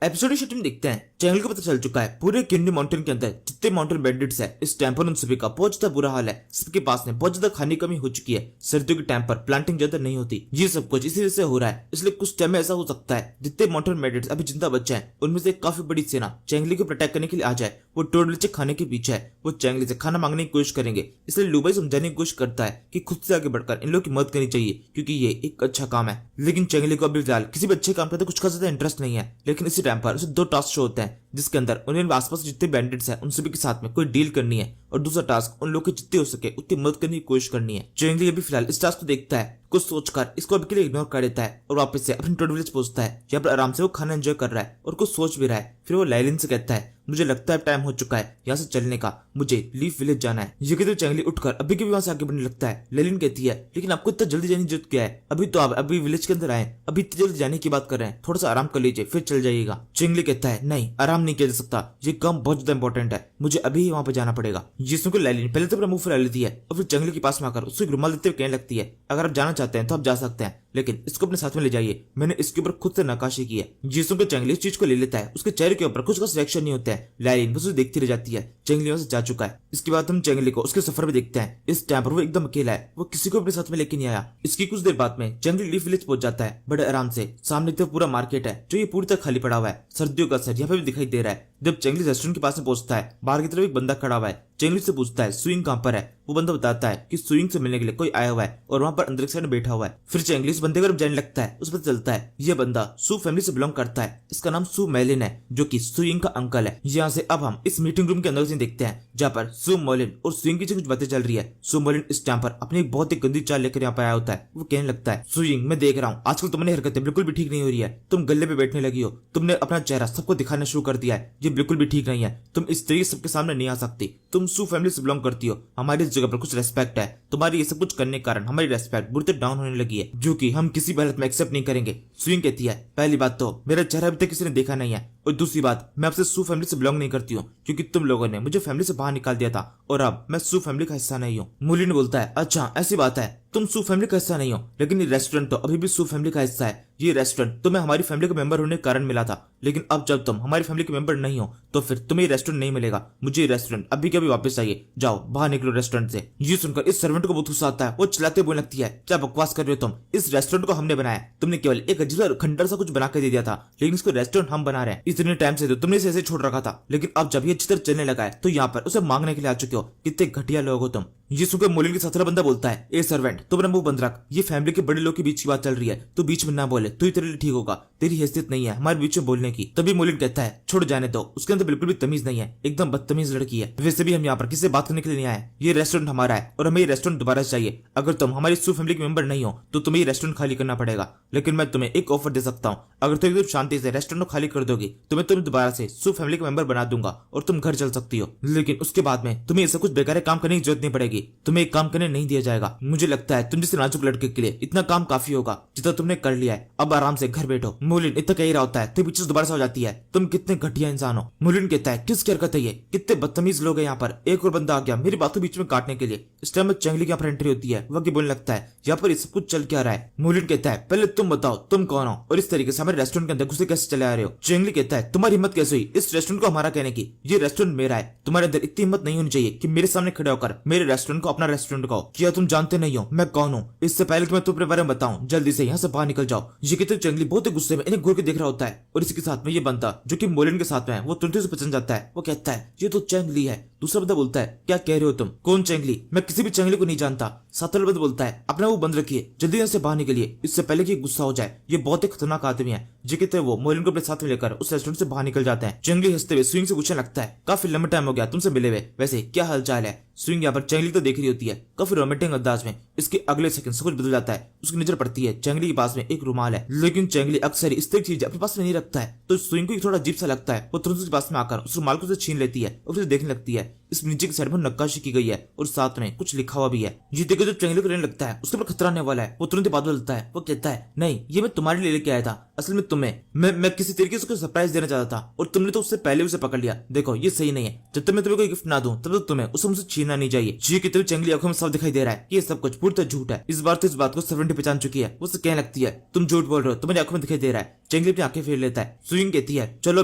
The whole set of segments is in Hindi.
एपिसोड शूटिंग देखते हैं। चैंगली को पता चल चुका है पूरे किंडी माउंटेन के अंदर जितने माउंटेन बैंडिट्स है इस टाइम पर उन सभी का बहुत ज्यादा बुरा हाल है। सबके पास में बहुत ज्यादा खाने की कमी हो चुकी है। सर्दियों के टाइम पर प्लांटिंग ज्यादा नहीं होती। ये सब कुछ इसी वजह से हो रहा है। इसलिए कुछ टाइम में ऐसा हो सकता है जितने माउंटेन बैंडिट्स अभी जिंदा बचे हैं उनमें से काफी बड़ी सेना चैंगली को प्रोटेक्ट करने के लिए आ जाए। वो टोडली से खाने के पीछे है। वो चैंगली से खाना मांगने की कोशिश करेंगे। इसलिए लूबाई समझाने की कोशिश करता है कि खुद से आगे बढ़कर इन लोगों की मदद करनी चाहिए क्योंकि ये एक अच्छा काम है। लेकिन चैंगली को अभी फिलहाल किसी भी अच्छे काम करते कुछ खास ज्यादा इंटरेस्ट नहीं है। लेकिन इसी टाइम पर उसे दो टास्क शो होते हैं जिसके अंदर उन्हें आसपास जितने बैंडिट्स हैं उन सभी के साथ में कोई डील करनी है और दूसरा टास्क उन लोगों की जितनी हो सके उतनी मदद करने की कोशिश करनी है। चैंगली अभी फिलहाल इस टास्क को देखता है, कुछ सोचकर इसको अभी के लिए इग्नोर कर देता है और वापस से अपने टोड विलेज पहुंचता है। यहाँ पर आराम से वो खाना एंजॉय कर रहा है और कुछ सोच भी रहा है। फिर वो लाइलिन से कहता है मुझे लगता है टाइम हो चुका है यहाँ से चलने का, मुझे लीफ विलेज जाना है। ये कहते चैंगली उठकर अभी के भी वहां से आगे बढ़ने लगता है। लाइलिन कहती है लेकिन आपको इतना जल्दी जाने की जरूरत क्या है, अभी तो आप अभी विलेज के अंदर आए, अभी इतनी जल्दी जाने की बात कर रहे हैं, थोड़ा सा आराम कर लीजिए फिर चल जाइएगा। चैंगली कहता है नहीं, आराम नहीं किया जा सकता, ये काम बहुत ज्यादा इंपॉर्टेंट है, मुझे अभी वहां पर जाना पड़ेगा। ये सुनकर लाइलिन पहले तो अपना मुंह फुला लेती है और फिर चैंगली के पास में आकर उसको एक रुमाल देते हुए कहने लगती है अगर आप जाना चाहते हैं तो आप जा सकते हैं लेकिन इसको अपने साथ में ले जाइए, मैंने इसके ऊपर खुद से नक्काशी की है। जी सुनकर चैंगली इस चीज को ले लेता है। उसके चेहरे के ऊपर कुछ का रिएक्शन नहीं होता है। लाइलिन बस उसे देखती रह जाती है। चैंगली वहां से जा चुका है। इसके बाद हम चैंगली को उसके सफर में देखते हैं। इस टाइम पर वो एकदम अकेला है, वो किसी को अपने साथ में लेके नहीं आया। इसकी कुछ देर बाद में चैंगली लीफ विलेज पहुंच जाता है बड़े आराम से। सामने तो पूरा मार्केट है जो ये पूरी तरह खाली पड़ा हुआ है। सर्दियों का असर यहाँ पे भी दिखाई दे रहा है। जब चैंगली रेस्टोरेंट के पास में पहुंचता है बाहर की तरफ एक बंदा खड़ा हुआ है। चैंगली से पूछता है सुइंग कहां पर है। वो बंदा बताता है कि सुइंग से मिलने के लिए कोई आया हुआ है और वहां पर अंदर साइड बैठा हुआ है। फिर चैंगली इस बंदे को जाने लगता है। उस पर चलता है ये बंदा सू फैमिली से बिलोंग करता है। इसका नाम सू मेलिन है जो कि सुइंग का अंकल है। यहाँ से अब हम इस मीटिंग रूम के अंदर से देखते हैं जहाँ पर सू मोलिन और सुइंग की कुछ बातें चल रही है। सू मोलिन इस टाइम पर अपनी एक बहुत ही गंदी चाल लेकर यहाँ पर आया होता है। वो कहने लगता है सुइंग मैं देख रहा हूँ आजकल तुम्हारी हरकतें बिल्कुल भी ठीक नहीं हो रही है। तुम गले पे बैठने लगी हो, तुमने अपना चेहरा सबको दिखाना शुरू कर दिया है, ये बिल्कुल भी ठीक नहीं है। तुम इस तरीके सबके सामने नहीं आ सकती। तुम सू फैमिली से बिलोंग करती हो, हमारी इस जगह पर कुछ रेस्पेक्ट है। तुम्हारी ये सब कुछ करने के कारण हमारी रेस्पेक्ट बुरी तरह डाउन होने लगी है जो कि हम किसी भी हालत में एक्सेप्ट नहीं करेंगे। सुइंग कहती है पहली बात तो मेरा चेहरा अभी तक किसी ने देखा नहीं है और दूसरी बात मैं आपसे सू फैमिली से बिलोंग नहीं करती हूँ क्योंकि तुम लोगों ने मुझे फैमिली से बाहर निकाल दिया था और अब मैं सू फैमिली का हिस्सा नहीं हूँ। मोलिन बोलता है अच्छा ऐसी बात है, तुम सू फैमिली का हिस्सा नहीं हो लेकिन ये रेस्टोरेंट तो अभी भी सू फैमिली का हिस्सा है। ये रेस्टोरेंट तुम्हें हमारी फैमिली का मेंबर होने के कारण मिला था लेकिन अब जब तुम हमारी फैमिली के मेंबर नहीं हो तो फिर तुम्हें ये रेस्टोरेंट नहीं मिलेगा। मुझे ये रेस्टोरेंट अभी के अभी वापस चाहिए, जाओ बाहर निकलो रेस्टोरेंट से। ये सुनकर इस सर्वेंट को बहुत गुस्सा आता है। वो चिल्लाते बोलने लगती है क्या बकवास कर रहे हो तुम, इस रेस्टोरेंट को हमने बनाया, तुमने केवल एक अजीब खंडर सा कुछ बना के दे दिया था लेकिन इसको रेस्टोरेंट हम बना रहे हैं। इतने टाइम से तो तुमने इसे ऐसे छोड़ रखा था लेकिन अब जब ये अच्छी तरह चलने लगा है तो यहाँ पर उसे मांगने के लिए आ चुके हो, कितने घटिया लोग हो तुम। ये सुनकर मोलिन के साथ बंदा बोलता है ए सर्वेंट तुम अपना मुंह बंद रख, ये फैमिली के बड़े लोग के बीच की बात चल रही है, तू बीच में ना बोले तो ही तेरे लिए ठीक होगा, तेरी हैसियत नहीं है हमारे बीच में बोलने की। तभी मोलिन कहता है छोड़ जाने दो, उसके अंदर बिल्कुल भी तमीज नहीं है, एकदम बदतमीज लड़की है। वैसे भी हम यहाँ पर किसी से बात करने के लिए नहीं आए, ये रेस्टोरेंट हमारा है और हमें ये रेस्टोरेंट दोबारा चाहिए। अगर तुम हमारी सू फैमिली के मेंबर नहीं हो तो तुम्हें ये रेस्टोरेंट खाली करना पड़ेगा। लेकिन मैं तुम्हें एक ऑफर दे सकता हूँ, अगर तुम एकदम शांति से रेस्टोरेंट को खाली कर दोगी तो मैं तुम्हें दोबारा से सू फैमिली का मेंबर बना दूंगा और तुम घर चल सकती हो। लेकिन उसके बाद में तुम्हें ऐसा कुछ बेकार काम करने की जरूरत नहीं पड़ेगी, तुम्हें एक काम करने नहीं दिया जाएगा। मुझे लगता है तुम जैसे नाजुक लड़के के लिए इतना काम काफी होगा जितना तुमने कर लिया है, अब आराम से घर बैठो। मोलिन इतना कह रहा होता है तो पीछे से दोबारा से हो जाती है तुम कितने घटिया इंसान हो। मोलिन कहता है किसकी हरकत है ये, कितने बदतमीज लोग हैं यहाँ पर। एक और बंदा आ गया मेरी बातों बीच में काटने के लिए। इस टाइम में चैंगली यहाँ पर एंट्री होती है। वह बोलने लगता है यहाँ पर सब कुछ चल क्या रहा है। मोलिन कहता है पहले तुम बताओ तुम कौन हो और इस तरीके से हमारे रेस्टोरेंट के अंदर घुसे कैसे चले आ रहे हो। चैंगली कहता है तुम्हारी हिम्मत कैसे हुई इस रेस्टोरेंट को हमारा कहने की, ये रेस्टोरेंट मेरा है, तुम्हारे अंदर इतनी हिम्मत नहीं होनी चाहिए कि मेरे सामने खड़े होकर मेरे रेस्टोरेंट को अपना रेस्टोरेंट कहो। क्या तुम जानते नहीं हो मैं कौन हूँ? इससे पहले कि मैं तुम्हारे बारे में बताऊं जल्दी से यहाँ से बाहर निकल जाओ। ये कहते चैंगली बहुत ही गुस्से में इन्हें घूर के देख रहा होता है और इसके साथ में ये बंदा जो कि मोलिन के साथ में है वो तुरंत से पहचान जाता है। वो कहता है ये तो चैंगली है। दूसरा बंदा बोलता है क्या कह रहे हो तुम, कौन चैंगली, मैं किसी भी चैंगली को नहीं जानता। सातवां बंदा बोलता है अपना वो बंद रखिए, जल्दी यहाँ से बाहर निकलिए इससे पहले कि गुस्सा हो जाए, ये बहुत ही खतरनाक आदमी है। जो कहते हैं वो मोलिन को अपने साथ में लेकर उस रेस्टोरेंट से बाहर निकल जाते हैं। चैंगली हंसते हुए स्विंग से पूछने लगता है काफी लंबा टाइम हो गया तुमसे मिले हुए, वैसे क्या हालचाल है। स्विंग यहाँ पर चैंगली तो देख रही होती है काफी रोमांटिक अंदाज में। इसके अगले सेकंड सब कुछ बदल जाता है। उसकी नजर पड़ती है चैंगली के पास में एक रुमाल है लेकिन चैंगली अक्सर इस तरह की चीज अपने पास में नहीं रखता है तो स्विंग को थोड़ा अजीब सा लगता है। वो तुरंत उसके पास में आकर उस रुमाल को छीन लेती है और उसे देखने लगती है। इस नीचे की साइड में नक्काशी की गई है और साथ में कुछ लिखा हुआ भी है। ये देखो जब चेंगली को रहने लगता है उसके ऊपर खतरा आने वाला है, वो तुरंत बात बदलता है। वो कहता है नहीं, ये मैं तुम्हारे लिए लेके आया था, असल में तुम्हें मैं किसी तरीके से सरप्राइज देना चाहता था और तुमने तो उससे पहले उसे पकड़ लिया। देखो ये सही नहीं है, जब तक मैं तुम्हें कोई गिफ्ट ना दूं तब तक तुम्हें उसे मुझसे छीनना नहीं चाहिए। जी की तरह चेंगली आंखों में साफ दिखाई दे रहा है कि ये सब कुछ पूरी तरह झूठ है। इस बार तो इस बात को सेवेंटी पहचान चुकी है। वो कहने लगती है तुम झूठ बोल रहे हो, तुम्हारी आंखों में दिखाई दे रहा है। चेंगली अपनी आंखें फेर लेता है। सुइंग कहती है चलो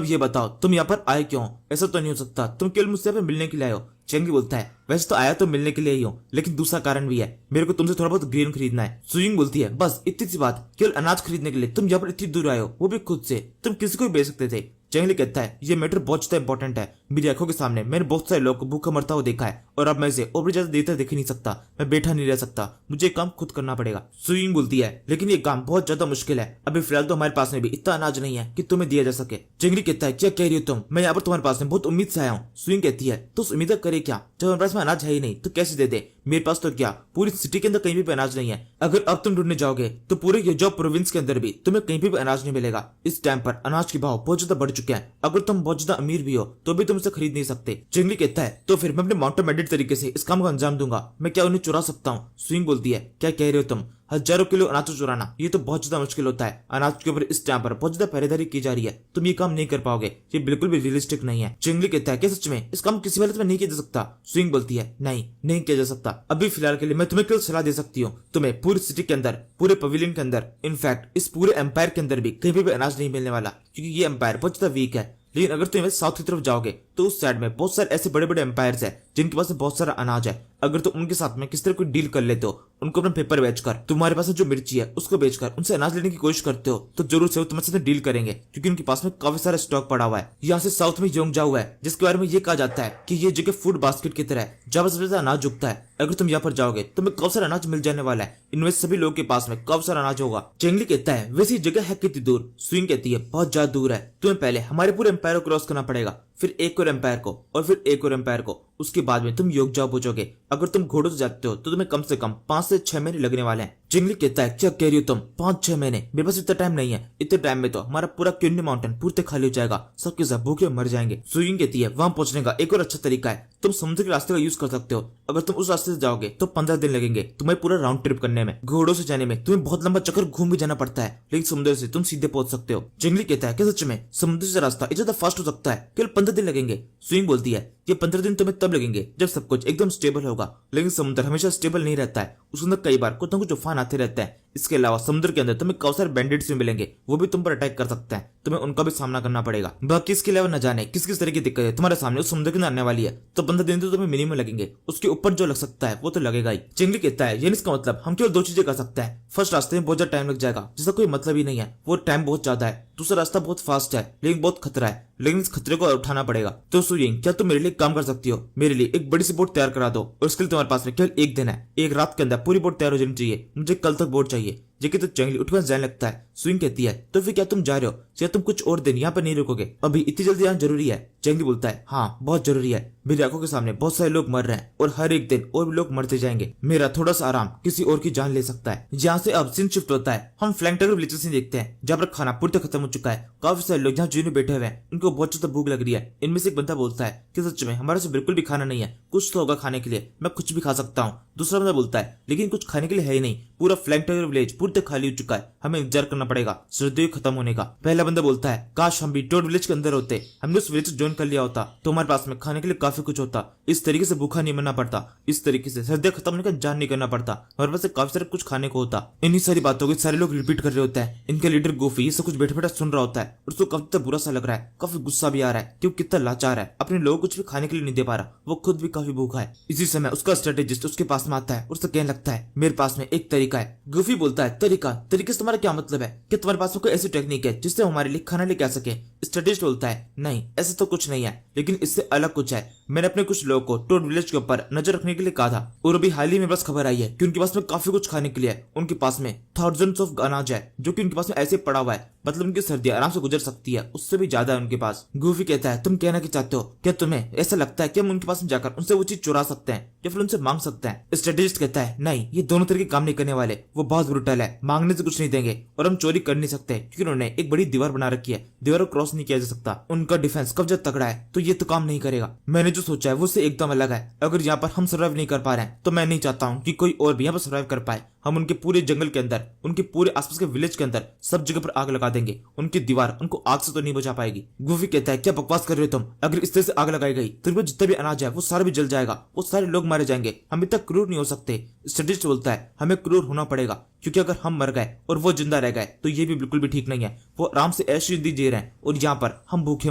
अब ये बताओ तुम यहाँ पर आए क्यों? ऐसा तो नहीं हो सकता, तुम केवल मुझसे यहाँ पे मिलने के लिए आए हो। चेंगली बोलता है वैसे तो आया तो मिलने के लिए ही हूँ, लेकिन दूसरा कारण भी है, मेरे को तुमसे थोड़ा बहुत ग्रेन खरीदना है। सुइंग बोलती है बस इतनी सी बात, केवल अनाज खरीदने के लिए तुम यहाँ पर इतनी दूर आए हो, वो भी खुद से, तुम किसी को भी बेच सकते थे। चेंगली कहता है ये मैटर बहुत ज्यादा इंपॉर्टेंट है, मेरी आंखों के सामने मैंने बहुत सारे लोगों को भूखा मरता हुआ देखा है और अब मैं इसे और भी ज्यादा देर तक देख ही नहीं सकता, मैं बैठा नहीं रह सकता, मुझे काम खुद करना पड़ेगा। सुइंग बोलती है लेकिन ये काम बहुत ज्यादा मुश्किल है, अभी फिलहाल तो हमारे पास में भी इतना अनाज नहीं है कि तुम्हें दिया जा सके। चेंगली कहता है क्या कह रही हो तुम, मैं यहाँ पर तुम्हारे पास में बहुत उम्मीद से आया हूँ। सुइंग कहती है तो उस उम्मीद करे क्या, जब हमारे पास में अनाज है ही नहीं तो कैसे दे दे? मेरे पास तो क्या पूरी सिटी के अंदर कहीं भी अनाज नहीं है, अगर अब तुम ढूंढने जाओगे तो पूरे योजो प्रोविंस के अंदर भी तुम्हें कहीं भी अनाज नहीं मिलेगा। इस टाइम पर अनाज के भाव बहुत ज्यादा बढ़ चुके हैं, अगर तुम बहुत ज्यादा अमीर भी हो तो भी तुम इसे खरीद नहीं सकते। चेंगली कहता है तो फिर मैं अपने माउंटेन मैंडेट तरीके से इस काम को अंजाम दूंगा, मैं क्या उन्हें चुरा सकता हूँ? स्विंग बोलती है क्या कह रहे हो तुम, हजारों किलो अनाज चुराना ये तो बहुत ज्यादा मुश्किल होता है, अनाज के ऊपर इस टाइम पर बहुत ज्यादा पहरेदारी की जा रही है, तुम ये काम नहीं कर पाओगे, ये बिल्कुल भी रियलिस्टिक नहीं है। चिंगली कहता है क्या सच में इस काम किसी हालत में नहीं किया जा सकता? स्विंग बोलती है नहीं किया जा सकता, अभी फिलहाल के लिए मैं तुम्हें केवल सलाह दे सकती हूँ, तुम्हें पूरी सिटी के अंदर, पूरे पवेलियन के अंदर, इनफैक्ट इस पूरे एम्पायर के अंदर भी कहीं भी अनाज नहीं मिलने वाला, क्योंकि ये एम्पायर बहुत ज्यादा वीक है। लेकिन अगर तुम साउथ की तरफ जाओगे तो उस साइड में बहुत सारे ऐसे बड़े बड़े एम्पायर्स हैं जिनके पास बहुत सारा अनाज है, अगर तुम उनके साथ में किस तरह कोई डील कर लेते हो, उनको अपना पेपर बेचकर, तुम्हारे पास जो मिर्ची है उसको बेचकर उनसे अनाज लेने की कोशिश करते हो, तो जरूर से वो तुम्हारे साथ डील करेंगे, क्योंकि उनके पास में काफी सारा स्टॉक पड़ा हुआ है। यहाँ से साउथ में योंगजाओ है जिसके बारे में ये कहा जाता है कि ये जगह फूड बास्केट की तरह है जहाँ पर सबसे ज्यादा अनाज उगता है। अगर तुम यहाँ पर जाओगे तो तुम्हें काफी सारा अनाज मिल जाने वाला है, इनमें सभी लोगों के पास में काफी सारा अनाज होगा। चेंगली कहता है वैसे ये जगह है कितनी दूर? स्विंग कहती है बहुत ज्यादा दूर है, तुम्हें पहले हमारे पूरे एम्पायर को क्रॉस करना पड़ेगा, फिर एक और एम्पायर को और फिर एक और एम्पायर को, उसके बाद में तुम योगजाओ पहुंचोगे। अगर तुम घोड़ों से जाते हो तो तुम्हें कम से कम 5 से 6 महीने लगने वाले हैं। चिंगली कहता है क्या कह रही हो तुम, 5-6 महीने? मेरे पास इतना टाइम नहीं है, इतने टाइम में तो हमारा पूरा क्यूनी माउंटेन पूरे खाली हो जाएगा, सबके सब भूखे मर जाएंगे। सुइंग कहती है वहां पहुंचने का एक और अच्छा तरीका है, तुम समुद्र के रास्ते का यूज कर सकते हो, अगर तुम उस रास्ते से जाओगे तो 15 दिन लगेंगे तुम्हें पूरा राउंड ट्रिप करने में। घोड़ों से जाने में तुम्हें बहुत लंबा चक्कर घूम भी जाना पड़ता है, लेकिन समुद्र से तुम सीधे पहुंच सकते हो। चिंगली कहता है क्या सच में समुद्र से रास्ता इतना ज्यादा फास्ट हो सकता है, केवल 15 दिन लगेंगे? स्विंग बोलती है ये 15 दिन तुम्हें तब लगेंगे जब सब कुछ एकदम स्टेबल होगा, लेकिन समुद्र हमेशा स्टेबल नहीं रहता है, उसके अंदर कई बार कुछ न कुछ तूफान आते रहते हैं। इसके अलावा समुद्र के अंदर तुम्हें काफी सारे बैंडिट्स भी मिलेंगे, वो भी तुम पर अटैक कर सकते हैं, तुम्हें उनका भी सामना करना पड़ेगा। बाकी इसके अलावा न जाने किस किस तरह की दिक्कत है तुम्हारे सामने उस समुद्र के अंदर आने वाली है, तो 15 दिन तो तुम्हें मिनिमम लगेंगे, उसके ऊपर जो लग सकता है वो तो लगेगा ही। चिंगली कहता है यानी इसका मतलब हम केवल 2 चीजें कर सकते हैं, फर्स्ट रास्ते में बहुत ज्यादा टाइम लग जाएगा जिसका कोई मतलब ही नहीं है, वो टाइम बहुत ज्यादा है, दूसरा रास्ता बहुत फास्ट है लेकिन बहुत खतरा है, लेकिन इस खतरे को उठाना पड़ेगा। तो सुइंग क्या तुम मेरे लिए काम कर सकती हो, मेरे लिए एक बड़ी सी बोट तैयार करा दो, और उसके लिए तुम्हारे पास में केवल 1 दिन है, एक रात के अंदर पूरी बोट तैयार हो जानी चाहिए, मुझे कल तक बोट चाहिए। जेके तो चंगली उठकर जाने लगता है। स्विंग कहती है तो फिर क्या तुम जा रहे हो, या तुम कुछ और दिन यहाँ पर नहीं रुकोगे, अभी इतनी जल्दी आना जरूरी है? चंगली बोलता है हाँ बहुत जरूरी है, मेरी आंखों के सामने बहुत सारे लोग मर रहे हैं और हर एक दिन और भी लोग मरते जाएंगे, मेरा थोड़ा सा आराम किसी और की जान ले सकता है। जहाँ से अब सीन शिफ्ट होता है, हम फ्लैंकटर विलेजेस में देखते हैं जहाँ पर खाना पूरी तरह खत्म हो चुका है, काफी सारे लोग जहाँ जीने बैठे हुए हैं, उनको बहुत ज्यादा भूख लग रही है। इनमें से एक बंदा बोलता है कि सच में हमारे से बिल्कुल भी खाना नहीं है, कुछ तो होगा खाने के लिए, मैं कुछ भी खा सकता हूँ। दूसरा बंदा बोलता है लेकिन कुछ खाने के लिए है ही नहीं, पूरा फ्लैंकटर विलेज पूरी तरह खाली हो चुका है, हमें इंतजार करना पड़ेगा सर्दियों खत्म होने का। पहला बंदा बोलता है काश हम भी टोड विलेज के अंदर होते, हमने उस विलेज ज्वाइन कर लिया होता तो हमारे पास में खाने के लिए काफी कुछ होता, इस तरीके से भूखा नहीं मरना पड़ता, इस तरीके से सर्दियां खत्म होने का इंतजार नहीं करना पड़ता, हमारे पास काफी सारे कुछ खाने को होता। इन्हीं सारी बातों को सारे लोग रिपीट कर रहे होते हैं, इनके लीडर गोफी ये सब कुछ बैठे बैठे सुन रहा होता है और उसको काफी बुरा सा लग रहा है, काफी गुस्सा भी आ रहा है कि वो कितना लाचार है, अपने लोगों को कुछ भी खाने के लिए नहीं दे पा रहा, वो खुद भी काफी भूखा है। इसी समय उसका स्ट्रेटेजिस्ट उसके पास में आता है और उससे कहने लगता है मेरे पास में एक तरीका है। गोफी बोलता है तरीके से तुम्हारा क्या मतलब है, कि तुम्हारे पास में कोई ऐसी टेक्निक है जिससे हमारे लिए खाना लेके आ सके? स्ट्रेटेजिस्ट बोलता है नहीं ऐसा तो कुछ नहीं है, लेकिन इससे अलग कुछ है, मैंने अपने कुछ लोगों को टोड विलेज के ऊपर नजर रखने के लिए कहा था और अभी हाल ही में बस खबर आई है कि उनके पास में काफी कुछ खाने के लिए है, उनके पास में थाउजेंड्स ऑफ अनाज है जो कि उनके पास में ऐसे पड़ा हुआ है, मतलब उनकी सर्दियां आराम से गुजर सकती है, उससे भी ज्यादा है उनके पास। गूफी कहता है तुम कहना क्या चाहते हो, क्या तुम्हें ऐसा लगता है कि हम उनके पास में जाकर उनसे वो चीज चुरा सकते हैं या फिर उनसे मांग सकते हैं? स्ट्रेटेजिस्ट कहता है नहीं ये दोनों तरह के काम नहीं करने वाले, वो बहुत ब्रूटल है, मांगने से कुछ नहीं देंगे और हम चोरी कर नहीं सकते क्योंकि उन्होंने एक बड़ी दीवार बना रखी है, दीवार को क्रॉस नहीं किया जा सकता, उनका डिफेंस कब जब तगड़ा है तो ये तो काम नहीं करेगा। मैंने जो जो सोचा है वो उससे एकदम अलग है। अगर यहाँ पर हम सर्वाइव नहीं कर पा रहे हैं तो मैं नहीं चाहता हूँ कि कोई और भी यहाँ पर सर्वाइव कर पाए। हम उनके पूरे जंगल के अंदर, उनके पूरे आसपास के विलेज के अंदर सब जगह पर आग लगा देंगे। उनकी दीवार उनको आग से तो नहीं बचा पाएगी। गूफी कहता है क्या बकवास कर रहे हो तुम, अगर इस तरह से आग लगाई गई तो जितना भी अनाज है वो सारा भी जल जाएगा, वो सारे लोग मारे जाएंगे, हम इतना क्रूर नहीं हो सकते। स्ट्रेटेजिस्ट बोलता है हमें क्रूर होना पड़ेगा, क्योंकि अगर हम मर गए और वो जिंदा रह गए तो ये भी बिल्कुल भी ठीक नहीं है। वो आराम से ऐसी जिंदगी जी रहे हैं और यहाँ पर हम भूखे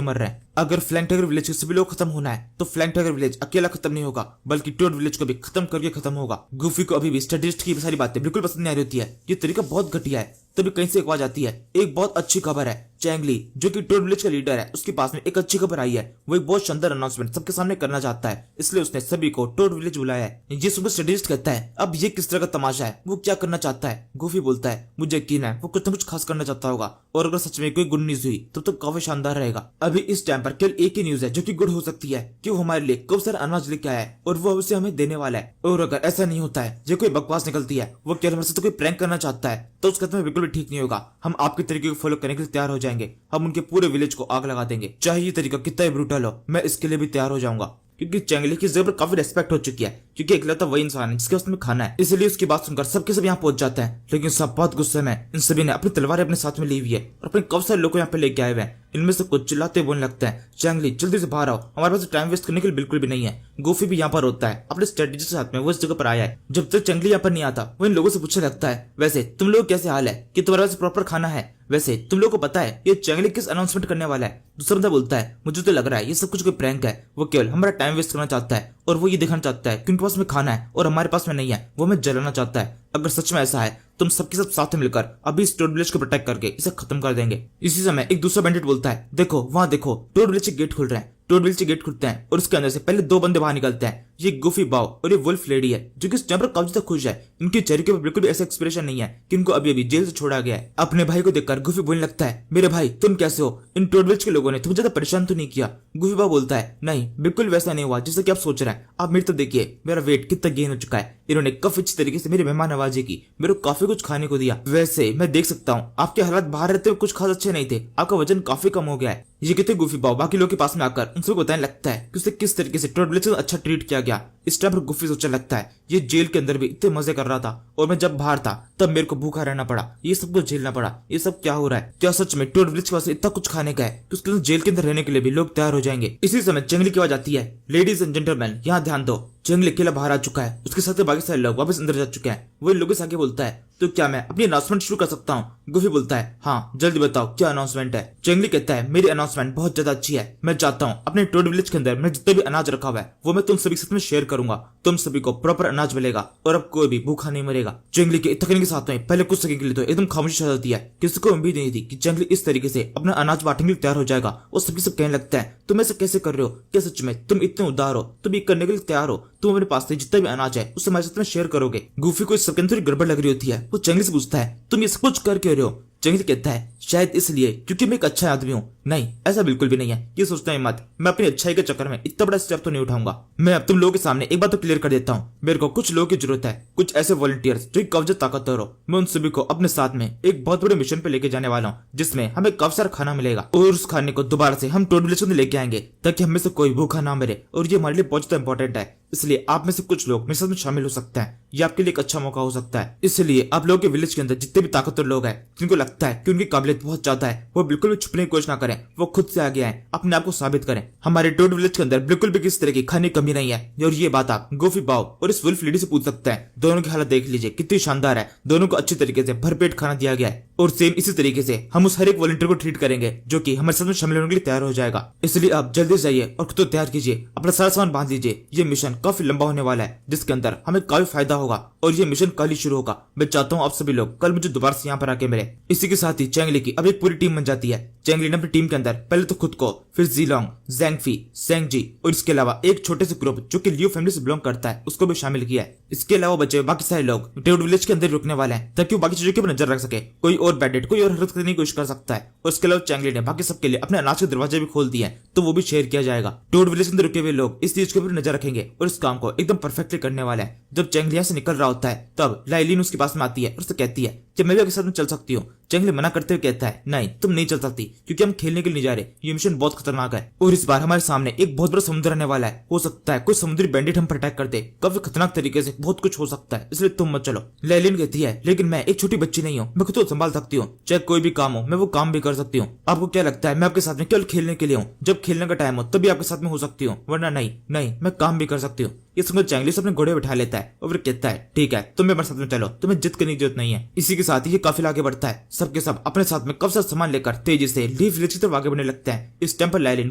मर रहे हैं। अगर फ्लैंक टाइगर विलेज के सभी लोग खत्म होना है तो फ्लैंक टाइगर विलेज अकेला खत्म नहीं होगा, बल्कि टोड विलेज को भी खत्म करके खत्म होगा। गूफी को अभी भी स्ट्रेटेजिस्ट की सारी बातें बिल्कुल पसंद नहीं आ रही होती है, ये तरीका बहुत घटिया है। तभी कहीं से एक आवाज आती है, एक बहुत अच्छी खबर है। चैंगली जो कि टोड विलेज का लीडर है, उसके पास में एक अच्छी खबर आई है। वो एक बहुत शानदार अनाउंसमेंट सबके सामने करना चाहता है, इसलिए उसने सभी को टोड विलेज बुलाया है। ये सुपर स्ट्रेटेजिस्ट कहता है अब ये किस तरह का तमाशा है, वो क्या करना चाहता है। गूफी बोलता है मुझे यकीन है वो कुछ न कुछ खास करना चाहता होगा, और अगर सच में कोई गुड न्यूज हुई तो काफी शानदार रहेगा। अभी इस टाइम पर केवल एक ही न्यूज है जो कि गुड हो सकती है, कि वो हमारे लिए खूब सारा अनाज लेके आया है और वो उसे हमें देने वाला है। और अगर ऐसा नहीं होता है, जो कोई बकवास निकलती है, वो केवल हमारे से तो कोई प्रैंक करना चाहता है, तो उसका तो बिल्कुल भी ठीक नहीं होगा। हम आपके तरीके को फॉलो करने के लिए तैयार हो जाएंगे, हम उनके पूरे विलेज को आग लगा देंगे, चाहे ये तरीका कितना ही ब्रूटल हो, मैं इसके लिए भी तैयार हो जाऊंगा। क्योंकि चैंगली की जगह पर काफी रेस्पेक्ट हो चुकी है, क्योंकि इकलौता वही इंसान है जिसके पास में खाना है। इसलिए उसकी बात सुनकर सबके सब यहाँ पहुंच जाते हैं, लेकिन सब बहुत गुस्से में। इन सभी ने अपनी तलवारें अपने साथ में ली हुई है और अपने काफी सारे लोग यहाँ पे लेके आए हुए हैं। इनमें से कुछ चिल्लाते बोलने लगते हैं चैंगली जल्दी से बाहर आओ, हमारे पास टाइम वेस्ट करने के लिए बिल्कुल भी नहीं है। गोफी भी यहाँ पर होता है अपने स्ट्रेटेजी के साथ में, वो इस जगह पर आया है। जब तक चैंगली यहाँ पर नहीं आता वो इन लोगों से पूछने लगता है वैसे तुम लोग कैसे हाल है, कि तुम्हारे पास प्रॉपर खाना है, वैसे तुम लोगों को पता है ये चैंगली किस अनाउंसमेंट करने वाला है। दूसरा बंदा बोलता है मुझे तो लग रहा है ये सब कुछ कोई प्रैंक है, वो केवल हमारा टाइम वेस्ट करना चाहता है और वो ये दिखाना चाहता है कि उनके पास में खाना है और हमारे पास में नहीं है, वो हमें जलाना चाहता है। अगर सच में ऐसा है तुम सबके सब साथ में मिलकर अभी इस टोड विलेज को प्रोटेक्ट करके इसे खत्म कर देंगे। इसी समय एक दूसरा बैंडिट बोलता है देखो वहां देखो, टोड विलेज के गेट खुल रहे हैं। टोड विलेज के गेट खुलते हैं और उसके अंदर से पहले दो बंदे बाहर निकलते हैं। ये गुफी बाव और ये वुल्फ लेडी है, जो कि इस टाइम पर काफी ज्यादा खुश है। इनके चेहरे के ऊपर बिल्कुल भी ऐसा एक्सप्रेशन नहीं है कि इनको अभी अभी जेल से छोड़ा गया है। अपने भाई को देखकर गुफी बोलने लगता है मेरे भाई तुम कैसे हो, इन टोड विलेज के लोगों ने तुम्हें ज्यादा परेशान तो नहीं किया। गुफी बाव बोलता है नहीं बिल्कुल वैसा नहीं हुआ जैसा कि आप सोच रहे हैं। आप मेरी तो देखिए मेरा वेट कितना गेन हो चुका है, इन्होंने काफी अच्छी तरीके से मेरी मेहमान नवाजी की, मेरे को काफी कुछ खाने को दिया। वैसे मैं देख सकता हूँ आपके हालात बाहर रहते हुए कुछ खास अच्छे नहीं थे, आपका वजन काफी कम हो गया है। ये कहते गुफी बाव बाकी लोगों के पास में आकर उनसे बताने लगता है कि उसे किस तरीके से टोड विलेज से अच्छा ट्रीट किया गया। इस टाइम पर गुफी सोचने लगता है ये जेल के अंदर भी इतने मजे कर रहा था और मैं जब बाहर था तब मेरे को भूखा रहना पड़ा, ये सब कुछ झेलना पड़ा, ये सब क्या हो रहा है। क्या सच में टोड विलेज के पास इतना कुछ खाने का है कि उसके अंदर जेल के अंदर रहने के लिए भी लोग तैयार हो जाएंगे। इसी समय चैंगली की आवाज आती है लेडीज एंड जेंटलमैन यहाँ ध्यान दो। चैंगली अकेला बाहर आ चुका है, उसके साथ बाकी सारे लोग वापस अंदर जा चुके हैं। वो इन लोगों से आगे बोलता है तो क्या मैं अपनी अनाउंसमेंट शुरू कर सकता हूँ। गुफी बोलता है हाँ जल्दी बताओ क्या अनाउंसमेंट है। चैंगली कहता है मेरी अनाउंसमेंट बहुत ज्यादा अच्छी है, मैं चाहता हूँ अपने टोड विलेज के अंदर मैं जितने भी अनाज रखा हुआ है वो मैं तुम सभी के साथ में शेयर करूंगा, तुम सभी को प्रॉपर अनाज मिलेगा और अब कोई भी भूखा नहीं मरेगा। चैंगली के इतने के साथ में पहले कुछ सेकंड के लिए तो एकदम खामोशी छा जाती है, किसी को उम्मीद नहीं थी कि चैंगली इस तरीके से अपना अनाज बांटने के लिए तैयार हो जाएगा। और सभी सब कहने लगता है तुम ऐसे कैसे कर रहे हो, क्या सच में तुम इतने उदार हो, तुम ये करने के लिए तैयार हो, तुम अपने पास से जितना भी अनाज है उसे हमारे साथ में शेयर करोगे। गूफी को इस सब के अंदर गड़बड़ लग रही होती है, वो चैंगली से पूछता है तुम ये सब कुछ कर क्यों रहे हो। चैंगली कहता है शायद इसलिए क्योंकि मैं एक अच्छा आदमी हूँ। नहीं ऐसा बिल्कुल भी नहीं है, ये सोचता है मत, मैं अपनी अच्छाई के चक्कर में इतना बड़ा स्टेप तो नहीं उठाऊंगा। मैं अब तुम लोगों के सामने एक बात तो क्लियर कर देता हूँ, मेरे को कुछ लोगों की जरूरत है, कुछ ऐसे वॉलंटियर्स जो काफी ताकतवर हो। मैं उन सभी को अपने साथ में एक बहुत बड़े मिशन पे लेके जाने वाला हूँ, जिसमें हमें काफी सारा खाना मिलेगा और उस खाने को दोबारा से हम टोड विलेज में लेके आएंगे ताकि हमें से कोई भूखा ना मरे। और ये हमारे लिए बहुत ज्यादा इंपॉर्टेंट है, इसलिए आप में से कुछ लोग मेरे साथ में शामिल हो सकते हैं, ये आपके लिए एक अच्छा मौका हो सकता है। इसलिए आप लोगों के विलेज के अंदर जितने भी ताकतवर लोग हैं जिनको लगता है कि उनकी काबिलियत बहुत ज्यादा है, वो बिल्कुल भी छुपने की कोशिश ना करें, वो खुद से आगे आए, अपने आप को साबित करें। हमारे टोड विलेज के अंदर बिल्कुल भी किसी तरह की खाने की कमी नहीं है और ये बात आप गोफी बाव और इस वुल्फ लेडी से पूछ सकते हैं। दोनों की हालत देख लीजिए कितनी शानदार है, दोनों को अच्छी तरीके से भरपेट खाना दिया गया है और सेम इसी तरीके से हम उस हर एक वॉलंटियर को ट्रीट करेंगे जो कि हमारे साथ में शामिल होने के लिए तैयार हो जाएगा। इसलिए आप जल्दी जाइए और खुद को तैयार कीजिए, अपना सारा सामान बांध लीजिए, ये मिशन काफी लंबा होने वाला है जिसके अंदर हमें काफी फायदा होगा और ये मिशन कल ही शुरू होगा। मैं चाहता हूँ आप सभी लोग कल मुझे दोबारा से यहाँ पर आके मिले। इसी के साथ ही चैंगली की अब एक पूरी टीम बन जाती है। चैंगली ने अपनी टीम के अंदर पहले तो खुद को, फिर जीलोंग, ज़ैंगफी, सेंगजी और इसके अलावा एक छोटे से ग्रुप जो कि लियो फैमिली से बिलोंग करता है उसको भी शामिल किया है। इसके अलावा बचे बाकी सारे लोग टोड विलेज के अंदर रुकने वाले हैं ताकि वो बाकी चीजों के ऊपर नजर रख सके, कोई और बैडेट कोई और हरकत करने की कोशिश कर सकता है। और इसके अलावा चैंगली ने बाकी सबके लिए अपने अनाज के दरवाजे भी खोल दिए हैं तो वो भी शेयर किया जाएगा। टोड विलेज के अंदर रुके हुए लोग इस चीज के ऊपर नजर रखेंगे और इस काम को एकदम परफेक्टली करने वाले हैं। जब चैंगली यहाँ से निकल रहा होता है तब लाइलिन उसके पास में आती है और उससे कहती है क्या मैं भी आपके साथ में चल सकती हूँ? चेंगली मना करते हुए कहता है नहीं तुम नहीं चल सकती, क्योंकि हम खेलने के लिए नहीं जा रहे, ये मिशन बहुत खतरनाक है और इस बार हमारे सामने एक बहुत बड़ा समुद्र रहने वाला है। हो सकता है कोई समुद्री बैंडिट हम पर अटैक कर दे, काफी खतरनाक तरीके से, बहुत कुछ हो सकता है, इसलिए तुम मत चलो। लैलिन कहती है लेकिन मैं एक छोटी बच्ची नहीं हूँ, मैं खुद को संभाल सकती हूँ, चाहे कोई भी काम हो मैं वो काम भी कर सकती हूँ। आपको क्या लगता है मैं आपके साथ में केवल खेलने के लिए हूँ? जब खेलने का टाइम हो तभी आपके साथ में हो सकती हूँ, वरना नहीं। नहीं मैं काम भी कर सकती हूँ। ये सुनकर चैंगली से अपने घोड़े बिठा लेता है और फिर कहता है ठीक है तुम भी हमारे साथ में चलो, तुम्हें जिद करने की जरूरत नहीं है। इसी के साथ ही ये काफिला आगे बढ़ता है, सबके सब अपने साथ में काफी सारा सामान लेकर तेजी से लीफ विलेज की तरफ आगे बढ़ने लगते हैं। इस टाइम पर लैलिन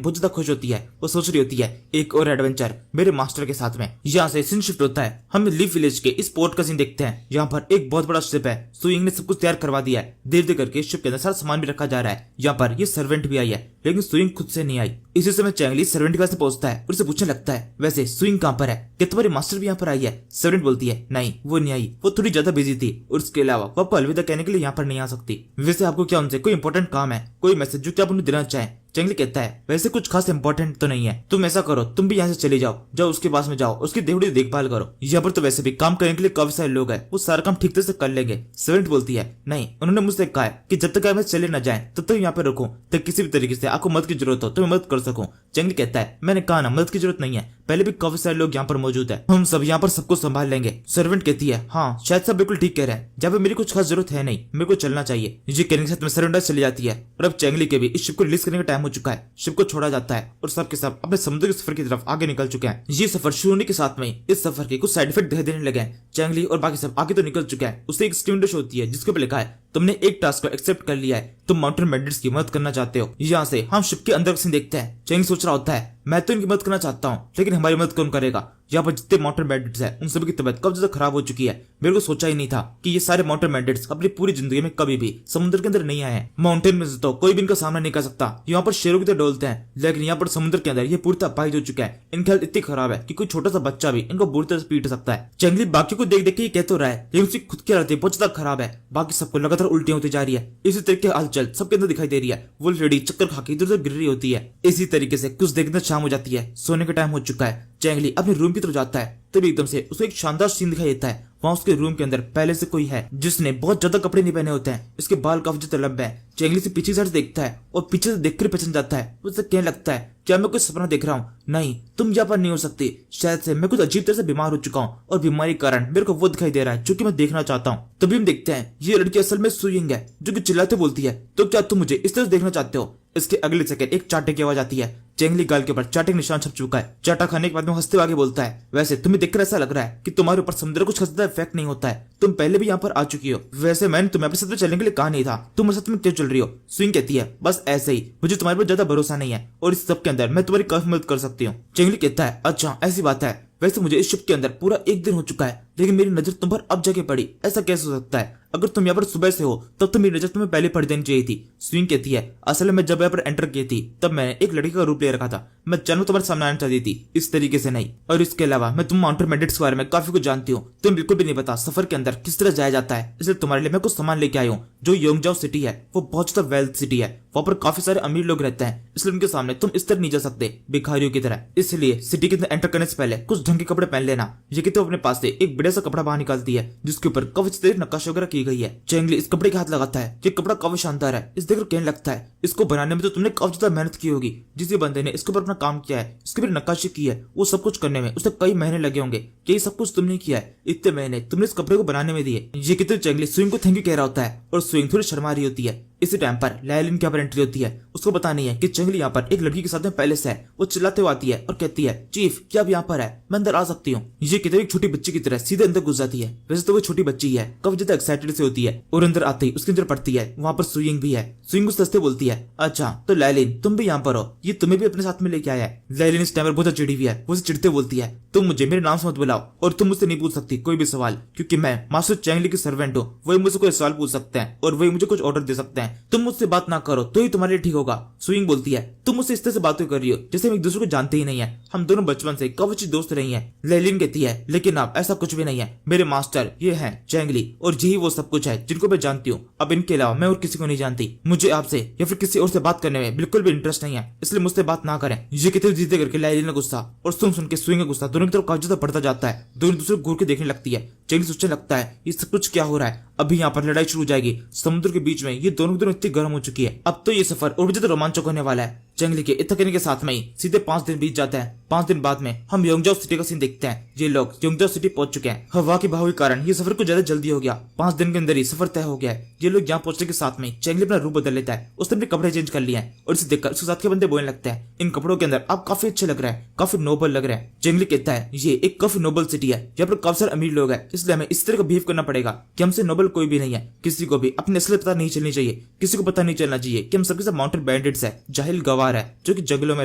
बहुत ज्यादा खुश होती है, वो सोच रही होती है एक और एडवेंचर मेरे मास्टर के साथ में। यहाँ से सीन शिफ्ट होता है, हम लीफ विलेज के इस पोर्ट का सीन देखते हैं। यहाँ पर एक बहुत बड़ा शिप है, सुइंग ने सब कुछ तैयार करवा दिया है, धीरे धीरे करके शिप के अंदर सारा सामान भी रखा जा रहा है। यहाँ पर ये सर्वेंट भी आई है, लेकिन सुइंग खुद से नहीं आई। इसी समय चैंगली सर्वेंट के पास पहुंचता है और उसे पूछने लगता है वैसे सुइंग कहाँ पर है, क्या तुम्हारी मास्टर भी यहाँ पर आई है? सर्वेंट बोलती है नहीं वो नहीं आई, वो थोड़ी ज्यादा बिजी थी और उसके अलावा वो आपको अलविदा कहने के लिए यहाँ पर नहीं आ सकती। वैसे आपको क्या उनसे कोई इंपॉर्टेंट काम है, कोई मैसेज जो क्या आप उन्हें देना चाहें? चेंगली कहता है वैसे कुछ खास इंपॉर्टेंट तो नहीं है, तुम ऐसा करो तुम भी यहाँ से चले जाओ, जाओ उसके पास में जाओ, उसकी देवड़ी देखभाल करो, यहाँ पर तो वैसे भी काम करने के लिए काफी सारे लोग हैं, वो सारा काम ठीक तरह से कर लेंगे। सर्वेंट बोलती है नहीं उन्होंने मुझसे कहा है कि जब तक आप चले न जाए तब तक यहाँ पे रखूं, तब किसी भी तरीके से आपको मदद की जरूरत हो तो मैं मदद कर सकूं। चेंगली कहता है मैंने कहा ना मदद की जरूरत नहीं है, पहले भी काफी सारे लोग यहाँ पर मौजूद है, हम सब यहाँ पर सबको संभाल लेंगे। सर्वेंट कहती है हाँ शायद सब बिल्कुल ठीक कह रहे हैं, जहाँ पे मेरी कुछ खास जरूरत है नहीं, मेरे को चलना चाहिए। ये कहने के साथ में सर्वेंट चली जाती है और अब चेंगली के भी इस शिप को रिलीज करने का टाइम हो चुका है। शिप को छोड़ा जाता है और सब के सब अपने समुद्र के सफर की तरफ आगे निकल चुके हैं। ये सफर शुरू होने के साथ में इस सफर के कुछ साइड इफेक्ट दिखाई देने लगे हैं। चेंगली और बाकी सब आगे तो निकल चुके हैं, उससे एक स्क्रीन शो होती है जिसके ऊपर लिखा है तुमने एक टास्क को एक्सेप्ट कर लिया है, तुम माउंटेन बैंडिट्स की मदद करना चाहते हो। यहाँ से हम शिप के अंदर सीन देखते हैं। चेंगली सोच रहा होता है मैं तो इनकी मदद करना चाहता हूँ, लेकिन हमारी मदद कौन करेगा? यहाँ पर जितने माउंटेन बैंडिट्स हैं उन सभी की तबीयत कब ज्यादा खराब हो चुकी है। मेरे को सोचा ही नहीं था कि ये सारे माउंटेन बैंडिट्स अपनी पूरी जिंदगी में कभी भी समुद्र के अंदर नहीं आए हैं। माउंटेन में से तो कोई भी इनका सामना नहीं कर सकता, यहाँ पर शेरों की तरह डोलते हैं, लेकिन यहाँ पर समुद्र के अंदर ये पूरी तरह अपाहिज हो चुका है। इनकी हालत इतनी खराब है कि कोई छोटा सा बच्चा भी इनको बुरी तरह से पीट सकता है। चेंगली बाकी को देख देख के कह तो रहा है, लेकिन उसकी खुद की हालत बहुत ज्यादा खराब है, बाकी सबको लगातार उल्टियां होती जा रही है। इसी तरीके की हलचल सबके अंदर दिखाई दे रही है, वो लेडी चक्कर खा के इधर उधर गिर रही होती है। इसी तरीके से कुछ देखने शाम हो जाती है, सोने का टाइम हो चुका है। चेंगली अपने रूम की तरफ जाता है, तभी एकदम से उसको एक शानदार सीन दिखाई देता है। वहाँ उसके रूम के अंदर पहले से कोई है जिसने बहुत ज्यादा कपड़े नहीं पहने होते हैं, इसके बाल काफी ज्यादा लंबे हैं। चेंगली से पीछे साइड से देखता है और पीछे से देखकर पहचान जाता है। उसे कहने लगता है क्या मैं कोई सपना देख रहा हूँ? नहीं तुम यहाँ पर नहीं हो सकती, शायद से मैं कुछ अजीब तरह से बीमार हो चुका हूँ और बीमारी के कारण मेरे को वो दिखाई दे रहा है जो कि मैं देखना चाहता हूँ। तभी हम देखते हैं ये लड़की असल में सुइंग है, जो कि चिल्लाते बोलती है तो क्या तुम मुझे इस तरह से देखना चाहते हो? इसके अगले सेकंड एक चाटे की आवाज आती है। चेंगली गाल के ऊपर चाटे का निशान छप चुका है। चाटा खाने के बाद में हंसते आगे बोलता है वैसे तुम्हें देखकर ऐसा लग रहा है कि तुम्हारे ऊपर समुद्र कुछ खास इफेक्ट नहीं होता है, तुम पहले भी यहाँ पर आ चुकी हो। वैसे मैंने तुम्हें अपने साथ में चलने के लिए कहा नहीं था, तुम मेरे साथ में क्यों चल रही हो? स्विंग कहती है बस ऐसे ही, मुझे तुम्हारे पर ज्यादा भरोसा नहीं है और इस सब के अंदर मैं तुम्हारी काफी मदद कर सकती हूँ। चेंगली कहता है अच्छा ऐसी बात है, वैसे मुझे इस शिप के अंदर पूरा एक दिन हो चुका है, लेकिन मेरी नजर तुम पर अब जाके पड़ी, ऐसा कैसे हो सकता है? अगर तुम यहाँ पर सुबह से हो तब तो मेरी नजर तुम्हें पहले पड़ देनी चाहिए थी। स्विंग कहती है असल में मैं जब यहाँ पर एंटर की थी तब मैंने एक लड़की का रूप ले रखा था, मैं जानू तुम्हारे सामने आना चाहती थी, इस तरीके से नहीं। और इसके अलावा मैं तुम माउंटेन बैंडिट्स के बारे में काफी कुछ जानती हूँ, तुम बिल्कुल भी नहीं पता सफर के अंदर किस तरह जाया जाता है, इसलिए तुम्हारे लिए मैं कुछ सामान लेके आई हूँ। जो योंगजाओ सिटी है वो बहुत ज्यादा वेल्थ सिटी है, वहाँ पर काफी सारे अमीर लोग रहते हैं, इसलिए उनके सामने तुम इस तरह नहीं जा सकते भिखारियों की तरह, इसलिए सिटी के अंदर एंटर करने से पहले कुछ ढंग के कपड़े पहन लेना। ये कहते अपने पास से एक बड़ा सा कपड़ा बाहर निकालती है जिसके ऊपर काफी तेज नक्काशी वगैरह की गई है। चेंगली इस कपड़े के हाथ लगाता है, ये कपड़ा काफी शानदार है, इस देखकर कहने लगता है इसको बनाने में तो तुमने काफी ज्यादा मेहनत की होगी, जिस बंदे ने इसके ऊपर अपना काम किया है, इसके ऊपर नक्काशी की है, वो सब कुछ करने में उसे कई महीने लगे होंगे, यही सब कुछ तुमने किया है, इतने महीने तुमने इस कपड़े को बनाने में दिए। ये कहते चेंगली स्विंग को थैंक यू कह रहा होता है और स्विंग थोड़ी शर्मा रही होती है। इसी टाइम पर लैलिन की यहाँ पर एंट्री होती है, उसको पता नहीं है कि चेंगली यहाँ पर एक लड़की के साथ में पहले से है। वो चिल्लाते हुए आती है और कहती है चीफ क्या अब यहाँ पर है, मैं अंदर आ सकती हूँ? ये कहते हुए एक छोटी बच्ची की तरह सीधे अंदर घुस जाती है। वैसे तो वो छोटी बच्ची है, काफी ज्यादा एक्साइटेड से होती है और अंदर आते ही उसके अंदर पड़ती है, वहाँ पर स्विंग भी है। स्विंग उस हंसते बोलती है अच्छा तो लैलिन तुम भी यहाँ पर हो, ये तुम्हें भी अपने साथ में लेके आया है। लैलिन इस टाइम पर बहुत चिड़ी हुई है, वो चिढ़ते बोलती है तुम मुझे मेरे नाम से मत बुलाओ और तुम मुझसे नहीं पूछ सकती कोई भी सवाल, क्योंकि मैं मास्टर चेंगली की सर्वेंट हूँ, वही मुझसे कोई सवाल पूछ सकते हैं और वही मुझे कुछ ऑर्डर दे सकते हैं, तुम मुझसे बात ना करो तो ही तुम्हारे लिए ठीक होगा। स्विंग बोलती है तुम मुझसे इस तरह से बातें कर रही हो जैसे हम एक दूसरे को जानते ही नहीं है, हम दोनों बचपन से काफी अच्छी दोस्त रही हैं। लैलिन कहती है लेकिन अब ऐसा कुछ भी नहीं है, मेरे मास्टर ये हैं चेंगली और यही वो सब कुछ है जिनको मैं जानती हूँ, अब इनके अलावा मैं और किसी को नहीं जानती, मुझे आपसे या फिर किसी और से बात करने में बिल्कुल भी इंटरेस्ट नहीं है, इसलिए मुझसे बात ना करें। ये कहते जीते करके लैलिन ने गुस्सा और सुन के स्विंग का गुस्सा दोनों की तरफ काफी ज्यादा बढ़ता जाता है, दोनों दूसरे को घूर के देखने लगती है। चेंगली सोचने लगता है ये सब कुछ क्या हो रहा है, अभी यहाँ पर लड़ाई शुरू हो जाएगी। समुद्र के बीच में ये दोनों की दोनों इतनी गर्म हो चुकी है, अब तो ये सफर और भी ज्यादा रोमांचक होने वाला है। चेंगली के इतना कहने के साथ में ही सीधे 5 दिन बीत जाते हैं। 5 दिन बाद में हम योंगजाओ सिटी का सीन देखते हैं। ये लोग योंगजाओ सिटी पहुंच चुके हैं। हवा के बहाव के कारण ये सफर कुछ ज्यादा जल्दी हो गया। 5 दिन के अंदर ही सफर तय हो गया है। ये लोग यहाँ पहुंचने के साथ में चेंगली अपना रूप बदल लेता है। उसने अपने कपड़े चेंज कर लिए हैं और इसे देखकर उसके साथ के बंदे बोलने लगते हैं, इन कपड़ों के अंदर आप काफी अच्छे लग रहे हैं, काफी नोबल लग रहे हैं। चेंगली कहता है ये एक काफी नोबल सिटी है, यहाँ पर काफी सारे अमीर लोग हैं, इसलिए हमें इस तरह का बिहेव करना पड़ेगा कि हमसे नोबल कोई भी नहीं है। किसी को भी अपनी असलियत पता नहीं चलनी चाहिए, किसी को पता नहीं चलना चाहिए कि हम सबके सब माउंटेन बैंडिट्स है, जाहिल गवार है जो कि जंगलों में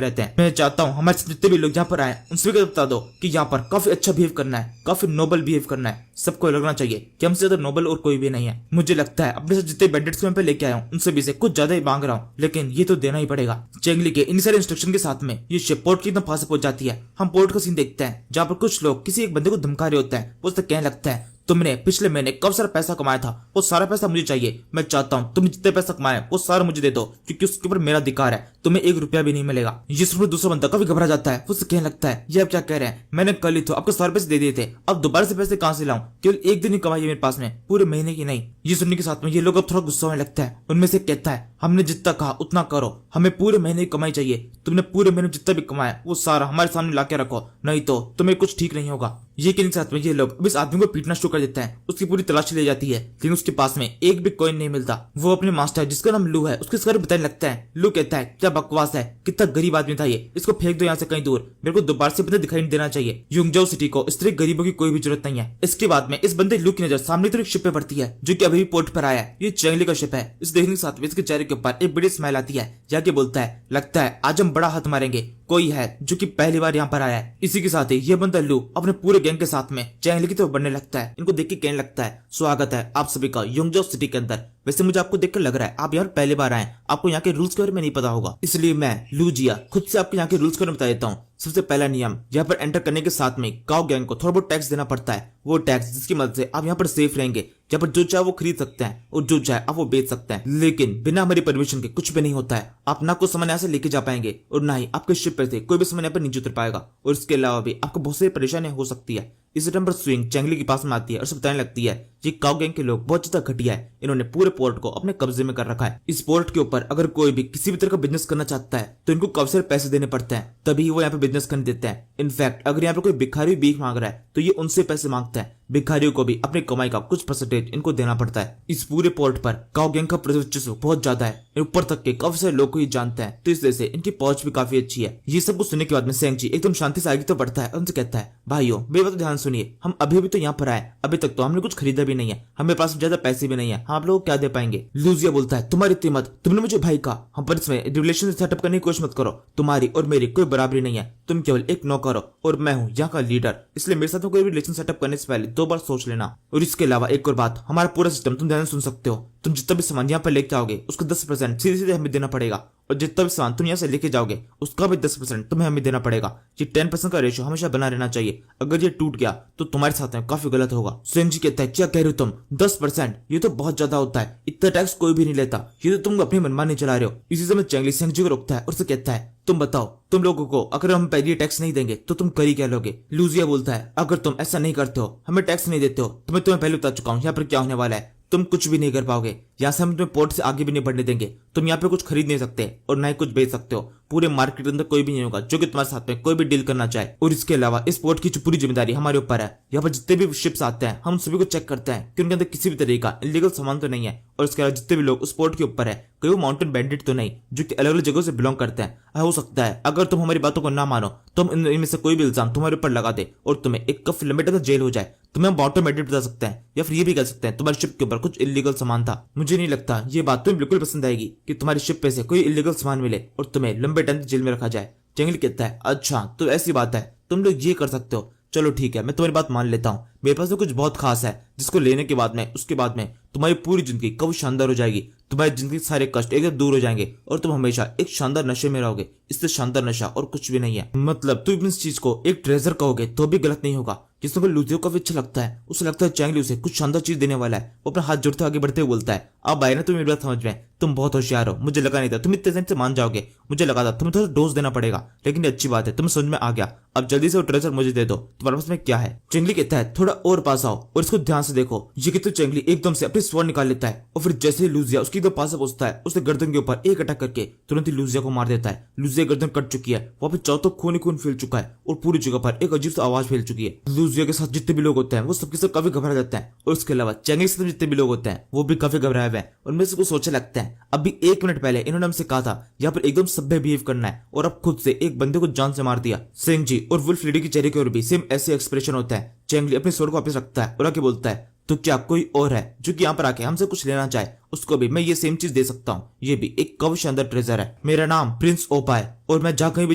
रहते हैं। मैं चाहता हूँ हमारे जितने भी लोग यहाँ पर आए उन सभी को बता दो कि यहाँ पर काफी अच्छा बिहेव करना है, काफी नोबल बिहेव करना है। सबको लगना चाहिए कि हमसे ज्यादा नोबल और कोई भी नहीं है। मुझे लगता है अपने साथ जितने बैंडिट्स मैं लेके आया हूँ उन सभी से कुछ ज्यादा ही मांग रहा हूँ, लेकिन ये तो देना ही पड़ेगा। चेंगली के इन सारे इंस्ट्रक्शन के साथ में ये शिप पोर्ट की एकदम पास पहुंच जाती है। हम पोर्ट का सीन देखते हैं जहाँ पर कुछ लोग किसी एक बंदे को धमका रहे होते हैं। वो उससे कहने लगता है तुमने पिछले महीने कब सारा पैसा कमाया था, वो सारा पैसा मुझे चाहिए। मैं चाहता हूँ तुमने जितने पैसा कमाया वो सारा मुझे दे दो, क्योंकि उसके ऊपर मेरा अधिकार है, तुम्हें 1 रुपया भी नहीं मिलेगा। ये सुनकर दूसरा बंदा काफी घबरा जाता है। वो उससे कहने लगता है ये आप क्या कह रहे हैं, मैंने कल ही तो आपको सारे पैसे दे दिए थे, अब दोबारा से पैसे कहाँ से लाऊं, केवल 1 दिन ही कमाई है मेरे पास में, पूरे महीने की नहीं। ये सुनने के साथ में ये लोग अब थोड़ा गुस्सा होने लगता है। उनमें से कहता है हमने जितना कहा उतना करो, हमें पूरे महीने की कमाई चाहिए, तुमने पूरे महीने जितना भी कमाया वो सारा हमारे सामने ला के रखो, नहीं तो तुम्हें कुछ ठीक नहीं होगा। ये कहने के साथ में ये लोग अब इस आदमी को पीटना शुरू कर देते हैं। उसकी पूरी तलाशी ले जाती है, लेकिन उसके पास में एक भी कॉइन नहीं मिलता। वो अपने मास्टर जिसका नाम लू है उसके बारे में बताने लगता है। लू कहता है क्या बकवास है, कितना गरीब आदमी था ये, इसको फेंक दो यहाँ से कहीं दूर, मेरे को दोबारा से पता दिखाई नहीं देना चाहिए। योंगजाओ सिटी को इस तरह गरीबों की कोई भी जरूरत नहीं है। इसके बाद में इस बंदे लू की नजर सामने तो एक शिप पे पड़ती है जो कि अभी भी पोर्ट पर आया है। ये चेंगली का शिप है। इस देखने के साथ में इसके चेहरे के ऊपर एक बड़ी स्माइल आती है, जाके बोलता है लगता है आज हम बड़ा हाथ मारेंगे, कोई है जो कि पहली बार यहाँ पर आया है। इसी के साथ ही ये बंदा लू अपने पूरे गैंग के साथ में चेंगली की तरफ बढ़ने लगता है। इनको देख के कहने लगता है स्वागत है आप सभी का योंगजाओ सिटी के अंदर। वैसे मुझे आपको देखकर लग रहा है आप यहाँ पहली बार आए, आपको यहाँ के रूल्स के बारे में नहीं पता होगा, इसलिए मैं लू जिया खुद से आपको यहाँ के रूल्स के बारे में बता देता हूँ। सबसे पहला नियम, यहाँ पर एंटर करने के साथ में काओ गैंग को थोड़ा बहुत टैक्स देना पड़ता है। वो टैक्स जिसकी मदद से आप यहाँ पर सेफ रहेंगे, यहाँ पर जो चाहे वो खरीद सकते हैं और जो चाहे आप वो बेच सकते हैं, लेकिन बिना हमारी परमिशन के कुछ भी नहीं होता है। आप ना कुछ सामान यहाँ से लेके जा पाएंगे और ना ही आपके शिप पर से कोई भी सामान यहाँ पर नीचे उतर पाएगा, और इसके अलावा भी आपको बहुत सारी परेशानियां हो सकती है। इसी टाइम पर स्विंग चेंगली के पास में आती है और उसे बताने लगती है ये काओ गैंग के लोग बहुत ज्यादा घटिया है, इन्होंने पूरे पोर्ट को अपने कब्जे में कर रखा है। इस पोर्ट के ऊपर अगर कोई भी किसी भी तरह का बिजनेस करना चाहता है तो इनको काफी सारे पैसे देने पड़ते हैं, तभी वो यहाँ पे बिजनेस करने देते हैं। इनफैक्ट अगर यहाँ पे कोई भिखारी भीख मांग रहा है तो ये उनसे पैसे मांगता है। भिखारियों को भी अपनी कमाई का कुछ परसेंटेज इनको देना पड़ता है। इस पूरे पोर्ट पर काओ गैंग का वर्चस्व बहुत ज्यादा है, ऊपर तक के काफी सारे लोग को ही जानते हैं, तो इस वजह से इनकी पहुंच भी काफी अच्छी है। ये सब कुछ सुनने के बाद में सेंगजी एकदम शांति से आगे तो बढ़ता है और उनसे कहता है भाइयों मेरी बात ध्यान सुनिए, हम अभी भी तो यहाँ पर आए, अभी तक तो हमने कुछ खरीदा भी नहीं है, हमें पास ज्यादा पैसे भी नहीं है, आप लोग क्या दे पाएंगे। लूजिया बोलता है तुम्हारी हिम्मत, तुमने मुझे भाई कहा, हम पर इसमें रिलेशन सेटअप करने की कोशिश मत करो, तुम्हारी और मेरी कोई बराबरी नहीं है, तुम केवल एक नौकर हो और मैं हूँ यहाँ का लीडर, इसलिए मेरे साथ कोई रिलेशन सेटअप करने से पहले 2 बार सोच लेना। और इसके अलावा एक और बात, हमारा पूरा सिस्टम तुम ध्यान से सुन सकते हो, तुम जितना भी सामान यहाँ पर लेके आओगे उसका 10% सीधे सीधे हमें देना पड़ेगा, और जितना भी सामान तुम यहाँ से लेके जाओगे उसका भी 10% तुम्हें हमें देना पड़ेगा। ये 10% का रेशियो हमेशा बना रहना चाहिए, अगर ये टूट गया तो तुम्हारे साथ में काफी गलत होगा। सेंजी कहता है क्या कह रहे हो तुम, 10%? ये तो बहुत ज्यादा होता है, इतना टैक्स कोई भी नहीं लेता, ये तो तुम अपनी मनमानी चला रहे हो। इसी समय चेंगली सेंजी को रोकता है और उसे कहता है तुम बताओ, तुम लोगों को अगर हम पहले टैक्स नहीं देंगे तो तुम कर ही क्या लोगे। लूजिया बोलता है अगर तुम ऐसा नहीं करते हो, हमें टैक्स नहीं देते हो, तो मैं तुम्हें पहले बता चुका हूँ यहाँ पर क्या होने वाला है, तुम कुछ भी नहीं कर पाओगे, यहाँ से हम तुम्हें पोर्ट से आगे भी नहीं बढ़ने देंगे, तुम यहाँ पे कुछ खरीद नहीं सकते और ना ही कुछ बेच सकते हो, पूरे मार्केट के अंदर कोई भी नहीं होगा जो कि तुम्हारे साथ में कोई भी डील करना चाहे। और इसके अलावा इस पोर्ट की पूरी जिम्मेदारी हमारे ऊपर है, यहाँ पर जितने भी शिप्स आते हैं हम सभी को चेक करते हैं कि उनके अंदर किसी भी तरह का इलीगल सामान तो नहीं है, और इसके अलावा जितने भी लोग उस पोर्ट के ऊपर है कोई वो माउंटेन बैंडिट तो नहीं जो कि अलग अलग जगहों से बिलोंग करते हैं। हो सकता है अगर तुम हमारी बातों को ना मानो तो हम इनमें से कोई भी इल्जाम तुम्हारे ऊपर लगा दे और तुम्हें एक काफी लंबे तक जेल हो जाए। तुम्हें हम माउंटेन बैंडिट बता सकते हैं या फिर ये भी कह सकते हैं तुम्हारी शिप के ऊपर कुछ इलीगल सामान था। मुझे नहीं लगता ये बात तुम्हें बिल्कुल पसंद आएगी कि तुम्हारी शिप पे से कोई इलीगल सामान मिले और तुम्हें लंबे टाइम तक जेल में रखा जाए। चेंगली कहता है अच्छा तो ऐसी बात है, तुम लोग ये कर सकते हो, चलो ठीक है मैं तुम्हारी बात मान लेता हूँ, मेरे पास तो कुछ बहुत खास है जिसको लेने के बाद में उसके बाद में तुम्हारी पूरी जिंदगी कब शानदार हो जाएगी, तुम्हारी जिंदगी सारे कष्ट एकदम दूर हो जाएंगे और तुम हमेशा एक शानदार नशे में रहोगे। इससे शानदार नशा और कुछ भी नहीं है। मतलब तुम इस चीज को एक ट्रेजर कहोगे तो भी गलत नहीं होगा। जिसको को लूजियो को भी अच्छा लगता है, उसे लगता है चेंगली उसे कुछ शानदार चीज देने वाला है। वो अपना हाथ जोड़ते आगे बढ़ते हुए बोलता है अब आए ना तुम मेरी बात समझ में, तुम बहुत होशियार हो, मुझे लगा नहीं था तुम इतने से मान जाओगे, मुझे लगा था तुम्हें थोड़ा डोज देना पड़ेगा, लेकिन ये अच्छी बात है तुम्हें समझ में आ गया। अब जल्दी से वो ट्रेजर मुझे दे दो, तुम्हारे पास में क्या है। चेंगली कहता है थोड़ा और पास आओ और इसको ध्यान से देखो। ये कहते चेंगली एकदम से अपनी स्वॉर्ड निकाल लेता है और फिर जैसे ही लूजिया उसकी एकदम पास पहुंचता है उसने गर्दन के ऊपर एक अटैक करके तुरंत ही लूजिया को मार देता है। लूजिया गर्दन कट चुकी है, वहां पे चारों तरफ खून ही खून फैल चुका है और पूरी जगह पर एक अजीब सा आवाज फैल चुकी है। लूजिया के साथ जितने भी लोग होते हैं वो सबके सब काफी घबरा जाते हैं और उसके अलावा चेंगली के साथ जितने भी लोग होते हैं वो भी काफी घबराए हुए हैं। उनमें से कुछ सोचने लगते हैं अभी 1 मिनट पहले इन्होंने हमसे कहा था यहाँ पर एकदम सभ्य बिहेव करना है और अब खुद से एक बंदे को जान से मार दिया। सेंग जी और वुल्फ लेडी की चेहरे के ऊपर भी सेम ऐसे एक्सप्रेशन होता है। चेंगली अपने स्वord को वापस रखता है और आके बोलता है तो क्या कोई और है जो कि यहाँ पर आके हमसे कुछ लेना चाहे, उसको भी मैं ये सेम चीज दे सकता हूँ। ये भी एक काफी शानदार ट्रेजर है। मेरा नाम प्रिंस ओपा है और मैं जहाँ कहीं भी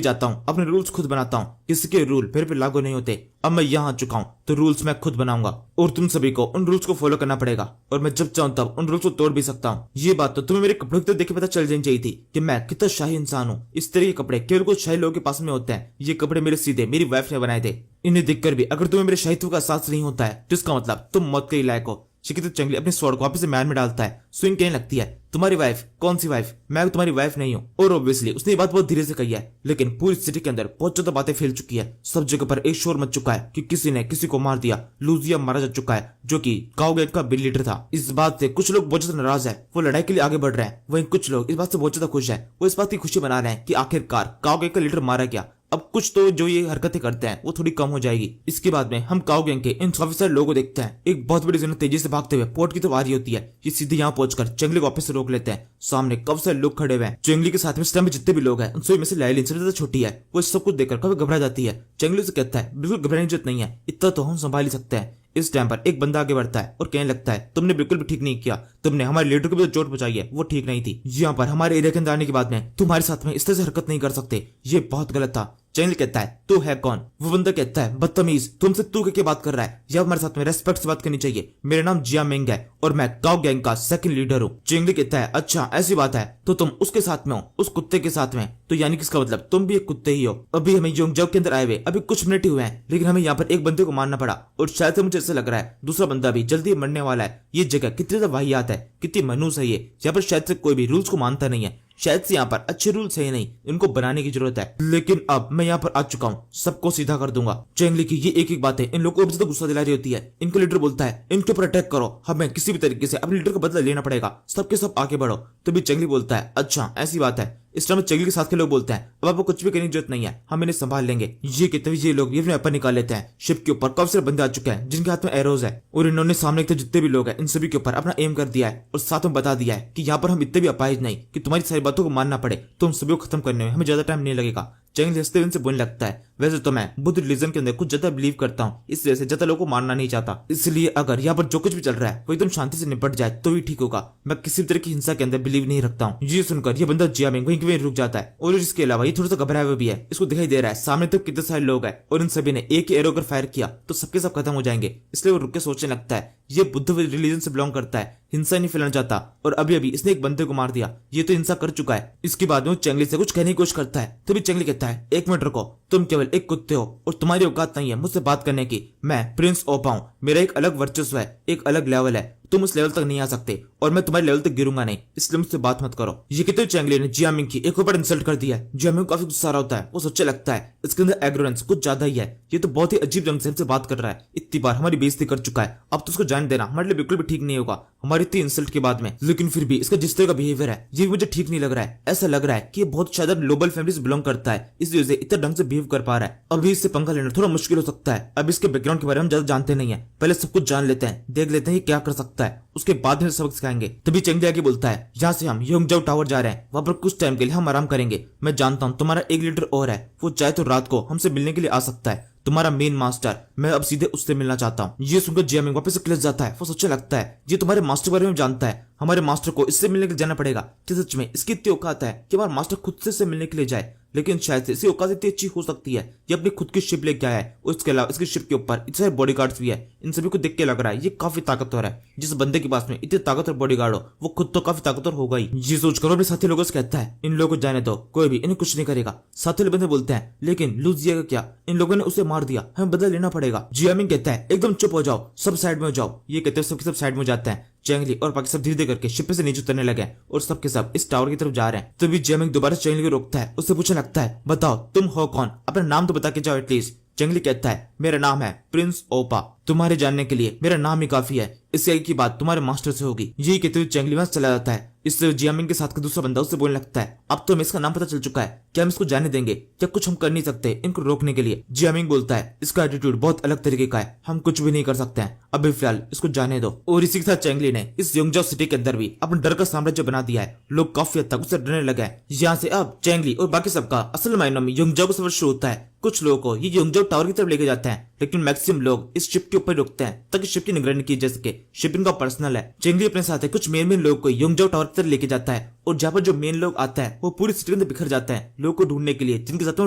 जाता हूँ अपने रूल्स खुद बनाता हूँ, किसी के रूल फिर पे लागू नहीं होते। अब मैं यहाँ आ चुका हूँ तो रूल्स मैं खुद बनाऊंगा और तुम सभी को उन रूल्स को फॉलो करना पड़ेगा और मैं जब चाहूँ तब उन रूल्स को तोड़ भी सकता हूँ। ये बात तो तुम्हें मेरे कपड़ों की तरफ देख के पता चल जानी चाहिए थी कि मैं कितना शाही इंसान हूँ। इस तरह के कपड़े केवल कुछ शाही लोगों के पास में होते हैं। ये कपड़े मेरे सीधे मेरी वाइफ ने बनाए थे। इन्हें देखकर भी अगर तुम्हें मेरे शाहित्व का एहसास नहीं होता है तो इसका मतलब तुम मौत के लायक हो। शिकित चंगली अपने स्वॉर्ड को वापस से मैन में डालता है। स्विंग कहने लगती है तुम्हारी वाइफ? कौन सी वाइफ? मैं तुम्हारी वाइफ नहीं हूँ। और ऑब्वियसली उसने ये बात बहुत धीरे से कही है लेकिन पूरी सिटी के अंदर बहुत ज्यादा बातें फैल चुकी है। सब जगह पर एक शोर मच चुका है कि किसी ने किसी को मार दिया। लूजिया मारा जा चुका है जो कि काओ गैंग का बिल लीडर था। इस बात से कुछ लोग बहुत ज्यादा नाराज है, वो लड़ाई के लिए आगे बढ़ रहे हैं। वहीं कुछ लोग इस बात से बहुत ज्यादा खुश है, वो इस बात की खुशी मना रहे हैं कि आखिरकार काओ गैंग का लीडर मारा गया। अब कुछ तो जो ये हरकतें करते हैं वो थोड़ी कम हो जाएगी। इसके बाद में हम काओ गैंग के इन काफी सारे लोगों को देखते हैं। एक बहुत बड़ी जन तेजी से भागते हुए पोर्ट की तरफ आ रही होती है। ये सीधे यहाँ पहुंचकर चेंगली को वापस से रोक लेते हैं। सामने काफी सारे लोग खड़े हुए हैं। चेंगली के साथ में इस टाइम में जितने भी लोग हैं उन सभी में से लाइलिन सबसे ज्यादा छोटी है। वो सब कुछ देखकर काफी घबरा जाती है। चेंगली से कहता है बिल्कुल घबराने की जरूरत नहीं है, इतना तो हम संभाल ही सकते हैं। इस टाइम पर एक बंदा आगे बढ़ता है और कहने लगता है तुमने बिल्कुल भी ठीक नहीं किया, तुमने हमारे लीडर को भी चोट पहुंचाई है, वो ठीक नहीं थी। यहाँ पर हमारे एरिया के अंदर आने के बाद में तुम्हारे साथ में इस तरह से हरकत नहीं कर सकते, ये बहुत गलत था। चैनल कहता है तू है कौन? वो बंदा कहता है बदतमीज, तुमसे तू के बात कर रहा है, या हमारे साथ में रेस्पेक्ट से बात करनी चाहिए। मेरा नाम जिया मिंग है और मैं काओ गैंग का सेकंड लीडर हूँ। चेंगली कहता है अच्छा ऐसी बात है तो तुम उसके साथ में हो, उस कुत्ते के साथ में, तो यानी किसका मतलब तुम भी एक कुत्ते ही हो। अभी हमें योंगजाओ के अंदर आए हुए अभी कुछ मिनट ही हुए हैं लेकिन हमें यहाँ पर एक बंदे को मारना पड़ा और शायद से मुझे ऐसा लग रहा है दूसरा बंदा भी जल्दी मरने वाला है। ये जगह कितनी ज्यादा वाहियात है, कितनी मनूस है ये। यहाँ पर शायद से कोई भी रूल्स को मानता नहीं है, शायद से यहाँ पर अच्छे रूल्स है नहीं, इनको बनाने की जरूरत है। लेकिन अब मैं यहाँ पर आ चुका हूँ, सबको सीधा कर दूंगा। चेंगली की ये एक एक बातें इन लोगों को भी तो गुस्सा दिला रही होती है। इनका लीडर बोलता है इनके ऊपर अटैक करो, हमें किसी भी तरीके से अपने लीडर का बदला लेना पड़ेगा, सबके सब आगे बढ़ो। तभी चेंगली बोलता है अच्छा ऐसी बात है। इस टाइम चेंगली के साथ के लोग बोलते हैं अब आपको कुछ भी करने की जरूरत नहीं है, हम इन्हें संभाल लेंगे। ये कहते हुए ये लोग अपने वेपन निकाल लेते हैं। शिप के ऊपर काफी सारे बंदे आ चुके हैं जिनके हाथ में एरोज है और इन्होंने सामने के जितने भी लोग हैं इन सभी के ऊपर अपना एम कर दिया है और साथ में बता दिया है कि यहाँ पर हम इतने भी अपाहिज नहीं कि तुम्हारी सारी बातों को मानना पड़े, तो उन सभी को खत्म करने में हमें ज्यादा टाइम नहीं लगेगा। चेंगली हंसते हुए बोलने लगता है वैसे तो मैं बुद्ध रिलीजन के अंदर कुछ ज्यादा बिलीव करता हूँ, इस वजह से ज्यादा लोगों को मारना नहीं चाहता। इसलिए अगर यहाँ पर जो कुछ भी चल रहा है वो एकदम शांति से निपट जाए तो ही ठीक होगा। मैं किसी भी तरह की हिंसा के अंदर बिलीव नहीं रखता हूँ। ये सुनकर ये बंदा जिया मिंग वहीं रुक जाता है और इसके अलावा ये थोड़ा सा घबराया हुआ भी है। इसको दिखाई दे रहा है सामने तो कितने सारे लोग हैं और इन सभी ने एक ही एरो अगर फायर किया तो सबके सब खत्म हो जाएंगे। इसलिए वो रुक के सोचने लगता है ये बुद्ध रिलीजन से बिलोंग करता है, हिंसा नहीं फैलाना चाहता और अभी अभी इसने एक बंदे को मार दिया, ये तो हिंसा कर चुका है। इसके बाद में वो चेंगली से कुछ कहने की कोशिश करता है तभी चेंगली कहता है एक मिनट रुको, तुम केवल एक कुत्ते हो और तुम्हारी औकात नहीं है मुझसे बात करने की। मैं प्रिंस ओपा हूं, मेरा एक अलग वर्चस्व है, एक अलग लेवल है, तुम उस लेवल तक नहीं आ सकते और मैं तुम्हारे लेवल तक गिरूंगा नहीं, इसलिए मुझसे बात मत करो। ये कहते चेंगली ने जिया मिंग की एक ऊपर इंसल्ट कर दिया है। जिया मिंग काफी गुस्सा होता है, वो सोचने लगता है इसके अंदर एग्रोरेंस कुछ ज्यादा ही है, ये तो बहुत ही अजीब ढंग से हमसे बात कर रहा है, इतनी बार हमारी बेइज्जती कर चुका है, अब तो उसको जान देना हमारे लिए बिल्कुल भी ठीक नहीं होगा हमारी इतनी इंसल्ट के बाद में। लेकिन फिर भी इसका जिस तरह का बिहेवियर है ये मुझे ठीक नहीं लग रहा है। ऐसा लग रहा है कि ये बहुत शायद नोबल फैमिली से बिलोंग करता है, इस वजह से इतना ढंग से बिहेव कर पा रहा है। अभी इससे पंगा लेना थोड़ा मुश्किल हो सकता है। अब इसके बैकग्राउंड के बारे में ज्यादा जानते नहीं है, पहले सब कुछ जान लेते हैं, देख लेते हैं क्या कर सकता है, उसके बाद में सबक सिखाएंगे। तभी चेंगली आगे बोलता है यहाँ से हम योंगजाओ टावर जा रहे हैं, वहां पर कुछ टाइम के लिए हम आराम करेंगे। मैं जानता हूँ तुम्हारा एक लीडर और है, वो चाहे तो रात को हमसे मिलने के लिए आ सकता है, तुम्हारा मेन मास्टर, मैं अब सीधे उससे मिलना चाहता हूँ। ये सुनकर जिया मिंग वापस से क्लच जाता है। वो सोचने लगता है ये तुम्हारे मास्टर के बारे में जानता है, हमारे मास्टर को इससे मिलने के लिए जाना पड़ेगा। क्या सच में इसकी इतनी औकात है कि हमारा मास्टर खुद से इससे मिलने के लिए जाए? लेकिन शायद से इसकी औकात इतनी अच्छी हो सकती है, ये अपनी खुद की शिप लेके आया है, उसके अलावा इसकी शिप के ऊपर इतने सारे बॉडीगार्ड्स भी है। इन सभी को देख के लग रहा है ये काफी ताकतवर है। जिस बंदे के पास में इतने ताकतवर बॉडीगार्ड हो वो खुद तो काफी ताकतवर होगा ही। ये सोचकर अपने साथी लोगों से कहता है इन लोगों को जाने दो, कोई भी इन्हें कुछ नहीं करेगा। साथी बंदे बोलते हैं लेकिन लूजिया का क्या, इन लोगों ने उसे मार दिया, हमें बदला लेना पड़ेगा। जिया मिंग कहता है एकदम चुप हो जाओ, सब साइड में हो जाओ। ये कहते हैं सबके सब साइड में जाते हैं। चेंगली और बाकी सब धीरे धीरे करके शिप से नीचे उतरने लगे और सबके सब इस टावर की तरफ जा रहे हैं। तभी जियामिंग दोबारा चेंगली को रोकता है, उससे पूछने लगता है, बताओ तुम हो कौन, अपना नाम तो बता के जाओ एटलीस्ट। चेंगली कहता है, मेरा नाम है प्रिंस ओपा, तुम्हारे जानने के लिए मेरा नाम ही काफी है, इससे आगे की बात तुम्हारे मास्टर से होगी। यही कहते हुए चेंगली वहां चला जाता है। इससे जियामिंग के साथ का दूसरा बंदा उससे बोलने लगता है, अब तो हमें इसका नाम पता चल चुका है, क्या हम इसको जाने देंगे, क्या कुछ हम कर नहीं सकते इनको रोकने के लिए। जियामिंग बोलता है, इसका एटीट्यूड बहुत अलग तरीके का है, हम कुछ भी नहीं कर सकते हैं, अभी फिलहाल इसको जाने दो। और इसी के साथ चेंगली ने इस योंगजाओ सिटी के अंदर भी अपना डर का साम्राज्य बना दिया है। लोग काफी हद तक उससे डरने लगे हैं। यहाँ से अब चेंगली और बाकी सबका असल मायनों में योंगजाओ का सफर शुरू होता है। कुछ लोगों को ये योंगजाओ टावर की तरफ लेके जाते हैं, लेकिन मैक्सिमम लोग इस शिप के ऊपर रुकते हैं ताकि शिप की निगरानी की जा सके। शिपिंग का पर्सनल है। चेंगली अपने साथ कुछ मेन लोग को योंगजाओ टावर की तरफ लेके जाता है और जहाँ पर जो मेन लोग आता है वो पूरी सिटी के अंदर बिखर जाता है लोगों को ढूंढने के लिए जिनके साथ वो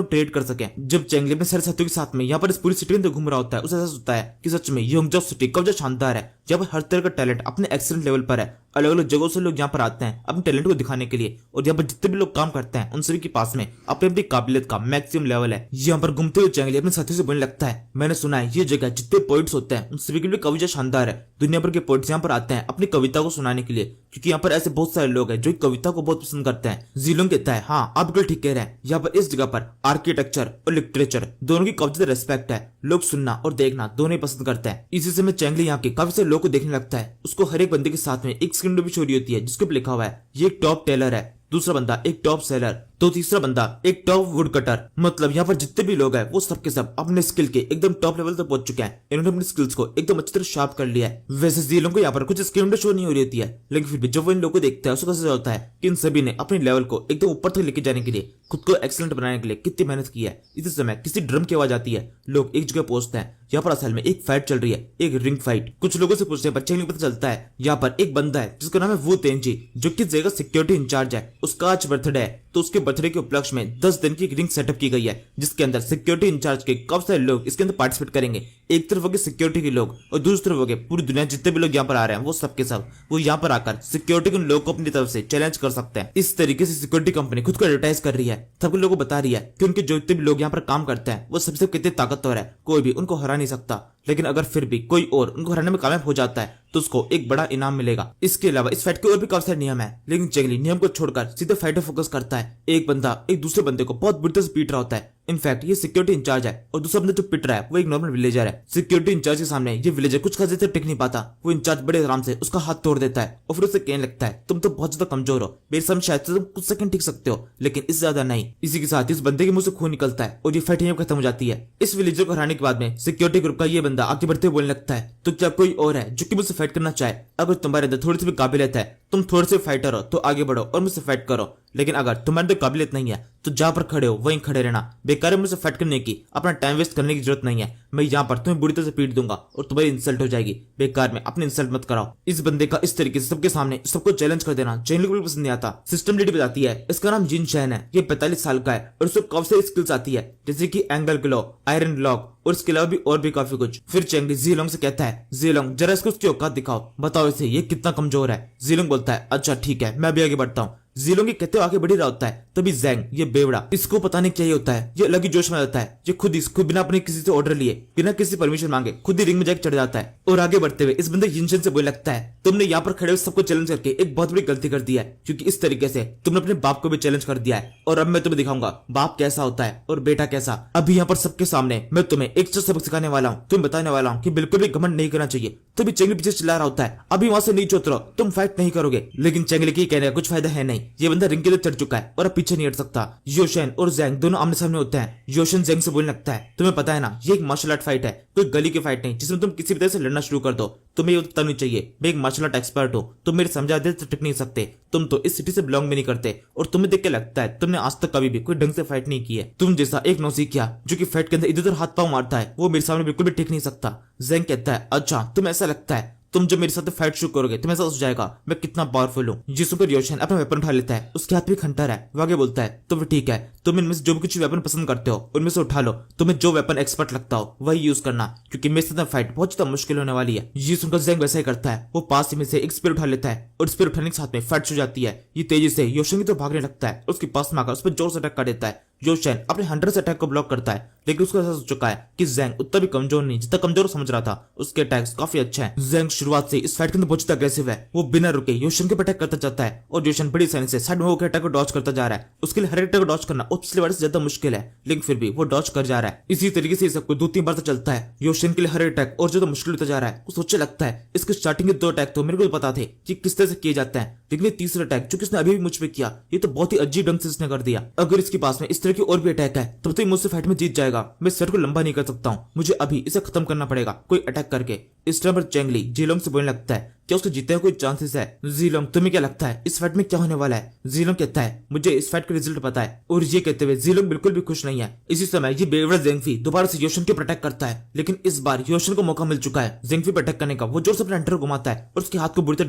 ट्रेड कर सके। जब चेंगली अपने सारे साथियों के साथ में यहाँ पर इस पूरी सिटी के अंदर घूम रहा होता है, उसे एहसास होता है कि सच में योंगजाओ सिटी कब शानदार है, जहाँ पर हर तरह का टैलेंट अपने एक्सीलेंट लेवल पर है। अलग अलग जगहों से लोग यहाँ पर आते हैं अपने टैलेंट को दिखाने के लिए, और यहाँ पर जितने भी लोग काम करते हैं उन सभी के पास में अपनी अपनी काबिलियत का मैक्सिमम लेवल है। यहाँ पर घूमते हुए चेंगली अपने साथियों से बोलने लगता है, मैंने सुना है ये जगह जितने पोइट्स होते हैं उन सभी के लिए कविता शानदार है। दुनिया भर के पोइट्स यहाँ पर आते हैं अपनी कविता को सुनाने के लिए, क्योंकि यहाँ पर ऐसे बहुत सारे लोग हैं जो कविता को बहुत पसंद करते हैं। जीलोंग कहता है, हाँ आप बिल्कुल ठीक कह रहे हैं, यहाँ पर इस जगह पर आर्किटेक्चर और लिटरेचर दोनों की काफी ज्यादा रेस्पेक्ट है, लोग सुनना और देखना दोनों ही पसंद करते हैं। इसी समय चेंगली यहाँ के काफी सारे लोगों को देखने लगता है। उसको हर एक बंदे के साथ में एक स्क्रीन भी छोड़ी होती है जिसके ऊपर लिखा हुआ है ये एक टॉप टेलर है, दूसरा बंदा एक टॉप सेलर, तो तीसरा बंदा एक टॉप वुड कटर। मतलब यहाँ पर जितने भी लोग हैं वो सबके सब अपने स्किल के एकदम टॉप लेवल तक पहुंच चुके हैं। इन्होंने अपनी स्किल्स को एकदम अच्छी तरह शार्प कर लिया है। वैसे जीलों को यहाँ पर कुछ स्क्रीन शो नहीं हो रही होती है, लेकिन फिर भी जब वो इन लोगों को देखता है उसको पता होता है कि इन सभी ने अपने लेवल को एकदम ऊपर तक लेके जाने के लिए, खुद को एक्सीलेंट बनाने के लिए कितनी मेहनत की है। इसी समय किसी ड्रम की आवाज आती है, लोग एक जगह पहुंचते हैं। यहाँ पर असल में एक फाइट चल रही है, एक रिंग फाइट। कुछ लोगों से पूछने पर चेंगली को पता चलता है यहाँ पर एक बंदा है जिसका नाम है वू तेंजी, जो कि जगह सिक्योरिटी इंचार्ज है। उसका आज बर्थडे है, तो उसके बर्थडे के उपलक्ष्य में 10 दिन की एक रिंग सेटअप की गई है, जिसके अंदर सिक्योरिटी इंचार्ज के काफी सारे लोग इसके अंदर पार्टिसिपेट करेंगे। एक तरफ हो गए सिक्योरिटी के लोग और दूसरी तरफ हो गए पूरी दुनिया जितने भी लोग यहाँ पर आ रहे हैं वो सबके सब वो यहाँ पर आकर सिक्योरिटी के लोगों को अपनी तरफ से चैलेंज कर सकते हैं। इस तरीके से सिक्योरिटी कंपनी खुद को एडवर्टाइज कर रही है, सबके लोगों को बता रही है कि उनके जो जितने भी लोग यहाँ पर काम करते हैं वो सबसे कितने ताकतवर है, कोई भी उनको हरा नहीं सकता। लेकिन अगर फिर भी कोई और उनको हराने में कामयाब हो जाता है तो उसको एक बड़ा इनाम मिलेगा। इसके अलावा इस फाइट के और भी काफी सारे नियम है, लेकिन चेंगली नियम को छोड़कर सीधे फाइट पर फोकस करता है। एक बंदा एक दूसरे बंदे को बहुत बुरी तरह से पीट रहा होता है। इनफैक्ट ये सिक्योरिटी इंचार्ज है और दूसरा बंदा जो पिट रहा है वो एक नॉर्मल विलेजर है। सिक्योरिटी इंचार्ज के सामने ये विलेजर कुछ खास देर टिक नहीं पाता। वो इंचार्ज बड़े आराम से उसका हाथ तोड़ देता है और फिर उसे कहने लगता है, तुम तो बहुत ज्यादा कमजोर हो, मेरे सामने शायद से तुम कुछ सेकंड टिक सकते हो, लेकिन इससे ज्यादा नहीं। इसी के साथ इस बंदे के मुंह से खून निकलता है और ये फाइट यहीं खत्म हो जाती है। इस विलेजर को हराने के बाद में सिक्योरिटी ग्रुप का ये बंदा आगे बढ़ते बोलने लगता है, तो क्या कोई और है जो कि मुझसे फाइट करना चाहे? अगर तुम्हारे अंदर थोड़ी सी भी काबिलियत है, तुम थोड़े से फाइटर हो, तो आगे बढ़ो और मुझसे फाइट करो। लेकिन अगर तुम्हारे अंदर काबिलियत नहीं है तो जहां पर खड़े हो वहीं खड़े रहना। बेकार है मुझसे फाइट करने की, अपना टाइम वेस्ट करने की जरूरत नहीं है। मैं यहाँ पर तुम्हें बुरी तरह से पीट दूंगा और तुम्हारी इंसल्ट हो जाएगी। बेकार में अपनी इंसल्ट मत कराओ। इस बंदे का इस तरीके से सबके सामने सबको चैलेंज कर देना चेंगली को भी पसंद नहीं आता। सिस्टम लीड बताती है, इसका नाम जिन शैन है, ये 45 साल का है और उसको काफी सारी स्किल्स आती है, जैसे कि एंगल ग्लो, आयरन लॉक और इसके अलावा भी और भी काफी कुछ। फिर चेंगली जीलोंग से कहता है, जीलोंग जरा इसको उसकी औकात दिखाओ, बताओ इसे ये कितना कमजोर है। जीलोंग बोलता है, अच्छा ठीक है, मैं भी आगे बढ़ता हूँ। जीलोंग कहते आगे बढ़ रहा होता है, तभी जैंग ये बेवड़ा, इसको पता नहीं क्या होता है, ये अलग ही जोश में आता है। ये खुद बिना अपने किसी से ऑर्डर लिए, बिना किसी परमिशन मांगे खुद ही रिंग में जाकर चढ़ जाता है और आगे बढ़ते हुए इस बंदे यिनशन से बोलने लगता है, तुमने यहाँ पर खड़े हुए सबको चैलेंज करके एक बहुत बड़ी गलती कर दी है, क्योंकि इस तरीके से तुमने अपने बाप को भी चैलेंज कर दिया है और अब मैं तुम्हें दिखाऊंगा बाप कैसा होता है और बेटा कैसा। अभी यहाँ पर सबके सामने मैं तुम्हें एक सबक सिखाने वाला हूँ, तुम्हें बताने वाला हूँ कि बिल्कुल भी घमंड नहीं करना चाहिए। तभी चेंगली पीछे चिल्ला रहा होता है, अभी वहां से नीचे उतरो, तुम फाइट नहीं करोगे। लेकिन चेंगली की कहने का कुछ फायदा है नहीं, ये बंदा रिंग के लिए चढ़ चुका है और अब पीछे नहीं हट सकता। योशन और जैंग दोनों आमने सामने होते हैं। योशन जैंग से बोलने लगता है, तुम्हें पता है ना ये एक मार्शल आर्ट फाइट है, कोई गली की फाइट नहीं जिसमें तुम किसी भी तरह से लड़ना शुरू कर दो। तुम्हें ये बताना चाहिए मैं एक मार्शल आर्ट एक्सपर्ट हूँ, तुम मेरे समझा दे टिक नहीं सकते, तुम तो इस सिटी से बिलोंग भी नहीं करते और तुम्हें देख के लगता है तुमने आज तक कभी भी कोई ढंग से फाइट नहीं की है। तुम जैसा एक नौसिखिया जो कि फाइट के अंदर इधर उधर हाथ पांव मारता है वो मेरे सामने बिल्कुल भी टिक नहीं सकता। जैंग कहता है, अच्छा तुम ऐसा लगता है, तुम जब मेरे साथ फाइट शुरू करोगे तुम्हें ऐसा हो जाएगा मैं कितना पावरफुल हूँ। जिस पर योशन अपना वेपन उठा लेता है, उसके हाथ में खंटर है। वो आगे बोलता है, तो ठीक है, तुम इनमें से जो भी कुछ वेपन पसंद करते हो उनमें से उठा लो, तुम्हें जो वेपन एक्सपर्ट लगता हो वही यूज करना, क्योंकि मेरे साथ फाइट बहुत ज्यादा मुश्किल होने वाली है। ये सुनकर जेंग वैसा ही करता है, वो पास में से एक स्पीयर उठा लेता है और स्पीयर उठाने के साथ में फाइट हो जाती है। ये तेजी से योशन की तो भागने लगता है, उसके पास में आकर उस पर जोर से अटैक कर देता है। योशन अपने हंटर से अटैक को ब्लॉक करता है, लेकिन उसको एहसास हो चुका है कि जेंग उतना भी कमजोर नहीं जितना कमजोर समझ रहा था, उसके अटैक्स काफी अच्छे हैं। जेंग शुरुआत से इस फाइट के अंदर बहुत ज्यादा अग्रेसिव है, वो बिना रुके योशन के अटैक करता जाता है और योशन बड़ी आसानी से साइड में होकर अटैक को डॉज करता जा रहा है। उसके लिए हर अटैक को डॉज करना पिछले बार से ज्यादा मुश्किल है, लेकिन फिर भी वो डॉज कर जा रहा है। इसी तरीके से सबको 2-3 बार तो चलता है। योशन के लिए हर अटैक और ज्यादा मुश्किल होता जा रहा है। वो सोचने लगता है इसके स्टार्टिंग के 2 अटैक तो मेरे को पता थे कि किस तरह से किए जाते हैं, लेकिन ये तीसरा अटैक जो किसने अभी भी मुझ पे किया ये तो बहुत ही अजीब ढंग से इसने कर दिया। अगर इसके पास में इस तरह की और भी अटैक है तब तो ये मुझसे फाइट में जीत जाएगा। मैं सेट को लंबा नहीं कर सकता हूँ, मुझे अभी इसे खत्म करना पड़ेगा कोई अटैक करके। इस टाइम पर चेंगली जीलोंग से बोलने लगता है क्या उसके जीतने का कोई चांसेस है? जीलोंग तुम्हें क्या लगता है इस फाइट में क्या होने वाला है? जीलोंग कहता है मुझे इस फाइट का रिजल्ट पता है। और ये कहते हुए जीलोंग बिल्कुल भी खुश नहीं है। इसी समय ये बेवड़ा जेंगफी दोबारा से योशन के ऊपर अटैक करता है, लेकिन इस बार योशन को मौका मिल चुका है जेंगफी पर अटैक करने का। वो जोर से अपने हंटर को घुमाता है और उसके हाथ को बुरी तरह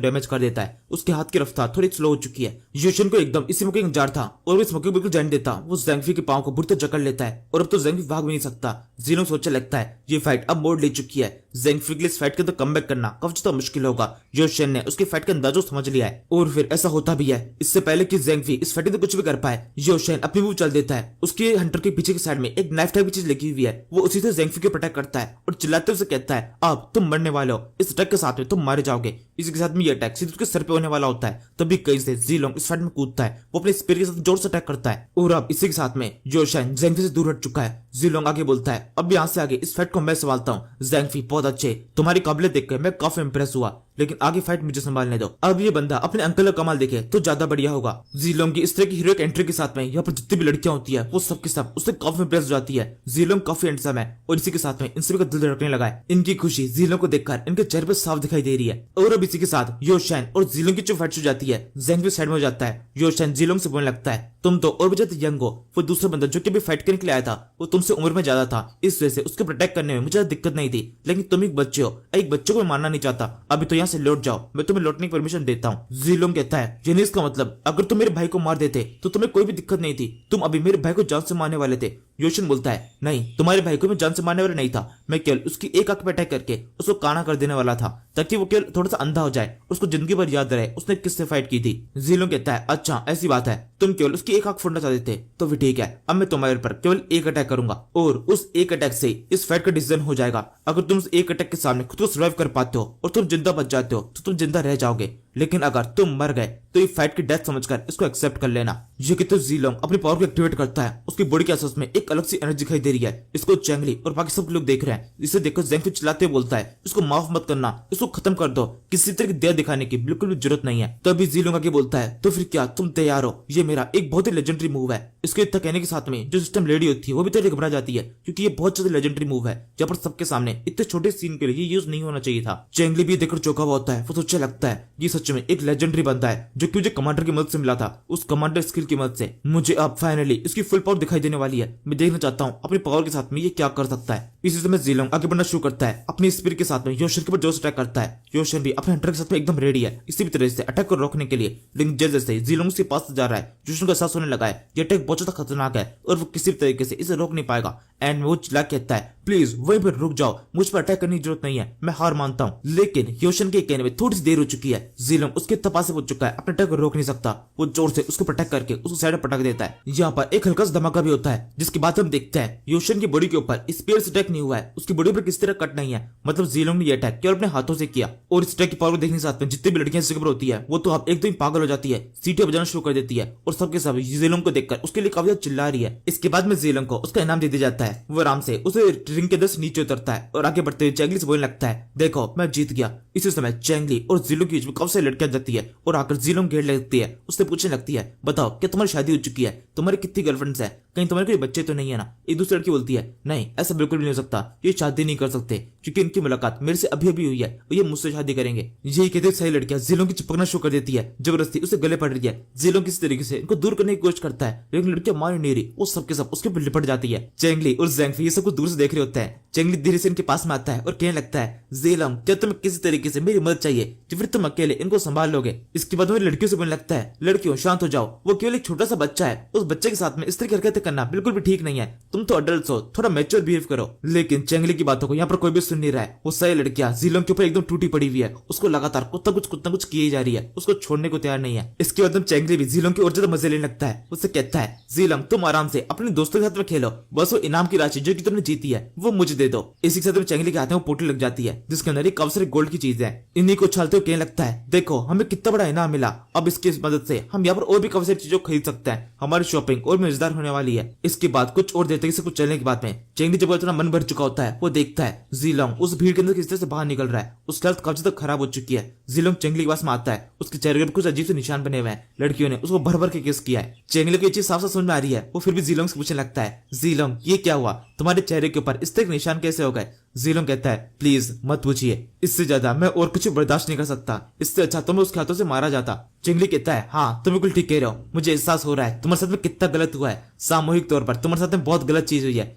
डैमेज कर देता है। उसके हाथ की रफ्तार थोड़ी स्लो हो चुकी है। योशन को एकदम इसी मौके का इंतजार था और वो इस मौके को बिल्कुल जान देता। वो जेंगफी के पांव को बुरी तरह जकड़ लेता है और अब तो जेंगफी भाग भी नहीं सकता। जीलोंग सोचने लगता है ये फाइट अब मोड़ ले चुकी है, जेंगफी के लिए इस फाइट के अंदर कमबैक करना काफी ज्यादा मुश्किल होगा। योशन ने उसके फाइट का अंदाजा समझ लिया है और फिर ऐसा होता भी है। इससे पहले कि जेंगफी इस फाइट में कुछ भी कर पाए, योशन अपनी मूव चल देता है। उसके हंटर के पीछे की साइड में एक नाइफ टाइप की चीज लगी हुई है। वो उसी से जेंगफी के अटैक करता है और चिल्लाते हुए कहता है अब तुम मरने वाले हो, इस अटैक के साथ में तुम मारे जाओगे। इसी के साथ में ये अटैक सीधे उसके सर पे होने वाला होता है। तभी कहीं से जीलोंग इस फाइट में कूदता है, वो अपने स्पीयर के साथ जोर से अटैक करता है और अब इसी के साथ में योशन जेंगफी से दूर हट चुका है। जीलोंग आगे बोलता है अब यहाँ से आगे इस फाइट को मैं संभालता हूँ। जेंगफी बहुत अच्छे, तुम्हारी काबिलियत देखकर मैं काफी इंप्रेस हुआ, लेकिन आगे फाइट मुझे संभालने दो। अब ये बंदा अपने अंकल का कमाल देखे तो ज्यादा बढ़िया होगा। जीलोंग की इस तरह की हीरोइक एंट्री के साथ में यहाँ पर जितनी भी लड़कियां होती है वो सब के सब उससे काफी इंप्रेस हो जाती है। जीलोंग काफी हैंडसम है और इसी के साथ में इन सभी का दिल धड़कने लगा है। इनकी खुशी जीलोंग को देखकर इनके चेहरे पर साफ दिखाई दे रही है। और अब इसी के साथ योशन और जीलोंग की जो फाइट हो जाती है, जेंगफी साइड में हो जाता है। योशन जीलोंग से बोलने लगता है तुम तो और भी ज्यादा यंग हो, वो दूसरा बंदा जो कि भी फाइट करने के लिए आया था वो तुमसे उम्र में ज्यादा था, इस वजह से उसके प्रोटेक्ट करने में मुझे दिक्कत नहीं थी, लेकिन तुम एक बच्चे हो, एक बच्चे को मैं मारना नहीं चाहता। अभी तो यहाँ से लौट जाओ, मैं तुम्हें लौटने की परमिशन देता हूँ। जीलोंग कहता है यानी इसका मतलब अगर तुम मेरे भाई को मार देते तो तुम्हें कोई भी दिक्कत नहीं थी, तुम अभी मेरे भाई को जान से मारने वाले थे। योशन बोलता है नहीं, तुम्हारे भाई को मैं जान से मारने वाला नहीं था, मैं केवल उसकी एक आंख पे अटैक करके उसको काना कर देने वाला था ताकि वो केवल थोड़ा सा अंधा हो जाए, उसको जिंदगी भर याद रहे उसने किससे फाइट की थी। जीलोंग कहता है अच्छा ऐसी बात है, तुम केवल उसकी एक आंख फोड़ना चाहते थे तो भी ठीक है, अब मैं तुम्हारे ऊपर केवल एक अटैक करूंगा और उस एक अटैक से इस फाइट का डिसीजन हो जाएगा। अगर तुम उस एक अटैक के सामने खुद को सर्वाइव कर पाते हो और तुम जिंदा बच जाते हो तो तुम जिंदा रह जाओगे, लेकिन अगर तुम मर गए तो ये फाइट की डेथ समझकर इसको एक्सेप्ट कर लेना। ये कि तो जीलोंग अपनी पावर को एक्टिवेट करता है। उसकी बॉडी के आसपास में एक अलग सी एनर्जी दिखाई दे रही है। इसको चेंगली और बाकी सब लोग देख रहे हैं। इसे देखकर जेंगफी चिल्लाते हुए बोलता है इसको माफ मत करना, इसको खत्म कर दो, किसी तरह की दया दिखाने की बिल्कुल भी जरूरत नहीं है। तभी जीलोंग आगे बोलता है तो फिर क्या तुम तैयार हो? ये मेरा एक बहुत ही लेजेंडरी मूव है। इसके इतना कहने के साथ में जो सिस्टम लेडी होती है वो भी थोड़ी घबरा जाती है, क्योंकि ये बहुत ज्यादा लेजेंडरी मूव है जहाँ पर सबके सामने इतने छोटे सीन के लिए ये यूज नहीं होना चाहिए था। चेंगली भी देखकर चौंका हुआ होता है। वो सोचने लगता है ये सच में एक लेजेंडरी बंदा है जो कि मुझे कमांडर की मदद से मिला था। उस कमांडर स्किल की मदद से मुझे अब फाइनली इसकी फुल पावर दिखाई देने वाली है। मैं देखना चाहता हूँ अपनी पावर के साथ में ये क्या कर सकता है। इसी समय जीलोंग आगे बढ़ना शुरू करता है, अपनी स्पीड के साथ में योशन के ऊपर जोर से अटैक करता है। योशन भी अपने हंटर के साथ में एकदम रेडी है इसी भी तरह से अटैक को रोकने के लिए, लेकिन जैसे जैसे जीलोंग के पास जा रहा है योशन का एहसास होने लगा है ये अटैक बहुत ज्यादा खतरनाक है और वो किसी भी तरीके से इसे रोक नहीं पाएगा। एंड वो चिल्ला कहता है प्लीज वहीं पर रुक जाओ, मुझ पर अटैक करने की जरूरत नहीं है, मैं हार मानता हूँ। लेकिन योशन के कहने में थोड़ी सी देर हो चुकी है। जीलोंग उसके तपा से पहुंच चुका है, अपने अटैक को रोक नहीं सकता। वो जोर से उसको अटैक करके उसको साइड में पटक देता है। यहाँ पर एक हल्का सा धमाका भी होता है जिसके बाद हम देखते हैं योशन की बॉडी के ऊपर स्पीयर से अटैक नहीं हुआ है, उसकी बॉडी पर किसी तरह कट नहीं है, मतलब जीलोंग ने ये अटैक केवल अपने हाथों से किया। और इस अटैक की पावर को देखने के साथ में जितनी भी लड़कियां इसके ऊपर होती है वो तो अब एकदम पागल हो जाती है, सीटियां बजाना शुरू कर देती है और सबके सब जीलोंग को देखकर उसके लिए काफी ज्यादा चिल्ला रही है। इसके बाद में जीलोंग को उसका इनाम दे दिया जाता है। वो आराम से उसे रिंग के अंदर से नीचे उतरता है और आगे बढ़ते हुए चेंगली से बोलने लगता है देखो मैं जीत गया। इसी समय चेंगली और जीलोंग के बीच में काफी सारी लड़कियां जाती है और आकर जीलोंग घेर लगती है। उससे पूछने लगती है बताओ क्या तुम्हारी शादी हो चुकी है, तुम्हारी कितनी गर्लफ्रेंड्स है, कहीं तुम्हारे कोई बच्चे तो नहीं है ना? एक दूसरी लड़की बोलती है नहीं ऐसा बिल्कुल भी नहीं हो सकता, ये शादी नहीं कर सकते क्योंकि इनकी मुलाकात मेरे से अभी अभी हुई है और ये मुझसे शादी करेंगे। यही कहते सही लड़कियां जीलोंग की चिपकना शुरू कर देती है, जबरदस्ती उसे गले पड़ रही है। जीलोंग किसी तरीके से इनको दूर करने की कोशिश करता है लेकिन लड़कियां मान नहीं रही, वो सबके सब उसके ऊपर लिपट जाती है। चेंगली और जेंगफी ये सब कुछ दूर से देख रहे होते हैं। चेंगली धीरे से इनके पास में आता है और कहने लगता है जीलोंग क्या तुम किसी तरीके तरीके से मेरी मदद चाहिए तो फिर तुम अकेले इनको संभाल लोगे। इसके बाद मुझे लड़कियों से बोलने लगता है, लड़कियों शांत हो जाओ, वो केवल एक छोटा सा बच्चा है, उस बच्चे के साथ में इस तरह की हरकतें करना बिल्कुल भी ठीक नहीं है, तुम तो अडल्ट हो, थोड़ा मैच्योर बिहेव करो। लेकिन चेंगली की बातों को यहाँ पर कोई भी सुन नहीं रहा है। वो सारी लड़कियां जीलोंग के ऊपर एकदम टूटी पड़ी हुई है, उसको लगातार कुछ कुछ किए जा रही है, उसको छोड़ने को तैयार नहीं है। इसके बाद चेंगली भी जीलोंग की और ज्यादा मजे लेने लगता है। उससे कहता है, जीलोंग तुम आराम से अपने दोस्तों के साथ में खेलो, बस वो इनाम की राशि जो कि तुमने जीती है वो मुझे दे दो। इसी के साथ चेंगली के हाथ में पोटली लग जाती है जिसके अंदर काफी सारी गोल्ड की चीज है। इन्हीं को उछालते हुए कहने लगता है, देखो हमें कितना बड़ा इनाम मिला, अब इसकी मदद से हम यहाँ पर और भी काफी सारी चीजों खरीद सकते हैं, हमारी शॉपिंग और मजेदार होने वाली है। इसके बाद कुछ और देर तक से कुछ चलने के बाद में चेंगली जब इतना मन भर चुका होता है वो देखता है जीलोंग उस भीड़ के अंदर किस तरह से बाहर निकल रहा है। उसकी हालत काफी ज्यादा खराब हो चुकी है। जीलोंग चेंगली के पास में आता है, उसके चेहरे पर कुछ अजीब से निशान बने हुए हैं, लड़कियों ने उसको भर भर के किस किया है। चेंगली को ये चीज साफ साफ समझ में आ रही है, वो फिर भी जीलोंग से पूछने लगता है, जीलोंग ये क्या हुआ, तुम्हारे चेहरे के ऊपर इस तरह के निशान कैसे हो गए। जीलोंग कहता है, प्लीज मत पूछिए, इससे ज्यादा मैं और कुछ बर्दाश्त नहीं कर सकता, इससे अच्छा तो मैं उसके हाथों से मारा जाता। चेंगली कहता है, हाँ तुम बिल्कुल ठीक कह रहे हो, मुझे एहसास हो रहा है तुम्हारे साथ में कितना गलत हुआ है, सामूहिक तौर पर तुम्हारे साथ में बहुत गलत चीज हुई है।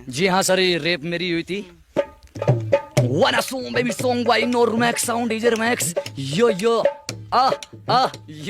जी हाँ सर, ये रेप मेरी हुई थी। Wanna song baby song by Normax Sound DJ Max yo yo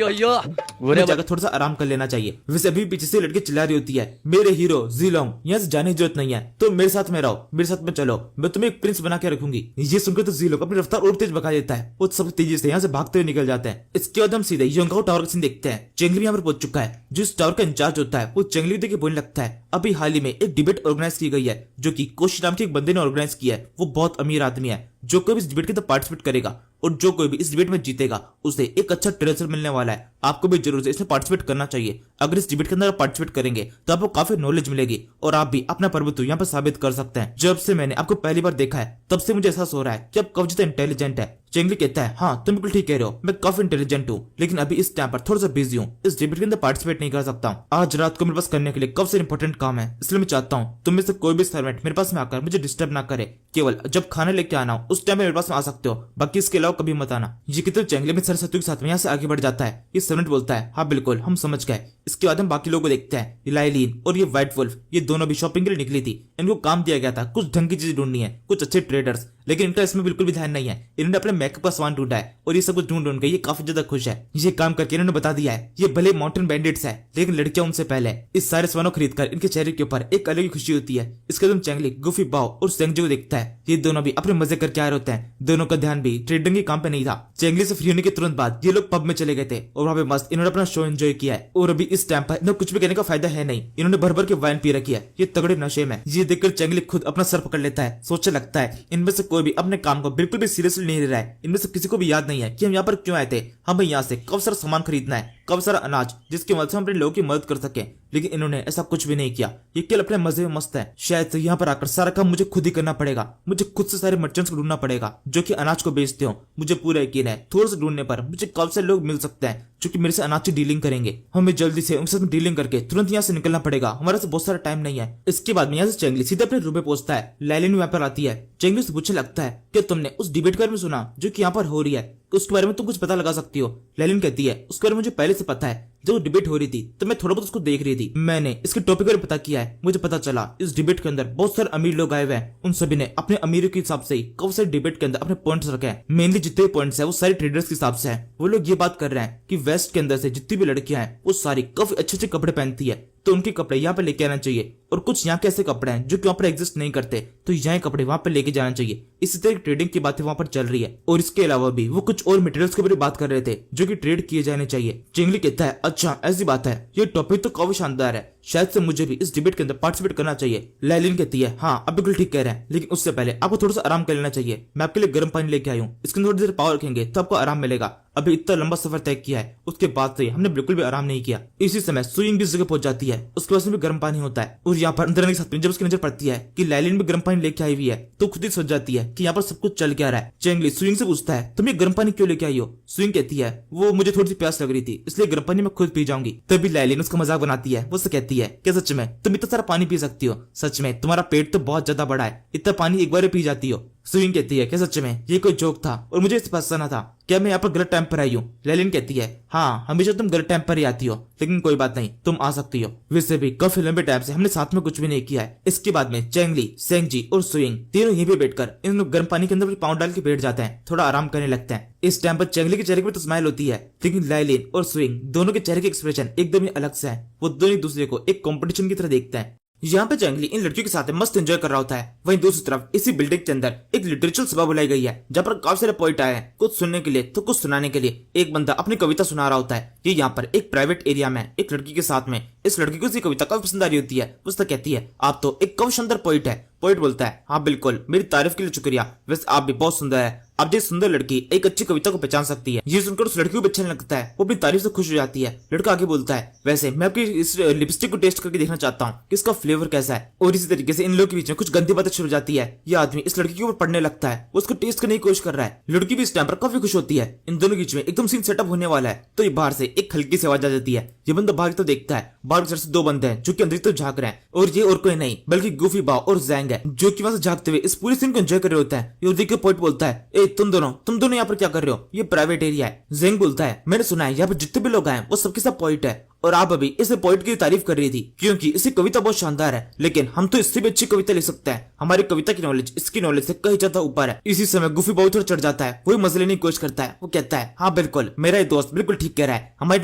यो जाकर थोड़ा सा आराम कर लेना चाहिए। वैसे अभी पीछे से लड़की चिल्ला रही होती है, मेरे हीरो जीलोंग यहाँ से जाने की जरूरत नहीं है, तो मेरे साथ में रहो, मेरे साथ में चलो, मैं तुम्हें एक प्रिंस बना के रखूंगी। ये सुनकर तो जीलोंग अपनी रफ्तार और तेज भगा देता है, वो सब तेजी से यहाँ से भागते हुए निकल जाते हैं। इसके बाद हम सीधे योंगकाओ टावर का सीन देखते हैं। चेंगली यहाँ पर पहुंच चुका है, जो इस टावर का इंचार्ज होता है वो चेंगली देख के बोलने लगता है, अभी हाल ही में एक डिबेट ऑर्गेनाइज की गई है जो कि कोशी नाम के एक बंदे ने ऑर्गेनाइज किया है। वो बहुत अमीर आदमी है, जो कोई भी इस डिबेट के अंदर पार्टिसिपेट करेगा और जो कोई भी इस डिबेट में जीतेगा उसे एक अच्छा ट्रेजर मिलने वाला है। आपको भी जरूर से इसमें पार्टिसिपेट करना चाहिए। अगर इस डिबेट के अंदर पार्टिसिपेट करेंगे तो आपको काफी नॉलेज मिलेगी और आप भी अपना प्रभुत्व यहाँ पर साबित कर सकते हैं। जब से मैंने आपको पहली बार देखा है तब से मुझे एहसास हो रहा है कि आप काफी ज्यादा इंटेलिजेंट है। चेंगली कहता है, हाँ तुम बिल्कुल ठीक कह रहे हो, मैं काफी इंटेलिजेंट हूँ, लेकिन अभी इस टाइम पर थोड़ा सा बिजी हूँ, इस डिबेट के अंदर पार्टिसिपेट नहीं कर सकता हूँ। आज रात को मेरे पास करने के लिए काफी इंपॉर्टेंट काम है, इसलिए मैं चाहता हूँ तुम में से कोई भी सर्वेंट मेरे पास में आकर मुझे डिस्टर्ब ना करे, केवल जब खाना लेके आना हो उस टाइम मेरे पास में आ सकते हो, बाकी इसके अलावा कभी मत आना। ये कहते चेंगली में सरस्वती के साथ में यहाँ से आगे बढ़ जाता है। ये सर्वेंट बोलता है, हाँ बिल्कुल हम समझ गए। इसके बाद हम बाकी लोगों को देखते हैं, लाइलिन और ये व्हाइट वुल्फ, ये दोनों भी शॉपिंग के लिए निकली थी। इनको काम दिया गया था कुछ ढंग की चीजें ढूंढनी है, कुछ अच्छे ट्रेडर्स, लेकिन इनका इसमें बिल्कुल भी ध्यान नहीं है। इन्होंने अपने मेकअप का सामान ढूंढा है और ये सब कुछ ढूंढ के ये काफी ज्यादा खुश है। ये काम करके इन्होंने बता दिया है ये भले माउंटेन बैंडिट्स है लेकिन लड़कियां उनसे पहले। इस सारे सामानों खरीदकर इनके चेहरे के ऊपर एक अलग ही खुशी होती है। इसके बाद चेंगली गुफी बाओ और सेंगजो को देखता है, ये दोनों भी अपने मजे करके आ रहे होते हैं। दोनों का ध्यान भी ट्रेडिंग के काम पे नहीं था। चेंगली से फ्री होने के तुरंत बाद ये लोग पब में चले गए थे और वहां पे मस्त इन्होंने अपना शो एंजॉय किया है। और अभी इस टाइम पर इन्हें कुछ भी कहने का फायदा है नहीं, इन्होंने भर भर के वाइन पी रखी है, ये तगड़े नशे में। ये देखकर चेंगली खुद अपना सर पकड़ लेता है, सोचने लगता है इनमें से कोई भी अपने काम को बिल्कुल भी सीरियसली नहीं ले रहा है। इनमें से किसी को भी याद नहीं है कि हम यहाँ पर क्यों आए थे, हमें यहाँ से कब सारा सामान खरीदना है, कब सारा अनाज, जिसकी मदद से हम अपने लोगों की मदद कर सके। लेकिन इन्होंने ऐसा कुछ भी नहीं किया, ये केवल अपने मजे में मस्त है। शायद से यहाँ पर आकर सारा काम मुझे खुद ही करना पड़ेगा, मुझे खुद से सारे मर्चेंट्स को ढूंढना पड़ेगा जो कि अनाज को बेचते हो। मुझे पूरा यकीन है थोड़ा सा ढूंढने पर मुझे काफी सारे लोग मिल सकते हैं जो कि मेरे से अनाज की डीलिंग करेंगे। हमें जल्दी से उनके साथ डीलिंग करके तुरंत यहाँ से निकलना पड़ेगा, हमारे से बहुत सारा टाइम नहीं है। इसके बाद में यहाँ से चेंगली सीधे अपने रूम में पहुंचता है। लाइलिन वहां पर आती है। चेंगली से पूछने लगता है कि तुमने उस डिबेट के बारे में सुना जो कि यहाँ पर हो रही है, उसके बारे में तुम कुछ पता लगा सकती हो। लाइलिन कहती है, उसके बारे में मुझे पहले से पता है, जब डिबेट हो रही थी तो मैं थोड़ा बहुत उसको देख रही थी। मैंने इसके टॉपिक पर पता किया है, मुझे पता चला इस डिबेट के अंदर बहुत सारे अमीर लोग आए हुए हैं। उन सभी ने अपने अमीरों के हिसाब से ही काफी सारे डिबेट के अंदर अपने पॉइंट्स रखे हैं। मेनली जितने पॉइंट्स है वो सारे ट्रेडर्स के हिसाब से है। वो लोग ये बात कर रहे हैं कि वेस्ट के अंदर से जितनी भी लड़कियां हैं वो सारी काफी अच्छे अच्छे कपड़े पहनती है, तो उनके कपड़े यहाँ पे लेके आना चाहिए। और कुछ यहाँ के ऐसे कपड़े हैं जो कि वहाँ पर एग्जिस्ट नहीं करते, तो यहाँ कपड़े वहाँ पे लेके जाना चाहिए। इसी तरह ट्रेडिंग की बातें वहाँ पर चल रही है। और इसके अलावा भी वो कुछ और मटेरियल्स के बारे में बात कर रहे थे जो कि ट्रेड किए जाने चाहिए। चेंगली कहता है, अच्छा ऐसी बात है, ये टॉपिक तो काफी शानदार है, शायद से मुझे भी इस डिबेट के अंदर पार्टिसिपेट करना चाहिए। लाइलिन कहती है, हाँ आप बिल्कुल ठीक कह रहे हैं, लेकिन उससे पहले आपको थोड़ा सा आराम कर लेना चाहिए। मैं आपके लिए गर्म पानी लेके आई हूँ, इसके अंदर थोड़ी देर पावर रखेंगे तो आपको आराम मिलेगा। अभी इतना लंबा सफर तय किया है, उसके बाद से हमने बिल्कुल भी आराम नहीं किया। इसी समय सुइंग भी इस जगह पहुंच जाती है, उसके पास में भी गर्म पानी होता है। और यहाँ पर अंदर के साथ में जब उसकी नजर पड़ती है कि लाइलिन भी गर्म पानी लेके आई हुई है तो खुद ही सोच जाती है कि यहाँ पर सब कुछ चल क्या रहा है। चेंगली सुइंग से पूछता है, तुम ये गर्म पानी क्यों लेके आई हो? सुइंग कहती है, वो मुझे थोड़ी सी प्यास लग रही थी इसलिए गर्म पानी मैं खुद पी जाऊंगी। तभी लाइलिन उसका मजाक बनाती है, वो कहती है कि सच में तुम इतना सारा पानी पी सकती हो? सच में तुम्हारा पेट तो बहुत ज्यादा बड़ा है, इतना पानी एक बार पी जाती हो? सुइंग कहती है कि सच में ये कोई जोक था और मुझे इस पसंद ना था। क्या मैं यहाँ पर गलत टाइम पर आई हूँ? लेलिन कहती है हाँ, हमेशा तुम गलत टाइम पर ही आती हो, लेकिन कोई बात नहीं, तुम आ सकती हो। वैसे भी काफी लंबे टाइम से हमने साथ में कुछ भी नहीं किया है। इसके बाद में चेंगली, सेंगजी और सुइंग तीनों यहीं पे बैठकर इन लोग गर्म पानी के अंदर पाँव डाल के बैठ जाते हैं, थोड़ा आराम करने लगते हैं। इस टाइम पर चेंगली के चेहरे पर तो स्माइल होती है, लेकिन लाइलिन और सुइंग दोनों के चेहरे के एक्सप्रेशन एकदम ही अलग से है। वो दोनों एक दूसरे को एक कंपटीशन की तरह देखते हैं। यहाँ पे चेंगली इन लड़कियों के साथ मस्त एंजॉय कर रहा होता है। वहीं दूसरी तरफ इसी बिल्डिंग के अंदर एक लिटरेचर सभा बुलाई गई है, जहाँ पर काफी सारे पोइट आए हैं, कुछ सुनने के लिए तो कुछ सुनाने के लिए। एक बंदा अपनी कविता सुना रहा होता है। ये यहाँ पर एक प्राइवेट एरिया में एक लड़की के साथ में इस लड़की को उसकी कविता काफी पसंद आ रही होती है। उससे कहती है आप तो एक काफी सुंदर पोइट है। पोइट बोलता है हाँ बिल्कुल, मेरी तारीफ के लिए शुक्रिया, वैसे आप भी बहुत सुंदर है। अब ये सुंदर लड़की एक अच्छी कविता को पहचान सकती है। ये सुनकर उस लड़की को भी अच्छा लगता है, वो अपनी तारीफ से खुश हो जाती है। लड़का आगे बोलता है वैसे मैं आपकी इस लिपस्टिक को टेस्ट करके देखना चाहता हूँ कि इसका फ्लेवर कैसा है। और इसी तरीके से इन लोगों के बीच में कुछ गंदी बातें शुरू हो जाती है। ये आदमी इस लड़की के ऊपर पढ़ने लगता है, वो उसको टेस्ट करने की कोशिश कर रहा है। लड़की भी इस टाइम पर काफी खुश होती है। इन दोनों के बीच में एकदम सीन सेटअप होने वाला है, तो ये बाहर से एक हल्की सी आवाज आ जाती है। ये बंदा बाहर तो देखता है, बाहर की तरफ से दो बंदे हैं जो कि अंदर तो झांक रहे हैं, और ये और कोई नहीं बल्कि गूफी बाव और जैंग है, जो कि वहां से झांकते हुए इस पूरी सीन को एंजॉय कर रहे होते हैं। ये देखकर पोइट बोलता है ए तुम दोनों यहाँ पर क्या कर रहे हो? ये प्राइवेट एरिया है। जैंग बोलता है मैंने सुना है यहाँ पर जितने भी लोग आए वो सबके सब पोइट है, और आप अभी इस पोइट की तारीफ कर रही थी क्योंकि इसकी कविता बहुत शानदार है, लेकिन हम तो इससे भी अच्छी कविता लिख सकते हैं। हमारी कविता की नॉलेज इसकी नॉलेज से कहीं ज्यादा ऊपर है। इसी समय गुफी बहुत थोड़ा चढ़ जाता है, वही मजे लेने की कोशिश करता है। वो कहता है हाँ बिल्कुल, मेरा ये दोस्त बिल्कुल ठीक कह रहा है, हमारी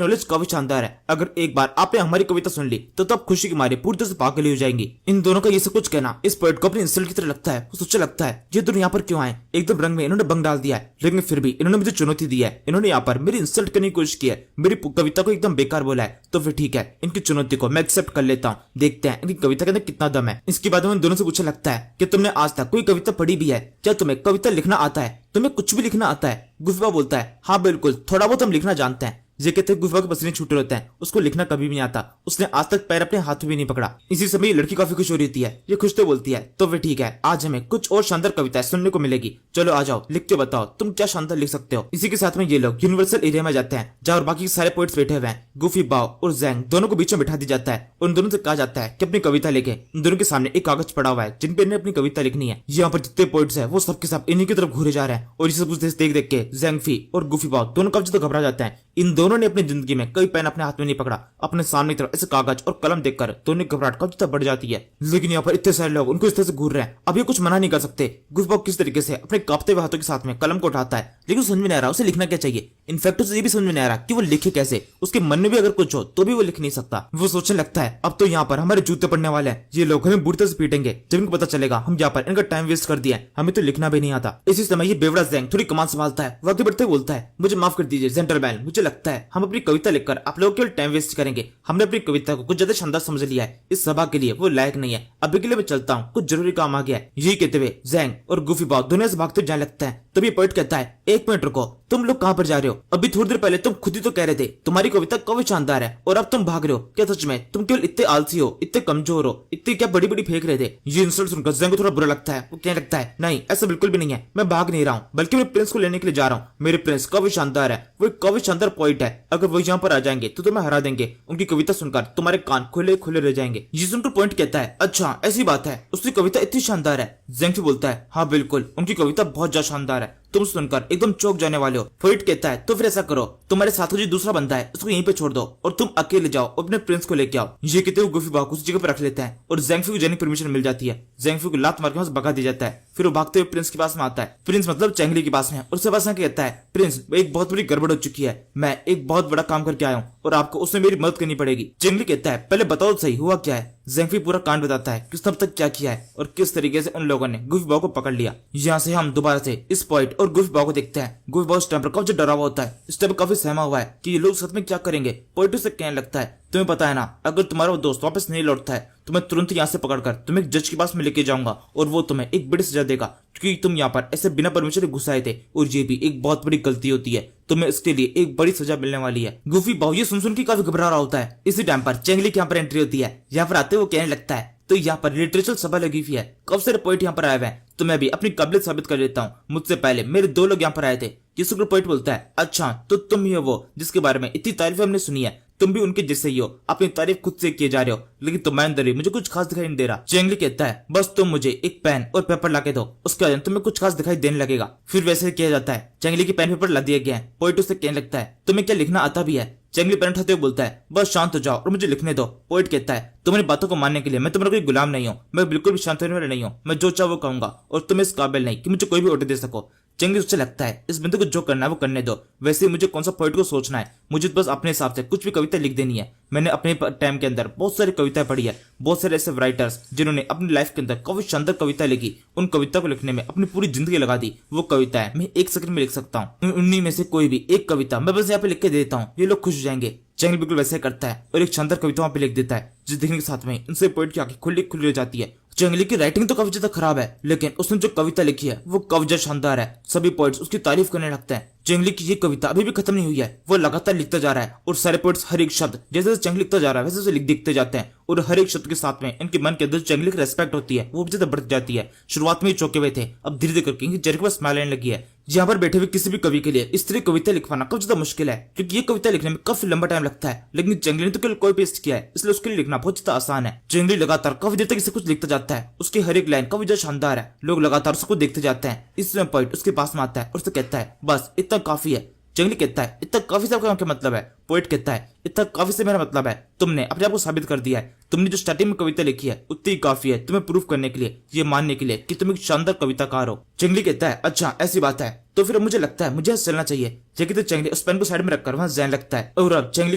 नॉलेज काफी शानदार है। अगर एक बार आपने हमारी कविता सुन ली तो तब खुशी के मारे पूरी तरह से पागल हो जाएंगी। इन दोनों का ये सब कुछ कहना इस पोइट को अपनी इंसल्ट की तरह लगता है। वो सोचने लगता है ये दोनों यहाँ पर क्यों आए? एकदम रंग में इन्होंने बंग डाल दिया है, लेकिन फिर भी इन्होंने मुझे चुनौती दी है। इन्होंने यहाँ पर मेरी इंसल्ट करने की कोशिश की है, मेरी कविता को एकदम बेकार बोला है, तो फिर ठीक है, इनकी चुनौती को मैं एक्सेप्ट कर लेता हूँ। देखते हैं इनकी कविता के अंदर कितना दम है। इसके बाद में दोनों से पूछने लगता है कि तुमने आज तक कोई कविता पढ़ी भी है? क्या तुम्हें कविता लिखना आता है? तुम्हें कुछ भी लिखना आता है? गुफा बोलता है हाँ बिल्कुल, थोड़ा बहुत हम लिखना जानते हैं। ये कहते गुफा के पसीने छूटे रहते हैं, उसको लिखना कभी भी नहीं आता, उसने आज तक पैर अपने हाथ में भी नहीं पकड़ा। इसी समय ये लड़की काफी खुश हो रही है। ये खुश तो बोलती है तो फिर ठीक है, आज हमें कुछ और शानदार कविताएं सुनने को मिलेगी। चलो आ जाओ, लिख के बताओ तुम क्या शानदार लिख सकते हो। इसी के साथ में ये लोग यूनिवर्सल एरिया में जाते हैं, जहाँ और बाकी सारे पोइट्स बैठे हुए हैं। गुफी बाव और जैंग दोनों को बीच में बिठा दिया जाता है, उन दोनों से कहा जाता है कि अपनी कविता लेके। इन दोनों के सामने एक कागज पड़ा हुआ है जिन पे इन्हें अपनी कविता लिखनी है। यहाँ पर जितने पोइट्स है वो सबके सब इन्हीं की तरफ घूरे जा रहे हैं, और ये सब कुछ देख देख के जैंगफी और गुफी बाव दोनों काफी ज्यादा घबरा जाते हैं। इन दोनों ने अपनी जिंदगी में कई पेन अपने हाथ में नहीं पकड़ा। अपने सामने की तरफ ऐसे कागज और कलम देखकर दोनों की घबराहट काफी बढ़ जाती है। लेकिन यहाँ पर इतने सारे लोग उनको इस तरह से घूर रहे हैं, अब ये कुछ मना नहीं कर सकते। गुफबाव किस तरीके से अपने कांपते हुए हाथों के साथ में कलम को उठाता है, लेकिन समझ में नहीं आ रहा उसे लिखना क्या चाहिए। इनफैक्ट उसे ये भी समझ में नहीं आ रहा कि वो लिखे कैसे। उसके मन में भी अगर कुछ हो तो भी वो लिख नहीं सकता। वो सोचने लगता है अब तो यहाँ पर हमारे जूते पड़ने वाले हैं, ये लोग हमें बुरी तरह से पीटेंगे जब इनको पता चलेगा हम यहाँ पर इनका टाइम वेस्ट कर दिया है, हमें तो लिखना भी नहीं आता। इसी समय ये बेवड़ा जैंग थोड़ी कमान संभालता है, आगे बढ़ते बोलता है मुझे माफ कर दीजिए जेंटलमैन, मुझे लगता है हम अपनी कविता लिखकर आप लोग केवल टाइम वेस्ट करेंगे। हमने अपनी कविता को कुछ ज्यादा शानदार समझ लिया है, इस सभा के लिए वो लायक नहीं है। अभी के लिए मैं चलता हूँ, कुछ जरूरी काम आ गया है। यही कहते हुए जैंग और गुफी बाव दुनिया से भागते जाने लगता है। तभी पोइट कहता है एक मिनट रुको, तुम लोग कहाँ पर जा रहे हो? अभी थोड़ी देर पहले तुम खुद ही तो कह रहे थे तुम्हारी कविता काफी शानदार है, और अब तुम भाग रहे हो। क्या सच में तुम केवल इतने आलसी हो, इतने कमजोर हो, इतनी क्या बड़ी बड़ी फेंक रहे थे? ये इंसल्ट सुनकर जैंग को थोड़ा बुरा लगता है। वो कहने लगता है नहीं, ऐसा बिल्कुल भी नहीं है, मैं भाग नहीं रहा हूँ, बल्कि मेरे प्रिंस को लेने के लिए जा रहा हूँ। मेरे प्रिंस काफी शानदार है, वो काफी शानदार पोइट है, अगर वो यहाँ पर आ जाएंगे तो तुम्हें हरा देंगे। उनकी कविता सुनकर तुम्हारे कान खुले खुले रह जाएंगे। ये सुनकर पॉइंट कहता है अच्छा ऐसी बात है, उसकी कविता इतनी शानदार है? जैंग बोलता है हाँ बिल्कुल, उनकी कविता बहुत ज्यादा शानदार है, तुम सुनकर एकदम चौंक जाने वाले हो। पोइट कहता है तो फिर ऐसा करो, तुम्हारे साथ जो दूसरा बंदा है उसको यहीं पे छोड़ दो और तुम अकेले जाओ अपने प्रिंस को लेके आओ। ये कहते हुए गुफी बाव को उस जगह पर रख लेता है और जैंगफी को जाने की परमिशन मिल जाती है। जैंगफी को लात मार के वहां से भगा दिया जाता है। फिर वो भागते हुए प्रिंस के पास में आता है। प्रिंस मतलब चेंगली के पास में, और उसके पास में कहता है प्रिंस एक बहुत बड़ी गड़बड़ हो चुकी है, मैं एक बहुत बड़ा काम करके आया हूँ और आपको उसमें मेरी मदद करनी पड़ेगी। चेंगली कहता है पहले बताओ सही हुआ क्या है। जैंगफी पूरा कांड बताता है कि उसने अब तक क्या किया है और किस तरीके से उन लोगों ने गुफी बाव को पकड़ लिया। यहाँ से हम दोबारा से इस पोइट और गुफी बाव को देखते हैं। गुफी बाव इस टाइम पर काफी डरा हुआ होता है, इस टाइम काफी सहमा हुआ है कि ये लोग सच में क्या करेंगे। पोइट से कहने लगता है तुम्हें पता है ना, अगर तुम्हारा वो दोस्त वापस नहीं लौटता है तो मैं तुरंत यहाँ से पकड़कर तुम्हें एक जज के पास में लेके जाऊंगा और वो तुम्हें एक बड़ी सजा देगा, क्योंकि तुम यहाँ पर ऐसे बिना परमिशन घुस आए थे और ये भी एक बहुत बड़ी गलती होती है, तुम्हें इसके लिए एक बड़ी सजा मिलने वाली है। गुफी बाव ये सुन के काफी घबरा रहा होता है। इसी टाइम पर चेंगली के यहाँ पर एंट्री होती है। यहाँ पर आते वो कहने लगता है तो यहाँ पर लिटरेचर सभा लगी हुई है, काफी सारे पोइट यहाँ पर आए हुए हैं, तो मैं भी अपनी काबिलियत साबित कर देता हूँ। मुझसे पहले मेरे 2 लोग यहाँ पर आए थे। ये सुनकर पोइट बोलता है अच्छा तो तुम ही हो वो जिसके बारे में इतनी तारीफ हमने सुनी है, तुम भी उनके जैसे ही हो, अपनी तारीफ खुद से किए जा रहे हो, लेकिन तुम्हारे अंदर ही मुझे कुछ खास दिखाई नहीं दे रहा। चेंगली कहता है बस तुम मुझे एक पेन और पेपर लाके दो, उसके बाद तुम्हें कुछ खास दिखाई देने लगेगा। फिर वैसे ही किया जाता है। चेंगली की पेन पेपर ला दिया गया है। पोइट उसे कहने लगता है तुम्हें क्या लिखना आता भी है? चेंगली पेन उठाते हुए बोलता है बस शांत हो जाओ और मुझे लिखने दो। पोइट कहता है तुम्हारी बातों को मानने के लिए मैं तुम्हारा कोई गुलाम नहीं हूँ, मैं बिल्कुल भी शांत होने वाला नहीं हूँ, मैं जो चाहो वो कहूंगा और तुम इस काबिल नहीं कि मुझे कोई भी ऑर्डर दे सको। चेंगली उससे लगता है इस बंदे को जो करना है वो करने दो, वैसे ही मुझे कौन सा पोइट को सोचना है, मुझे बस अपने हिसाब से कुछ भी कविता लिख देनी है। मैंने अपने टाइम के अंदर बहुत सारी कविताएं पढ़ी है, बहुत सारे ऐसे राइटर्स जिन्होंने अपनी लाइफ के अंदर काफी शानदार कविता लिखी, उन कविता को लिखने में अपनी पूरी जिंदगी लगा दी। वो कविता है मैं 1 सेकंड में लिख सकता हूँ, उन्हीं में से कोई भी एक कविता मैं बस यहाँ पे लिख के देता हूँ, ये लोग खुश हो जाएंगे। चेंगली बिल्कुल वैसे करता है और एक शानदार कविता वहां पे लिख देता है, जिस देखने के साथ में उनसे पोइट की आंखें खुली खुली हो जाती है। चेंगली की राइटिंग तो काफी ज्यादा खराब है, लेकिन उसने जो कविता लिखी है वो काफी ज्यादा शानदार है। सभी पोइट्स उसकी तारीफ करने लगते हैं। चेंगली की ये कविता अभी भी खत्म नहीं हुई है, वो लगातार लिखता जा रहा है और सारे पोइट्स हर एक शब्द जैसे जैसे चेंगली लिखता जा रहा है वैसे वैसे लिख दिखते जाते हैं और हर एक शब्द के साथ में इनके मन के अंदर चेंगली की रेस्पेक्ट होती है वो भी ज्यादा बढ़ जाती है। शुरुआत में ही चौंके हुए थे, अब धीरे धीरे करके इनके चेहरे पर स्माइल आने लगी है। यहाँ पर बैठे हुए किसी भी कवि के लिए इस तरह कविता लिखवाना काफी ज्यादा मुश्किल है, क्योंकि ये कविता लिखने में काफी लंबा टाइम लगता है, लेकिन चेंगली ने तो केवल कॉपी पेस्ट किया है, इसलिए उसके लिए लिखना बहुत ज्यादा आसान है। चेंगली लगातार काफी देर तक इसे कुछ लिखता जाता है, उसकी हर एक लाइन काफी ज्यादा शानदार है, लोग लगातार उसको देखते जाते हैं। इसमें पोइट उसके पास में आता है और उससे कहता है बस इतना काफी है। चेंगली कहता है इतना काफी से आपका क्या मतलब है? पोइट कहता है इतना काफी से मेरा मतलब है तुमने अपने आप को साबित कर दिया है, तुमने जो स्टार्टिंग में कविता लिखी है उतनी काफी है तुम्हें प्रूफ करने के लिए, ये मानने के लिए कि तुम एक शानदार कविताकार हो। चेंगली कहता है अच्छा ऐसी बात है, तो फिर मुझे लगता है मुझे यहाँ चलना चाहिए। ये कहते चेंगली उस पेन को साइड में रखकर वहां जैन लगता है और अब चेंगली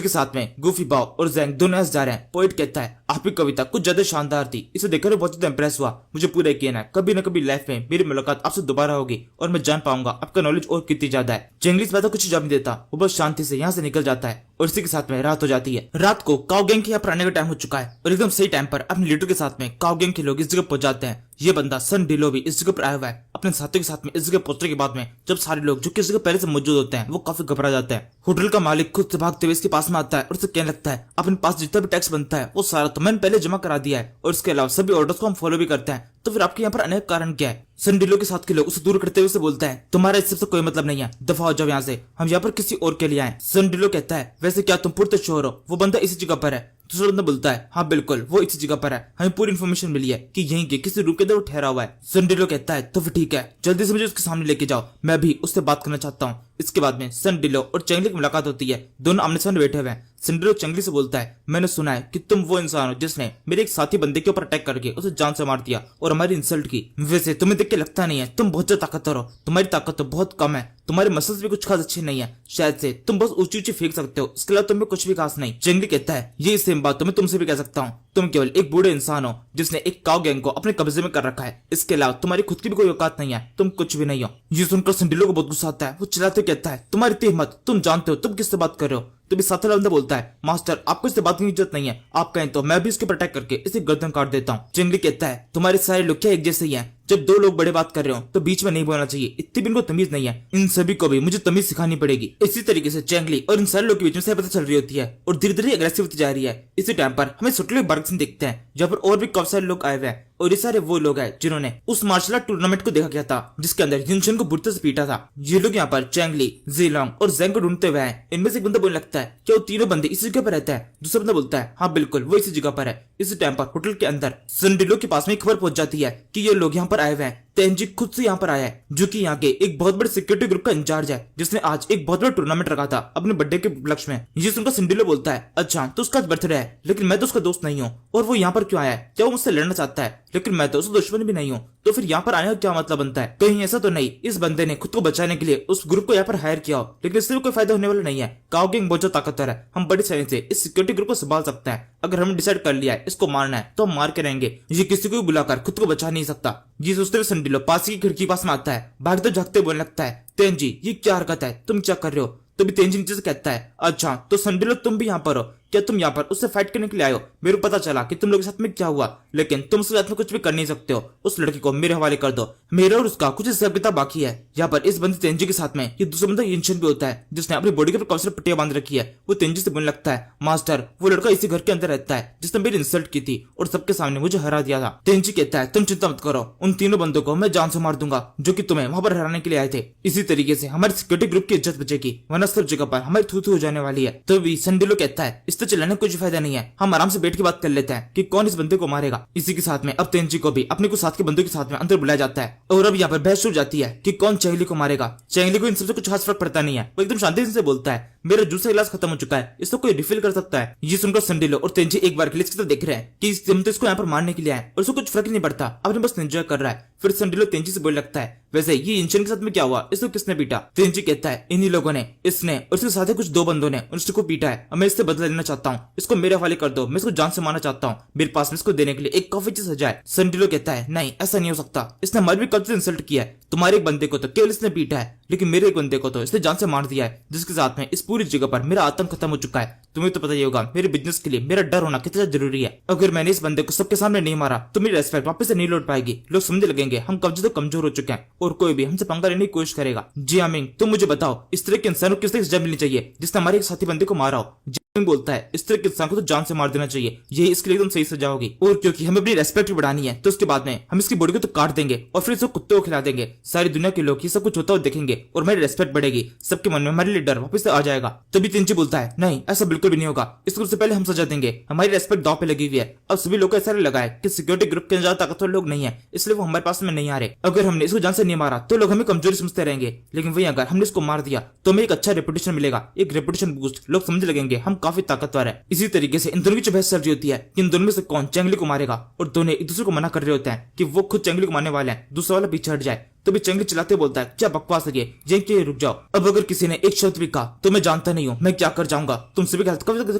के साथ में गूफी बाव और जैंग दोनों जा रहे हैं। पोइट कहता है आपकी कविता कुछ ज्यादा शानदार थी, इसे देखकर बहुत ज्यादा इंप्रेस हुआ, मुझे पूरा यकीन है कभी न कभी लाइफ में मेरी मुलाकात आपसे दोबारा होगी और मैं जान पाऊंगा आपका नॉलेज और कितनी ज्यादा है। चेंगली इस बात का कुछ जवाब नहीं देता, वो बस शांति से यहाँ से निकल जाता है और इसी के साथ में रात हो जाती है। रात को काओ गैंग के यहाँ पर आने का टाइम हो चुका है और एकदम सही टाइम पर अपने लीडर के साथ में काओ गैंग के लोग इस जगह पहुंच जाते हैं। ये बंदा सन डिलो भी इस जगह पर आया हुआ है अपने साथियों के साथ में। इस जगह पहुंचने के बाद में जब सारे लोग जो कि इस जगह पहले से मौजूद होते हैं वो काफी घबरा जाते हैं। होटल का मालिक खुद से भागते हुए इसके पास में आता है और उसे कहने लगता है अपने पास जितना भी टैक्स बनता है वो सारा तो मैंने पहले जमा करा दिया है और इसके अलावा सभी ऑर्डर्स को हम फॉलो भी करते हैं, तो फिर आपके यहाँ पर आने का कारण क्या है? सनडिलो के साथ के लोग उसे दूर करते हुए उसे बोलता है तुम्हारा इससे तो कोई मतलब नहीं है, दफा हो जाओ यहाँ से, हम यहाँ पर किसी और के लिए आए। सनडिलो कहता है वैसे क्या तुम पुरते श्योर हो वो बंदा इसी जगह पर है? दूसरा बंदा बोलता है हाँ बिल्कुल वो इसी जगह पर है, हमें पूरी इन्फॉर्मेशन मिली है कि यहीं के किसी रूम के अंदर वो ठहरा हुआ है। सनडिलो कहता है तो फिर ठीक है, जल्दी से मुझे उसके सामने लेके जाओ, मैं भी उससे बात करना चाहता हूँ। इसके बाद में सनडिलो और चेंगली की मुलाकात होती है, दोनों आमने सामने बैठे हुए हैं। सनडिलो चेंगली से बोलता है मैंने सुना है कि तुम वो इंसान हो जिसने मेरे एक साथी बंदे के ऊपर अटैक करके उसे जान से मार दिया और हमारी इंसल्ट की। वैसे तुम्हें देख के लगता नहीं है तुम बहुत ज्यादा ताकतवर हो, तुम्हारी ताकत तो बहुत कम है, तुम्हारे मसल्स भी कुछ खास अच्छे नहीं है, शायद से तुम बस ऊंची ऊंची फेंक सकते हो, इसके अलावा तुम्हें कुछ भी खास नहीं। चेंगली कहता है ये सेम बात तो मैं तुमसे भी कह सकता हूँ, तुम केवल एक बूढ़े इंसान हो जिसने एक काओ गैंग को अपने कब्जे में कर रखा है, इसके अलावा तुम्हारी खुद की भी कोई औकात नहीं है, तुम कुछ भी नहीं हो। ये सुनकर सनडिलो को बहुत गुस्सा आता है, वो चिल्लाते कहता है तुम्हारी इतनी हिम्मत, तुम जानते हो तुम किससे बात कर रहे हो? तभी साथ वाला बंदा बोलता है मास्टर आपको इससे बात की जरूरत नहीं है, आप कहें तो मैं भी इसके ऊपर अटैक करके इसे गर्दन काट देता हूँ। चेंगली कहता है तुम्हारे सारे लोग क्या एक जैसे ही हैं? जब दो लोग बड़े बात कर रहे हो तो बीच में नहीं बोलना चाहिए, इतनी भी इनको तमीज नहीं है, इन सभी को भी मुझे तमीज सिखानी पड़ेगी। इसी तरीके से चेंगली और इन सारे लोग के बीच में सहमति चल रही होती है और धीरे धीरे अग्रेसिव होती जा रही है। इसी टाइम पर हमें सुटले बर्गसन देखते हैं जहाँ पर और भी काफी सारे लोग आए हुए हैं और ये सारे वो लोग हैं जिन्होंने उस मार्शल आर्ट टूर्नामेंट को देखा गया था जिसके अंदर युनशन को बुरते से पीटा था। ये लोग यहाँ पर चेंगली, जीलोंग और जेंग को ढूंढते हुए हैं। इनमें से एक बंदा बोलने लगता है क्या वो तीनों बंदे इसी जगह पर रहते हैं? दूसरा बंदा बोलता है हाँ बिल्कुल वो इसी जगह पर है। इसी टाइम पर होटल के अंदर सनडिलो के पास में खबर पहुंच जाती है कि ये लोग यहाँ पर आए हुए हैं। तेंजी खुद से यहाँ पर आया है जो कि यहाँ के एक बहुत बड़े सिक्योरिटी ग्रुप का इंचार्ज है जिसने आज एक बहुत बड़ा टूर्नामेंट रखा था अपने बर्थडे के उपलक्ष्य में। ये सुनकर सनडिलो बोलता है अच्छा तो उसका बर्थडे है, लेकिन मैं तो उसका दोस्त नहीं हूँ और वो यहाँ पर क्यों आया है? क्या वो मुझसे लड़ना चाहता है? लेकिन मैं तो उसका दुश्मन भी नहीं हूँ, तो फिर यहाँ पर आने का क्या मतलब बनता है? कहीं ऐसा तो नहीं इस बंदे ने खुद को बचाने के लिए उस ग्रुप को यहाँ पर हायर किया हो, लेकिन इससे भी कोई फायदा होने वाला नहीं है। काओ गैंग बहुत ज्यादा ताकतवर है, हम बड़ी आसानी से इस सिक्योरिटी ग्रुप को संभाल सकते हैं। अगर हमने डिसाइड कर लिया है इसको मारना है तो हम मार के रहेंगे, ये किसी को भी बुलाकर खुद को बचा नहीं सकता। ये सोचते हुए सनडिलो पास की खिड़की पास में आता है, भागते झागते बोलने लगता है तेंजी ये क्या हरकत है, तुम क्या कर रहे हो? तभी तेंजी नीचे से कहता है अच्छा तो सनडिलो तुम भी यहाँ पर हो, क्या तुम यहाँ पर उससे फाइट करने के लिए आए हो? मेरे को पता चला कि तुम लोगों के साथ में क्या हुआ, लेकिन तुम उसके साथ में कुछ भी कर नहीं सकते हो, उस लड़की को मेरे हवाले कर दो, मेरा और उसका कुछ हिसाब किताब बाकी है। यहाँ पर इस बंदे तेंजी के साथ में ये दूसरा बंदा युनशन भी होता है जिसने अपनी बॉडी के ऊपर काफी पट्टियां बांध रखी है। वो तेंजी से बोलने लगता है मास्टर वो लड़का इसी घर के अंदर रहता है जिसने मेरी इंसल्ट की थी और सबके सामने मुझे हरा दिया था। तेंजी कहता है तुम चिंता मत करो, उन तीनों बंदों को मैं जान से मार दूंगा जो कि तुम्हें वहां पर हराने के लिए आए थे। इसी तरीके से हमारे सिक्योरिटी ग्रुप की इज्जत बचेगी, वरना सब जगह पर हमारी थू थू हो जाने वाली है। तभी सनडिलो कहता है इससे चिल्लाने का कुछ फायदा नहीं है, हम आराम से बैठ के बात कर लेते हैं कि कौन इस बंदे को मारेगा। इसी के साथ में अब तेंजी को भी अपने को साथ के बंदों के साथ में अंदर बुलाया जाता है और अब यहाँ पर बहस शुरू हो जाती है कि कौन चेंगली को मारेगा। चेंगली को इन सबसे कुछ खास फर्क पड़ता नहीं है, वो एकदम शांति से बोलता है मेरा जूस का गिलास खत्म हो चुका है, इसको कोई रिफिल कर सकता है। ये सुनकर संडिलो और तेंजी एक बार के लिए इसकी तरफ देख रहे हैं कि हम तो इसको यहाँ पर मारने के लिए आए और उसको कुछ फर्क नहीं पड़ता, अपने बस एंजॉय कर रहा है। फिर संडिलो तेंजी से बोलने लगता है वैसे ये इंशन के साथ में क्या हुआ, इसको किसने पीटा? तेंजी कहता है इन्हीं लोगों ने, इसने और इसके साथ कुछ 2 बंदों ने उसको पीटा है, अब मैं इससे बदला लेना चाहता हूँ, इसको मेरे हवाले कर दो, मैं इसको जान से मारना चाहता हूँ, मेरे पास में इसको देने के लिए एक काफी चीज सजा है। संडिलो कहता है नहीं ऐसा नहीं हो सकता, इसने हमारे भी कब से इंसल्ट किया है, तुम्हारे एक बंदे को तो केवल इसने पीटा है लेकिन मेरे एक बंदे को तो इसने जान से मार दिया है, जिसके साथ में इस पूरी जगह पर मेरा आतंक खत्म हो चुका है। तुम्हें तो पता ही होगा मेरे बिजनेस के लिए मेरा डर होना कितना जरूरी है, अगर मैंने इस बंदे को सबके सामने नहीं मारा तो मेरी रेस्पेक्ट वापस से नहीं लौट पाएगी, लोग समझने लगेंगे हम कब्जे तो कमजोर हो चुके हैं और कोई भी हमसे पंगा लेने की कोशिश करेगा। जी आमिंग तुम मुझे बताओ इस तरह के इंसान को किस तरह की सजा मिलनी चाहिए जिसने हमारे एक साथी बंदे को मारा हो? बोलता है इस तरह के इंसान को तो जान से मार देना चाहिए, यही इसके लिए एकदम सही सजा होगी, और क्योंकि हमें अपनी रेस्पेक्ट भी बढ़ानी है तो उसके बाद में हम इसकी बॉडी को तो काट देंगे और फिर इसको कुत्ते को खिला देंगे, सारी दुनिया के लोग ये सब कुछ होता हुआ देखेंगे और मेरी रेस्पेक्ट बढ़ेगी, सबके मन में हमारे लिए डर वापस से आ जाएगा। तभी तेंजी बोलता है नहीं ऐसा बिल्कुल भी नहीं होगा, इसको सबसे पहले हम सजा देंगे, हमारी रेस्पेक्ट दांव पे लगी हुई है। अब सभी लोग को ऐसा लगा है कि सिक्योरिटी ग्रुप के ज्यादा ताकतवर लोग नहीं है इसलिए वो हमारे पास में नहीं आ रहे, अगर हमने इसको जान से नहीं मारा तो लोग हमें कमजोरी समझते रहेंगे, लेकिन वही अगर हमने इसको मार दिया तो हमें एक अच्छा रेपुटेशन मिलेगा, एक रेपुटेशन बूस्ट, लोग समझ लगेंगे हम काफी ताकतवर है। इसी तरीके से इन दोनों की जो बहस चल रही होती है कि इन दोनों में से कौन चेंगली को मारेगा और दोनों एक दूसरे को मना कर रहे होते हैं कि वो खुद चेंगली को मारने वाले हैं, दूसरा वाला पीछे हट जाए। तभी चेंगली चिल्लाते बोलता है क्या बकवास है ये, रुक जाओ, अब अगर किसी ने एक शब्द भी कहा तो मैं जानता नहीं हूँ मैं क्या कर जाऊंगा, तुमसे भी कभी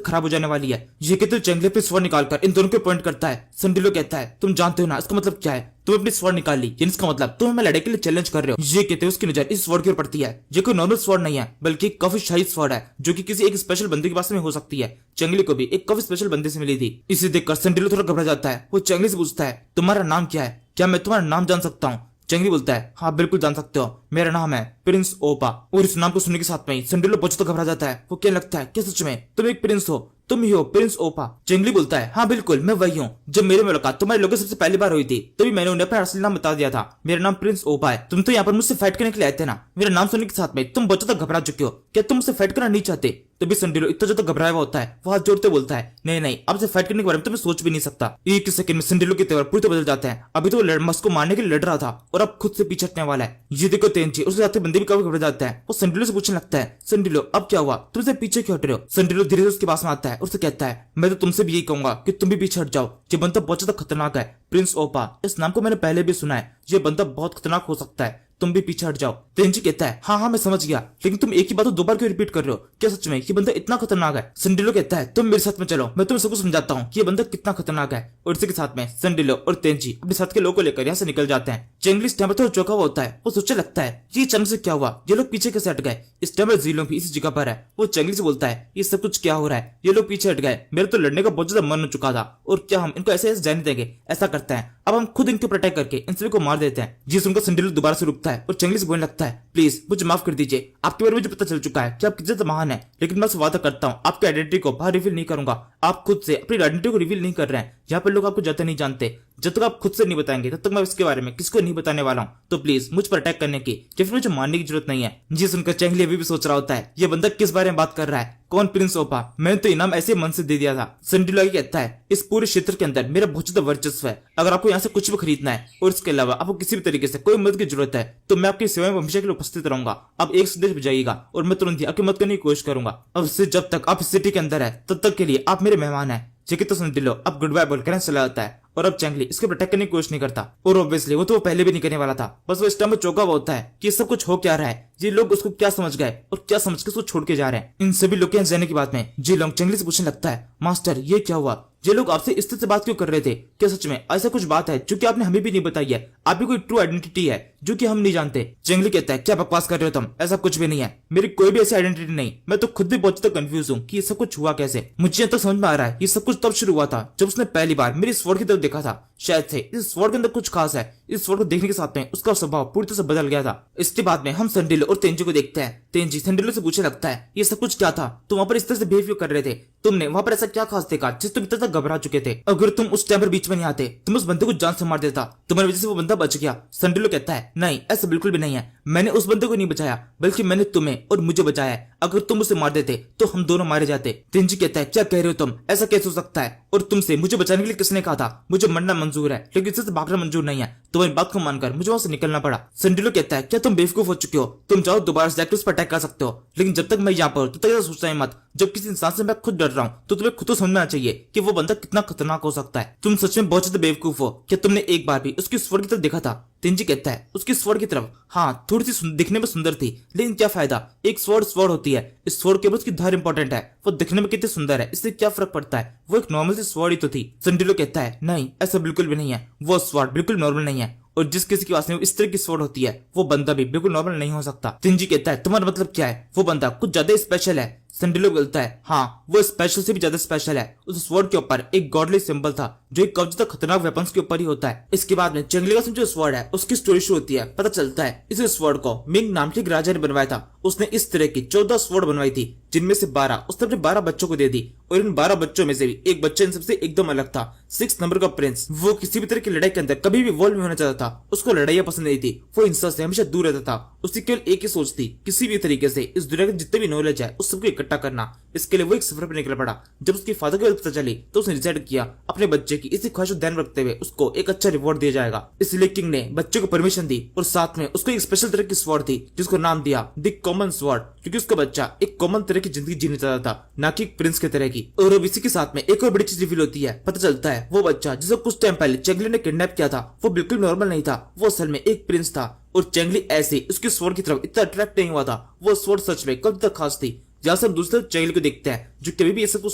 खराब हो जाने वाली है। ये कहते चेंगली अपनी स्वर्ण निकालकर इन दोनों को पॉइंट करता है। संडिलो कहता है तुम जानते हो ना इसका मतलब क्या है, तुम अपनी स्वर्ण निकाल ली, इसका मतलब तुम हमें लड़ाई के लिए चैलेंज कर रहे हो। ये कहते हैं उसकी नजर इस स्वर्ण की ओर पड़ती है, ये कोई नॉर्मल स्वर्ण नहीं है बल्कि काफी शाही स्वर्ण है जो कि किसी एक स्पेशल बंदे के पास में हो सकती है। चेंगली को भी एक काफी स्पेशल बंदे से मिली थी। इसे देखकर संडिलो थोड़ा घबरा जाता है, वो चेंगली से पूछता है तुम्हारा नाम क्या है, क्या मैं तुम्हारा नाम जान सकता हूँ? चेंगली बोलता है हाँ बिल्कुल जान सकते हो, मेरा नाम है प्रिंस ओपा। और इस नाम को सुनने के साथ में ही संडिलो बहुत तो घबरा जाता है, वो क्या लगता है क्या सच में तुम एक प्रिंस हो, तुम ही हो प्रिंस ओपा? चेंगली बोलता है हाँ बिल्कुल मैं वही हूँ, जब मेरी मुलाकात तुम्हारे लोगों से सबसे पहली बार हुई थी तभी मैंने उन्हें अपना असली नाम बता दिया था, मेरा नाम प्रिंस ओपा है। तुम तो यहाँ पर मुझसे फाइट करने के लिए आए थे ना, मेरा नाम सुनने के साथ में तुम बहुत ज्यादा घबरा चुके हो, क्या तुम मुझसे फाइट करना नहीं चाहते? तभी संडिलो इतना ज्यादा घबराया हुआ होता है, वो हाथ जोड़ते बोलता है नहीं नहीं आपसे फाइट करने के बारे में तो मैं सोच भी नहीं सकता। एक सेकंड में संडिलो के तेवर पूरी बदल जाते हैं, अभी तो वो मस्क को मारने के लिए लड़ रहा था और अब खुद से पीछे हटने वाला है। ये देखो तेंजी उसके साथ बंदे भी काफी घबरा जाता है, वो संडिलो से पूछने लगता है संडिलो अब क्या हुआ, तुमसे पीछे क्यों हट रहे हो? संडिलो धीरे से उसके पास में आता है, उससे कहता है मैं तो तुमसे भी यही कहूंगा कि तुम भी पीछे हट जाओ, ये बंदा बहुत ज्यादा खतरनाक है, प्रिंस ओपा इस नाम को मैंने पहले भी सुना है, ये बंदा बहुत खतरनाक हो सकता है, तुम भी पीछे हट जाओ। तेंजी कहता है हाँ मैं समझ गया, लेकिन तुम एक ही बात को 2 बार क्यों रिपीट कर रहे हो, क्या सच में ये बंदा इतना खतरनाक है? संडिलो कहता है तुम मेरे साथ में चलो, मैं तुम्हें सबको समझाता हूँ कि ये बंदा कितना खतरनाक है। और इसी के साथ में संडिलो और तेंजी अपने साथ के लोगों को लेकर यहाँ से निकल जाते हैं। चेंगली इस टाइम पर थोड़ा चौंका हुआ होता है, वो सोचने लगता है ये अचानक से क्या हुआ, ये लोग पीछे कैसे हट गए, इस टाइम पर जीलो भी इसी जगह पर है। वो चेंगली से बोलता है ये सब कुछ क्या हो रहा है, ये लोग पीछे हट गए, मेरे तो लड़ने का बहुत ज्यादा मन हो चुका था और क्या हम इनको ऐसे जाने देंगे? ऐसा करते हैं अब हम खुद इनको अटैक करके इन सभी को मार देते हैं। जी सुनकर संडिलो दोबारा से रुकता है और चेंगली से बोलने लगता है प्लीज मुझे माफ कर दीजिए, आपके बारे में मुझे पता चल चुका है कि आप कितने महान है, लेकिन मैं वादा करता हूँ आपकी आइडेंटिटी को बाहर रिवील नहीं करूंगा। आप खुद से अपनी आइडेंटिटी को रिवील नहीं कर रहे हैं, यहाँ पर लोग आपको ज्यादा नहीं जानते, जब तक आप खुद से नहीं बताएंगे तब तक मैं इसके बारे में किसको नहीं बताने वाला हूँ, तो प्लीज मुझ पर अटैक करने की या फिर मुझे मारने की जरूरत नहीं है। जी सुनकर चेंगली अभी भी सोच रहा होता है ये बंदा किस बारे में बात कर रहा है, कौन प्रिंस ओपा, मैंने तो इनाम ऐसे मन से दे दिया था। संडिलो कहता है इस पूरे क्षेत्र के अंदर मेरा बहुत ज्यादा वर्चस्व है, अगर आपको यहाँ से कुछ भी खरीदना है और इसके अलावा आपको किसी भी तरीके से कोई मदद की जरूरत है तो मैं आपकी सेवा में हमेशा के लिए उपस्थित रहूंगा। आप एक संदेश भेजाइएगा और मैं तुरंत ही आपकी मदद करने की कोशिश करूंगा। अब से जब तक आप इस सिटी के अंदर है तब तक के लिए आप मेरे मेहमान है। तो संडिलो अब गुड बाय बोलकर चला जाता है और अब चेंगली इसके प्रोटेक्ट करने की कोशिश नहीं करता, और ऑब्वियसली वो तो पहले भी नहीं करने वाला था, बस वो इस टाइम में चौंका हुआ होता है कि सब कुछ हो क्या रहा है, ये लोग उसको क्या समझ गए और क्या समझ के उसको छोड़ के जा रहे हैं। इन सभी लोग के जाने के बाद में जी लोग चेंगली से पूछने लगता है मास्टर ये क्या हुआ, ये लोग आपसे इस तरह से बात क्यों कर रहे थे, क्या सच में ऐसा कुछ बात है जो कि आपने हमें भी नहीं बताई है, आपकी कोई ट्रू आइडेंटिटी है जो कि हम नहीं जानते? चेंगली कहता है क्या बकवास कर रहे हो तुम, ऐसा कुछ भी नहीं है, मेरी कोई भी ऐसी आइडेंटिटी नहीं, मैं तो खुद भी बहुत ज्यादा कंफ्यूज हूँ कि ये सब कुछ हुआ कैसे। मुझे यहाँ तक समझ में आ रहा है ये सब कुछ तब शुरू हुआ था जब उसने पहली बार मेरी स्वॉर्ड की तरफ देखा था, शायद से इस स्वॉर्ड के अंदर कुछ खास है, इस स्वॉर्ड को देखने के साथ में उसका स्वभाव पूरी तरह से बदल गया था। इसके बाद में हम संडिलो और तेंजी को देखते हैं। तेंजी संडिलो से पूछने लगता है ये सब कुछ क्या था, तुम वहाँ पर इस तरह से बिहेव कर रहे थे, तुमने वहाँ पर ऐसा क्या खास देखा जिस तुम इतना घबरा चुके थे, अगर तुम उस टाइम पर बीच में नहीं आते तुम उस बंदे को जान से मार देता, तुम्हारी वजह से वो बंदा बच गया। संडिलो कहता है नहीं ऐसा बिल्कुल भी नहीं है, मैंने उस बंदे को नहीं बचाया बल्कि मैंने तुम्हें और मुझे बचाया है, अगर तुम उसे मार देते तो हम दोनों मारे जाते। तेंजी कहता है क्या कह रहे हो तुम, ऐसा कैसे हो सकता है, और तुमसे मुझे बचाने के लिए किसने कहा था, मुझे मरना मंजूर है लेकिन इससे भागना मंजूर नहीं है। तुम्हारी बात को मानकर मुझे वहां से निकलना पड़ा। संडिलो कहता है क्या तुम बेवकूफ हो चुके हो, तुम चाहो दोबारा से उस पर अटैक कर सकते हो, लेकिन जब तक मैं यहाँ पर तब तक सोचना ही मत। जब किसी इंसान से मैं खुद डर रहा हूँ तो तुम्हें खुद तो समझना चाहिए कि वो बंदा कितना खतरनाक हो सकता है। तुम सच में बहुत ज्यादा बेवकूफ हो। क्या तुमने एक बार भी उसकी स्वर्ण की तरफ देखा था? तेंजी कहता है उसकी स्वर्ण की तरफ, हाँ थोड़ी सी दिखने में सुंदर थी, लेकिन क्या फायदा, एक स्वर्ण होती है, इस स्वर्ण के बाद उसकी धार इंपॉर्टेंट है, वो दिखने में कितनी सुंदर है इससे क्या फर्क पड़ता है, वो एक नॉर्मल सी स्वर्ण ही तो थी। संडिलो कहता है नहीं ऐसा बिल्कुल भी नहीं है, वो स्वर्ण बिल्कुल नॉर्मल नहीं है, और जिस किसी के पास में इस तरह की स्वord होती है वो बंदा भी बिल्कुल नॉर्मल नहीं हो सकता। तेंजी कहता है तुम्हारा मतलब क्या है, वो बंदा कुछ ज्यादा स्पेशल है। संडिलो बोलता है हाँ वो स्पेशल से भी ज्यादा स्पेशल है, उस स्वord के ऊपर एक गॉडली सिंबल था जो एक कब्ज तक खतरनाक वेपन्स के ऊपर ही होता है। इसके बाद में चंगली का जो स्वord है उसकी स्टोरी शुरू होती है। पता चलता है इस स्वord को मिंग नाम के एक राजा ने बनवाया था। उसने इस तरह की 14 स्वord बनवाई थी, जिनमें से 12 उसने अपने 12 बच्चों को दे दी, और इन 12 बच्चों में से भी एक बच्चा इन सबसे एकदम अलग था। 6 नंबर का प्रिंस, वो किसी भी तरह की लड़ाई के अंदर कभी भी इन्वॉल्व नहीं होना चाहता था, उसको लड़ाइयां पसंद नहीं थी, वो हिंसा से हमेशा दूर रहता था। उसकी केवल एक ही सोच थी, किसी भी तरीके से इस दुनिया के जितने भी नॉलेज है उस सबको इकट्ठा करना। इसके लिए वो एक सफर पर निकल पड़ा। जब उसके फादर को पता चली तो उसने डिसाइड किया अपने बच्चे की इसी ख्वाहिश को ध्यान रखते हुए उसको एक अच्छा रिवॉर्ड दिया जाएगा। इसलिए किंग ने बच्चे को परमिशन दी, और साथ में उसको एक स्पेशल तरह की स्वॉर्ड थी जिसको नाम दिया द कॉमन स्वॉर्ड, क्योंकि उसका बच्चा एक कॉमन तरह की जिंदगी जीना चाहता था, ना कि एक प्रिंस के तरह की। और अब इसी के साथ में एक और बड़ी चीज रिवील होती है। पता चलता है वो बच्चा जिसे कुछ टाइम पहले चेंगली ने किडनैप किया था वो बिल्कुल नॉर्मल नहीं था, वो असल में एक प्रिंस था। और चेंगली ऐसे उसकी स्वॉर्ड की तरफ इतना अट्रैक्ट नहीं हुआ था, वो स्वॉर्ड सच में कब तक खास थी। जहां से हम दूसरे चेंगली को देखते हैं जो कभी भी ऐसा कुछ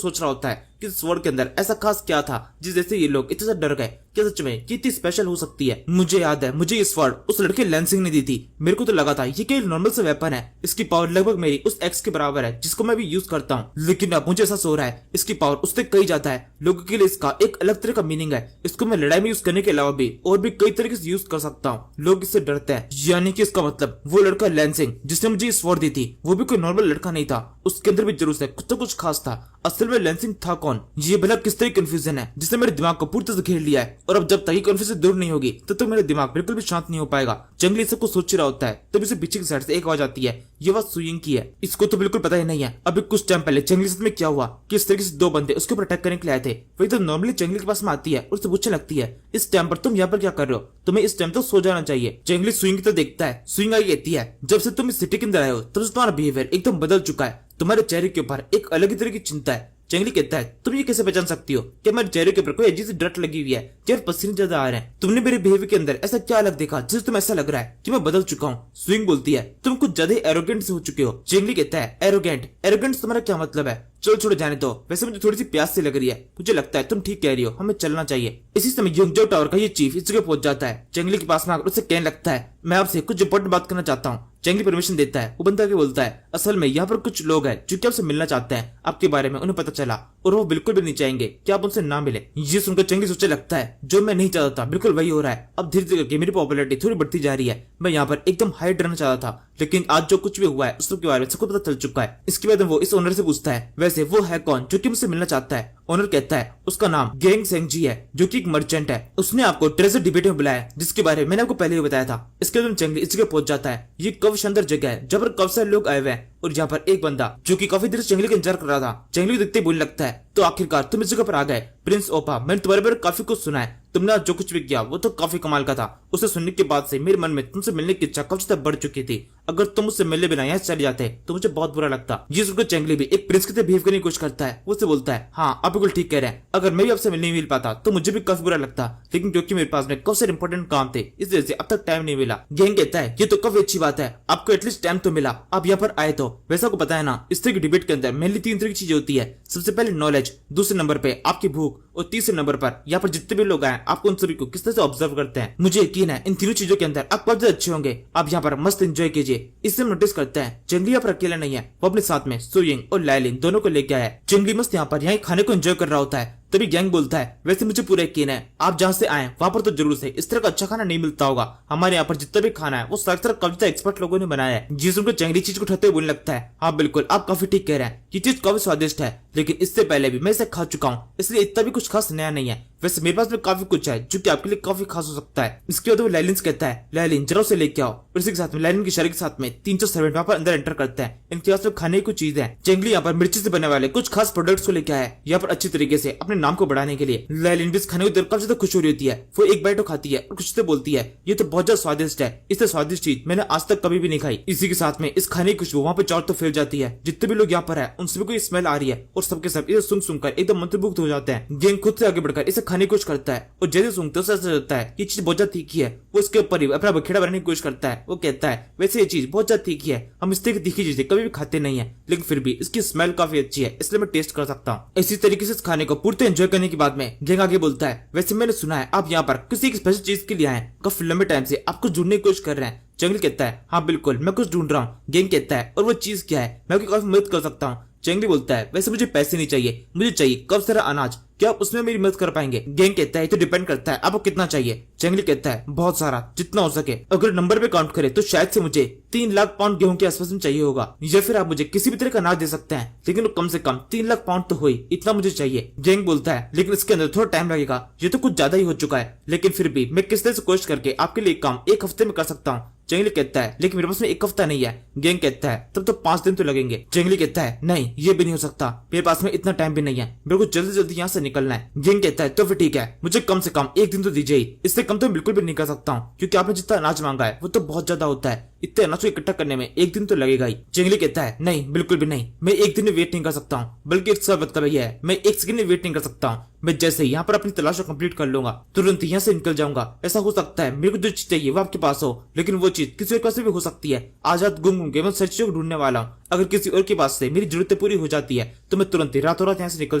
सोच रहा होता है कि स्वॉर्ड के अंदर ऐसा खास क्या था जिस जैसे ये लोग इतने डर गए, क्या सच में कितनी स्पेशल हो सकती है। मुझे याद है मुझे ये स्वॉर्ड उस लड़के लैंसिंग ने दी थी, मेरे को तो लगा था ये केवल नॉर्मल सा वेपन है, इसकी पावर लगभग मेरी उस एक्स के बराबर है जिसको मैं भी यूज करता हूँ, लेकिन अब मुझे ऐसा हो रहा है इसकी पावर उससे कई ज्यादा है। लोगों के लिए इसका एक अलग तरह का मीनिंग है, इसको मैं लड़ाई में यूज करने के अलावा भी और भी कई तरीके से यूज कर सकता हूँ। लोग इससे डरते हैं, यानी कि इसका मतलब वो लड़का लैंसिंग जिसने मुझे स्वॉर्ड दी थी वो भी कोई नॉर्मल लड़का नहीं था, उसके अंदर भी जरूर से कुछ तो कुछ खास था। असल में लैंसिंग था कौन, ये भला किस तरह कंफ्यूजन है जिसने मेरे दिमाग को पूरी तरह से घेर लिया है, और अब जब तक ये कंफ्यूजन दूर नहीं होगी तब तक मेरा दिमाग बिल्कुल भी शांत नहीं हो पाएगा। जंगली सब कुछ सोच रहा होता है तब इसे पीछे की साइड से एक आवाज आती है, ये बात सुइंग की है। इसको तो बिल्कुल पता ही नहीं है अभी कुछ टाइम पहले जंगली साथ में क्या हुआ, किस तरीके से 2 बंदे उसके ऊपर अटैक करने के लिए आए थे। वही तो नॉर्मली जंगली के पास में आती है और उससे पूछने लगती है इस टाइम पर तुम यहाँ पर क्या कर रहे हो, तुम्हें इस टाइम तो सो जाना चाहिए। जंगली सुइंग तो देखता है, सुइंग आई कहती है जब से तुम इस सिटी के अंदर आए हो तब से तुम्हारा बिहेवियर एकदम बदल चुका है, तुम्हारे चेहरे के ऊपर एक अलग ही तरह की चिंता है। जंगली कहता है तुम ये कैसे पहचान सकती हो, क्या मेरे चेहरे के ऊपर कोई अजीब सी डट लगी हुई है, क्या पसीने ज्यादा आ रहे हैं, तुमने मेरे बिहेवियर के अंदर ऐसा क्या अलग देखा जिससे तुम्हें ऐसा लग रहा है कि मैं बदल चुका हूँ। स्विंग बोलती है तुम कुछ ज्यादा एरोगेंट से हो चुके हो। जंगली कहता है एरोगेंट, एरोगेंट तुम्हारा क्या मतलब है, चलो छोड़ो जाने दो, वैसे मुझे थोड़ी सी प्यास सी लग रही है, मुझे लगता है तुम ठीक कह रही हो, हमें चलना चाहिए। इसी समय योंगजो टावर का ये चीफ इस जगह पहुंच जाता है, जंगली के पास में आकर उससे कहने लगता है मैं आपसे कुछ इंपॉर्टेंट बात करना चाहता हूँ। जंगली परमिशन देता है, वो बंदा के बोलता है असल में यहाँ पर कुछ लोग हैं जो कि आपसे मिलना चाहते हैं, आपके बारे में उन्हें पता चला और वो बिल्कुल भी नहीं चाहेंगे कि आप उनसे ना मिले। ये सुनकर जंगली सोचने लगता है जो मैं नहीं चाहता था बिल्कुल वही हो रहा है, अब धीरे धीरे करके मेरी पॉपुलैरिटी थोड़ी बढ़ती जा रही है, मैं यहाँ पर एकदम हाइट रहना चाहता था, लेकिन आज जो कुछ भी हुआ है उस सब के बारे में सबको पता चल चुका है। इसके बाद वो इस ओनर से पूछता है वैसे वो है कौन जो कि मुझसे मिलना चाहता है। ओनर कहता है उसका नाम गेंग सेंगजी है जो कि एक मर्चेंट है, उसने आपको ट्रेजर डिबेट में बुलाया जिसके बारे में मैंने आपको पहले ही बताया था। इसके बाद जंगली इस जगह पहुंच जाता है, ये काफी शानदार जगह है जहाँ पर काफी सारे लोग आए हुए हैं, और यहाँ पर एक बंदा जो कि काफी देर से जंगली का इंतजार कर रहा था, जंगली को देखते ही बोलने लगता है तो आखिरकार तुम इस जगह पर आ गए प्रिंस ओपा, मैंने तुम्हारे बारे में काफी कुछ सुना है, तुमने जो कुछ भी किया वो तो काफी कमाल का था। उसे सुनने के बाद से मेरे मन में तुमसे मिलने की इच्छा काफी ज्यादा बढ़ चुकी थी, अगर तुम मुझसे मिलने बिना यहाँ चले जाते तो मुझे बहुत बुरा लगता। ये सुनकर जंगली भी एक प्रिंस की तरह बिहेव करने की कोशिश करता है, वो उससे बोलता है हाँ आप बिल्कुल ठीक कह रहे हैं, अगर मैं भी आपसे मिलने नहीं मिल पाता तो मुझे भी काफी बुरा लगता, लेकिन क्योंकि मेरे पास में काफी सारे इंपॉर्टेंट काम थे इस वजह से अब तक टाइम नहीं मिला। गेंग कहता है ये तो काफी अच्छी बात है, आपको एटलीस्ट टाइम तो मिला, आप यहाँ पर आए तो। वैसा को पता है ना इस तरह की डिबेट के अंदर मेनली 3 तरह की चीजें होती है, सबसे पहले नॉलेज, दूसरे नंबर पे आपकी भूख, और तीसरे नंबर पर यहाँ पर जितने भी लोग आए आप उन सभी को किस तरह से ऑब्जर्व करते हैं। मुझे यकीन है इन तीनों चीजों के अंदर आप बहुत अच्छे होंगे, आप यहाँ पर मस्त एंजॉय कीजिए। इससे नोटिस करते हैं जंगली यहाँ पर अकेला नहीं है, वो अपने साथ में सुइंग और लाइलिन दोनों को लेके आया है। जंगली मस्त यहाँ पर खाने को एंजॉय कर रहा होता है, तभी गैंग बोलता है वैसे मुझे पूरा यकीन है आप जहाँ से आए वहां पर तो जरूर से इस तरह का अच्छा खाना नहीं मिलता होगा, हमारे यहाँ पर जितना भी खाना है वो सारी तरह काफी एक्सपर्ट लोगों ने बनाया है। जिस उनको जंगली चीज को उठाते हुए बोलने लगता है हाँ बिल्कुल आप काफी ठीक कह रहे हैं, ये चीज काफी स्वादिष्ट है, लेकिन इससे पहले भी मैं इसे खा चुका हूँ इसलिए इतना भी कुछ खास नया नहीं है। वैसे मेरे पास में काफी कुछ है जो कि आपके लिए काफी खास हो सकता है। इसके बाद वो लाइलिन से कहता है, लाइलिन जरा उसे लेके आओ। और इसी के साथ में लाइलिन के इशारे के साथ में 300 सर्वेंट वहाँ पर अंदर एंटर करते हैं। इनके पास में खाने की कुछ चीज है। चेंगली यहाँ पर मिर्ची से बनने वाले कुछ खास प्रोडक्ट्स को लेके आया है यहाँ पर अच्छी तरीके से अपने नाम को बढ़ाने के लिए। लाइलिन भी इस खाने को देखकर काफी ज्यादा खुश हो रही होती है। वो एक बाइट खाती है और कुछ से बोलती है, ये तो बहुत ज्यादा स्वादिष्ट है, इससे स्वादिष्ट चीज मैंने आज तक कभी भी नहीं खाई। इसी के साथ में इस खाने की खुशबू वहाँ पे चारों तरफ फैल जाती है। जितने भी लोग यहाँ पर है उन सभी को ये स्मेल आ रही है और सबके सब इसे सुनकर एकदम मंत्रमुग्ध हो जाते हैं। गेंग खुद से आगे बढ़कर इसे खाने की कोशिश करता है और जैसे सूंघते उसे ऐसा लगता है ये चीज बहुत ज्यादा तीखी है। वो इसके ऊपर ही अपना बखेड़ा बनाने की कोशिश करता है। वो कहता है, वैसे ये चीज बहुत ज्यादा तीखी है, हम इस तरह की तीखी चीजें कभी भी खाते नहीं है, लेकिन फिर भी इसकी स्मेल काफी अच्छी है, इसलिए मैं टेस्ट कर सकता हूँ। इसी तरीके से इस खाने को पूरी एंजॉय करने के बाद में गेंग आगे बोलता है, वैसे मैंने सुना है आप यहाँ पर किसी एक स्पेशल चीज के लिए आए हैं, काफी लंबे टाइम से आपको ढूंढने की कोशिश कर रहे हैं। चंगली कहता है, हाँ बिल्कुल मैं कुछ ढूंढ रहा हूँ। गेंग कहता है, और वो चीज क्या है, मैं आपकी काफी मदद कर सकता हूँ। चंगली बोलता है, वैसे मुझे पैसे नहीं चाहिए, मुझे चाहिए कब सारा अनाज, क्या आप उसमें मेरी मदद कर पाएंगे? गेंग कहता है, तो डिपेंड करता है आपको कितना चाहिए। चंगली कहता है, बहुत सारा, जितना हो सके। अगर नंबर पे काउंट करें तो शायद से मुझे 3 लाख पाउंड गेहूं के आसपास में चाहिए होगा, या फिर आप मुझे किसी भी तरह का अनाज दे सकते हैं, लेकिन वो कम से कम 3 लाख पाउंड तो हो ही, इतना मुझे चाहिए। गेंग बोलता है, लेकिन इसके अंदर थोड़ा टाइम लगेगा, ये तो कुछ ज्यादा ही हो चुका है, लेकिन फिर भी मैं किस तरह से कोशिश करके आपके लिए काम 1 हफ्ते में कर सकता हूँ। चंगली कहता है, लेकिन मेरे पास में 1 हफ्ता नहीं है। गेंग कहता है, तब तो 5 दिन तो लगेंगे। चंगली कहता है, नहीं ये भी नहीं हो सकता, मेरे पास में इतना टाइम भी नहीं है, मेरे को जल्दी जल्दी यहाँ से निकलना है। गेंग कहता है, तो फिर ठीक है, मुझे कम से कम 1 दिन तो दीजिए ही, इससे कम तो बिल्कुल भी नहीं कर सकता हूँ, क्योंकि आपने जितना अनाज मांगा है वो तो बहुत ज्यादा होता है, इतने अनाज को इकट्ठा करने में 1 दिन तो लगेगा ही। चंगली कहता है, नहीं बिल्कुल भी नहीं, मैं 1 दिन में वेट नहीं कर सकता हूँ, बल्कि इसका मतलब यह है मैं 1 सेकंड में वेट नहीं कर सकता हूँ। मैं जैसे यहाँ पर अपनी तलाश को कंप्लीट कर लूंगा तुरंत यहाँ से निकल जाऊंगा। ऐसा हो सकता है मेरे को जो चीज चाहिए वो आपके पास हो, लेकिन वो चीज किसी और पास भी हो सकती है। आजाद गुम घूम के मैं सच चीजों को ढूंढने वाला हूँ, अगर किसी और के पास से मेरी जरूरतें पूरी हो जाती है तो मैं तुरंत ही रातों रात यहाँ से निकल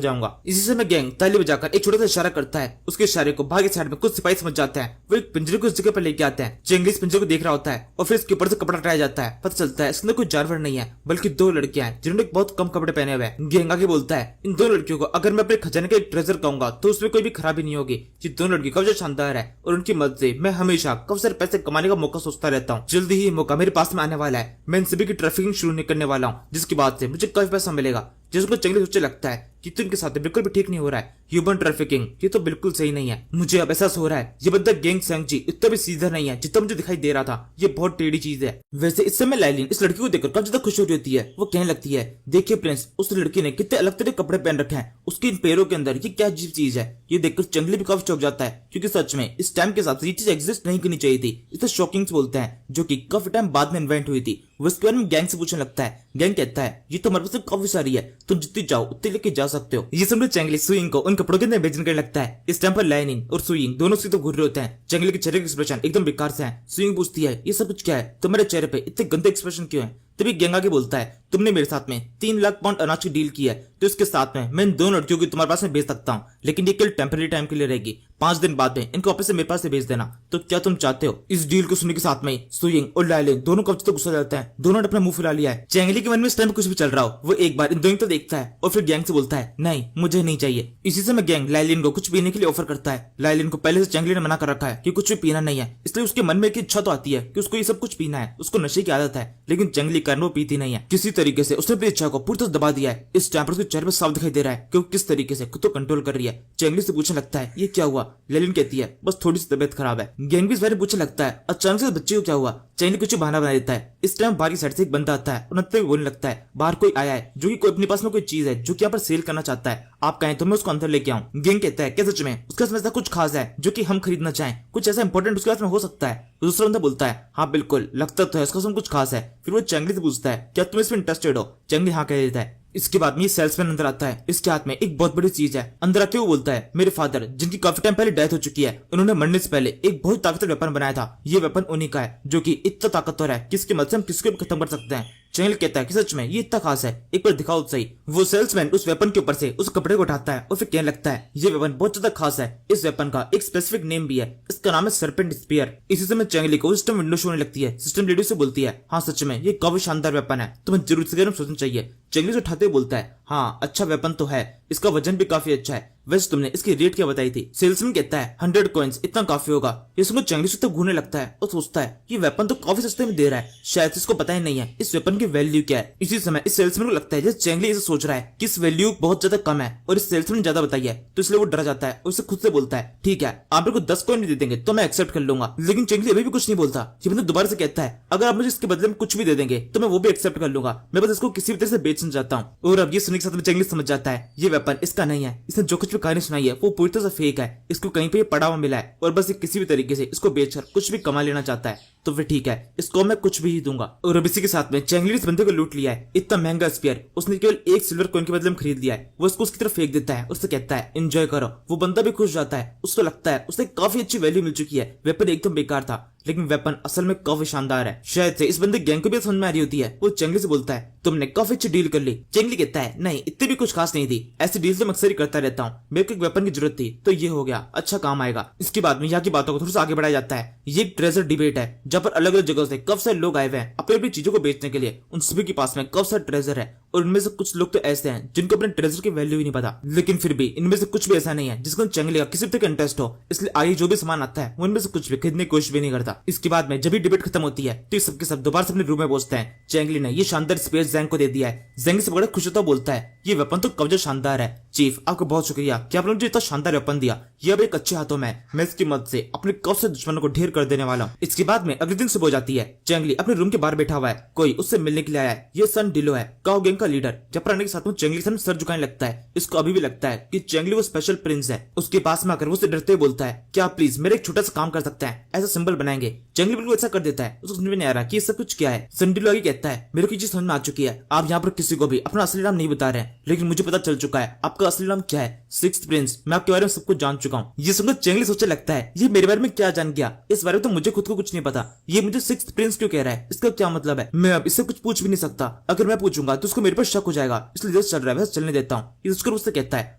जाऊंगा। इसी समय गैंग ताली बजाकर एक छोटा सा इशारा करता है। उसके इशारे को भागे साइड में कुछ सिपाही समझ जाते हैं। वो एक पिंजरे को इस जगह पर लेके आते हैं। चंगली इस पिंजरे को देख रहा होता है और फिर इसके ऊपर से कपड़ा हटाया जाता है। पता चलता है इसके अंदर कोई जानवर नहीं है बल्कि 2 लड़कियां हैं जिन्होंने बहुत कम कपड़े पहने हुए हैं। गैंग आगे बोलता है, इन 2 लड़कियों को अगर मैं अपने खजाने का एक ट्रेजर कहूंगा तो उसमें कोई भी खराबी नहीं होगी। ये 2 लड़की काफी शानदार है और उनकी मदद से मैं हमेशा काफी सारे पैसे कमाने का मौका सोचता रहता हूँ। जल्दी ही मौका मेरे पास में आने वाला है, मैं इन सभी की ट्रैफिकिंग शुरू नहीं करने वाला हूँ, जिसकी बात से मुझे काफी पैसा मिलेगा। जिसको चंगली सोचने लगता है कि तो इनके साथ बिल्कुल भी ठीक नहीं हो रहा है, ह्यूमन ट्रैफिकिंग ये तो बिल्कुल सही नहीं है। मुझे अब एहसास हो रहा है ये बंदा गेंग सेंगजी इतना भी सीधा नहीं है जितना मुझे दिखाई दे रहा था, ये बहुत टेढ़ी चीज है। वैसे इस समय लाइलिन इस लड़की को देखकर काफी ज्यादा खुश हो रही होती है। वो कहने लगती है, देखिए प्रिंस, उस लड़की ने कितने अलग तरह के कपड़े पहन रखे हैं, उसके इन पैरों के अंदर ये क्या अजीब चीज है। ये देखकर चंगली भी काफी चौंक जाता है, क्योंकि सच में इस टाइम के हिसाब से ये चीज एग्जिस्ट नहीं करनी चाहिए थी। इसे शॉकिंग बोलते हैं, जो कि काफी टाइम बाद में इन्वेंट हुई थी। वो इसके बारे में गैंग से पूछने लगता है। गैंग कहता है, ये तो हमारे पास काफी सारी है, तुम जितनी चाहो उतनी लेके जा सकते हो। ये सुनकर चंगली सुइंग को उन कपड़ों के अंदर भेजने करने लगता है। इस टाइम पर लाइनिंग और सुइंग दोनों से तो घूर रहे होते हैं। चंगली के चेहरे के एक्सप्रेशन एकदम बेकार से हैं। सुइंग पूछती है, ये सब कुछ क्या है, तुम्हारे चेहरे पे इतने गंदे एक्सप्रेशन क्यों है? तभी गैंग आगे बोलता है, तुमने मेरे साथ में 3 लाख पाउंड अनाज की डील की है, तो इसके साथ में मैं इन 2 लड़कियों को तुम्हारे पास में भेज सकता हूँ, लेकिन ये केवल टेम्पररी टाइम के लिए रहेगी। 5 दिन बाद में इनको वापस से मेरे पास से भेज देना। तो क्या तुम चाहते हो? इस डील को सुनने के साथ में सुइंग और लाइलिन दोनों कब तक गुस्सा जाते हैं। दोनों ने अपना मुंह फुला लिया है। चैंगली के मन में इस टाइम कुछ भी चल रहा हो, वो एक बार इन दोनों को देखता है और फिर गैंग से बोलता है, नहीं मुझे नहीं चाहिए। इसी समय गैंग लाइलिन को कुछ पीने के लिए ऑफर करता है। लाइलिन को पहले से चैंगली ने मना कर रखा है कि कुछ भी पीना नहीं है, इसलिए उसके मन में एक इच्छा तो आती है कि उसको ये सब कुछ पीना है, उसको नशे की आदत है, लेकिन चैंगली कारण वो पीती नहीं है। किसी तरीके से उसने अपनी इच्छा को पूरी तरह दबा दिया है। इस टाइम पर उसके चेहरे पर साफ दिखाई दे रहा है कि वो किस तरीके से खुद को कंट्रोल कर रही है। चैंगली से पूछने लगता है, ये क्या हुआ? लाइलिन कहती है, बस थोड़ी सी तबीयत खराब है। गैंग भी इस बारे में पूछने लगता है, अचानक से बच्चे को क्या हुआ? चैंगली कुछ बहाना बना देता है। इस टाइम बाहर की साइड से एक बंदा आता है और नत्ते हुए बोलने लगता है, बाहर कोई आया है जो कि कोई अपने पास में कोई चीज है जो कि यहाँ पर सेल करना चाहता है, आप कहें तो मैं उसको अंदर लेके आऊं। गैंग कहता है, क्या सच में उसके पास ऐसा कुछ खास है जो कि हम खरीदना चाहें? कुछ ऐसा इंपॉर्टेंट उसके पास में हो सकता है? दूसरा बंदा बोलता है, हाँ बिल्कुल, लगता तो है इसका कुछ खास है। फिर वो चैंगली से पूछता है, क्या तुम इसमें इंटरेस्टेड हो? चैंगली हाँ कह देता है। इसके बाद में ये सेल्समैन अंदर आता है। इसके हाथ में एक बहुत बड़ी चीज है। अंदर आते हुए बोलता है, मेरे फादर जिनकी काफी टाइम पहले डेथ हो चुकी है, उन्होंने मरने से पहले एक बहुत ताकतवर वेपन बनाया था। ये वेपन उन्हीं का है जो कि इतना ताकतवर है कि इसकी मदद से हम किसी को भी खत्म कर सकते हैं। चैंगली कहता है कि सच में ये इतना खास है, एक बार दिखाओ तो सही। वो सेल्समैन उस वेपन के ऊपर से उस कपड़े को उठाता है और फिर कहने लगता है, ये वेपन बहुत ज्यादा खास है। इस वेपन का एक स्पेसिफिक नेम भी है, इसका नाम है सर्पेंट स्पीयर। इसी समय चैंगली को सिस्टम विंडो शो होने लगती है। सिस्टम लेडी से बोलती है, हाँ सच में ये काफी शानदार वेपन है, तुम्हें जरूर से सोचना चाहिए। चैंगली से उठाते हुए बोलता है, हाँ अच्छा वेपन तो है, इसका वजन भी काफी अच्छा है, वैसे तुमने इसकी रेट क्या बताई थी? सेल्समैन कहता है 100 कॉइन्स, इतना काफी होगा। ये सुनकर चेंगली से घूरने लगता है और सोचता है ये वेपन तो काफी सस्ते में दे रहा है, शायद इसको पता ही नहीं है इस वेपन की वैल्यू क्या है। इसी समय इस सेल्समैन को लगता है जैसे चेंगली इसे सोच रहा है कि इस वैल्यू बहुत ज्यादा कम है और इस सेल्समैन ने ज्यादा बताई है, तो इसलिए वो डर जाता है और उसे खुद से बोलता है ठीक है आप मेरे को 10 कॉइन दे देंगे तो मैं एक्सेप्ट कर लूंगा। लेकिन चेंगली अभी भी कुछ नहीं बोलता। ये बंदा दोबारा से कहता है अगर आप मुझे इसके बदले में कुछ भी दे देंगे तो मैं वो भी एक्सेप्ट कर लूंगा, मैं बस इसको किसी भी तरह से बेचना चाहता हूँ। और अब ये सुनने के साथ में चेंगली समझ जाता है ये वेपन इसका नहीं है, इसने जो कुछ भी कहानी सुनाई है वो पूरी तरह से फेक है, इसको कहीं पे पड़ा हुआ मिला है और बस ये किसी भी तरीके से इसको बेचकर कुछ भी कमा लेना चाहता है। तो फिर ठीक है इसको मैं कुछ भी ही दूंगा। और अब इसी के साथ में चेंगली ने इस बंदे को लूट लिया है। इतना महंगा स्पीयर उसने केवल 1 सिल्वर कॉइन के बदले में खरीद लिया है। वो उसको उसकी तरफ फेंक देता है, उससे कहता है एंजॉय करो। वो बंदा भी खुश जाता है, उसको लगता है उसे काफी अच्छी वैल्यू मिल चुकी है। वेपन एकदम बेकार था लेकिन वेपन असल में काफी शानदार है। शायद से इस बंदे गैंग को भी समझ में आ रही होती है। वो चेंगली से बोलता है तुमने काफी अच्छी डील कर ली। चेंगली कहता है नहीं इतनी भी कुछ खास नहीं थी, ऐसी डील तो मैं अक्सर ही करता रहता हूँ, मेरे को एक वेपन की जरूरत थी तो ये हो गया, अच्छा काम आएगा। इसके बाद में यहाँ की बातों को थोड़ा सा आगे बढ़ाया जाता है। ये एक ट्रेजर डिबेट है जहाँ पर अलग अलग जगह से काफी सारे लोग आए हुए हैं अपनी अपनी चीजों को बेचने के लिए। उन सभी के पास में काफी सारे ट्रेजर है और इनमें से कुछ लोग तो ऐसे हैं जिनको अपने ट्रेजर की वैल्यू ही नहीं पता। लेकिन फिर भी इनमें से कुछ भी ऐसा नहीं है जिसको चेंगली का किसी तरह का इंटरेस्ट हो, इसलिए आगे जो भी सामान आता है वो इनमें से कुछ भी खरीदने की कोशिश भी नहीं करता। इसके बाद में जब भी डिबेट खत्म होती है तो सबके सब दोबारा से अपने रूम में पहुंचते हैं। चेंगली ने ये शानदार स्पेस जैंग को दे दिया है। जैंग से बड़ा खुश होता बोलता है ये वेपन तो कब्जा शानदार है चीफ, आपको बहुत शुक्रिया कि आपने मुझे इतना शानदार वेपन दिया, ये अब एक अच्छे हाथों में है, मैं इसकी मदद से अपने कौन से दुश्मनों को ढेर कर देने वाला हूँ। इसके बाद में अगले दिन सुबह हो जाती है। चेंगली अपने रूम के बाहर बैठा हुआ है, कोई उससे मिलने के लिए आया है। ये सन डिलो है काओ गैंग का लीडर। जब आने के साथ में चेंगली के सर झुकाने लगता है। इसको अभी भी लगता है कि चेंगली वो स्पेशल प्रिंस है। उसके पास में आकर वो डरते हुए बोलता है क्या आप प्लीज मेरे एक छोटा सा काम कर सकते हैं, ऐसा सिंबल बनाएंगे। चेंगली बिल्कुल ऐसा कर देता है, उसको समझ में नहीं आ रहा कि ये सब कुछ क्या है। सन डिलो आगे कहता है मेरे को ये चीज समझ में आ चुकी है, आप यहाँ पर किसी को भी अपना असली नाम नहीं बता रहे हैं, लेकिन मुझे पता चल चुका है आपका असली नाम क्या है, सिक्स्थ प्रिंस। मैं आपके बारे में सब कुछ जान चुका हूँ। ये सुनकर चेंगली सोचने लगता है ये मेरे बारे में क्या जान गया, इस बारे में तो मुझे खुद को कुछ नहीं पता, ये मुझे सिक्स्थ प्रिंस क्यों कह रहा है, इसका क्या मतलब है। मैं अब इससे कुछ पूछ भी नहीं सकता, अगर मैं पूछूंगा तो उसको मेरे पर शक हो जाएगा, इसलिए जैसे चल रहा है वैसे चलने देता हूँ। ये सोचकर उससे कहता है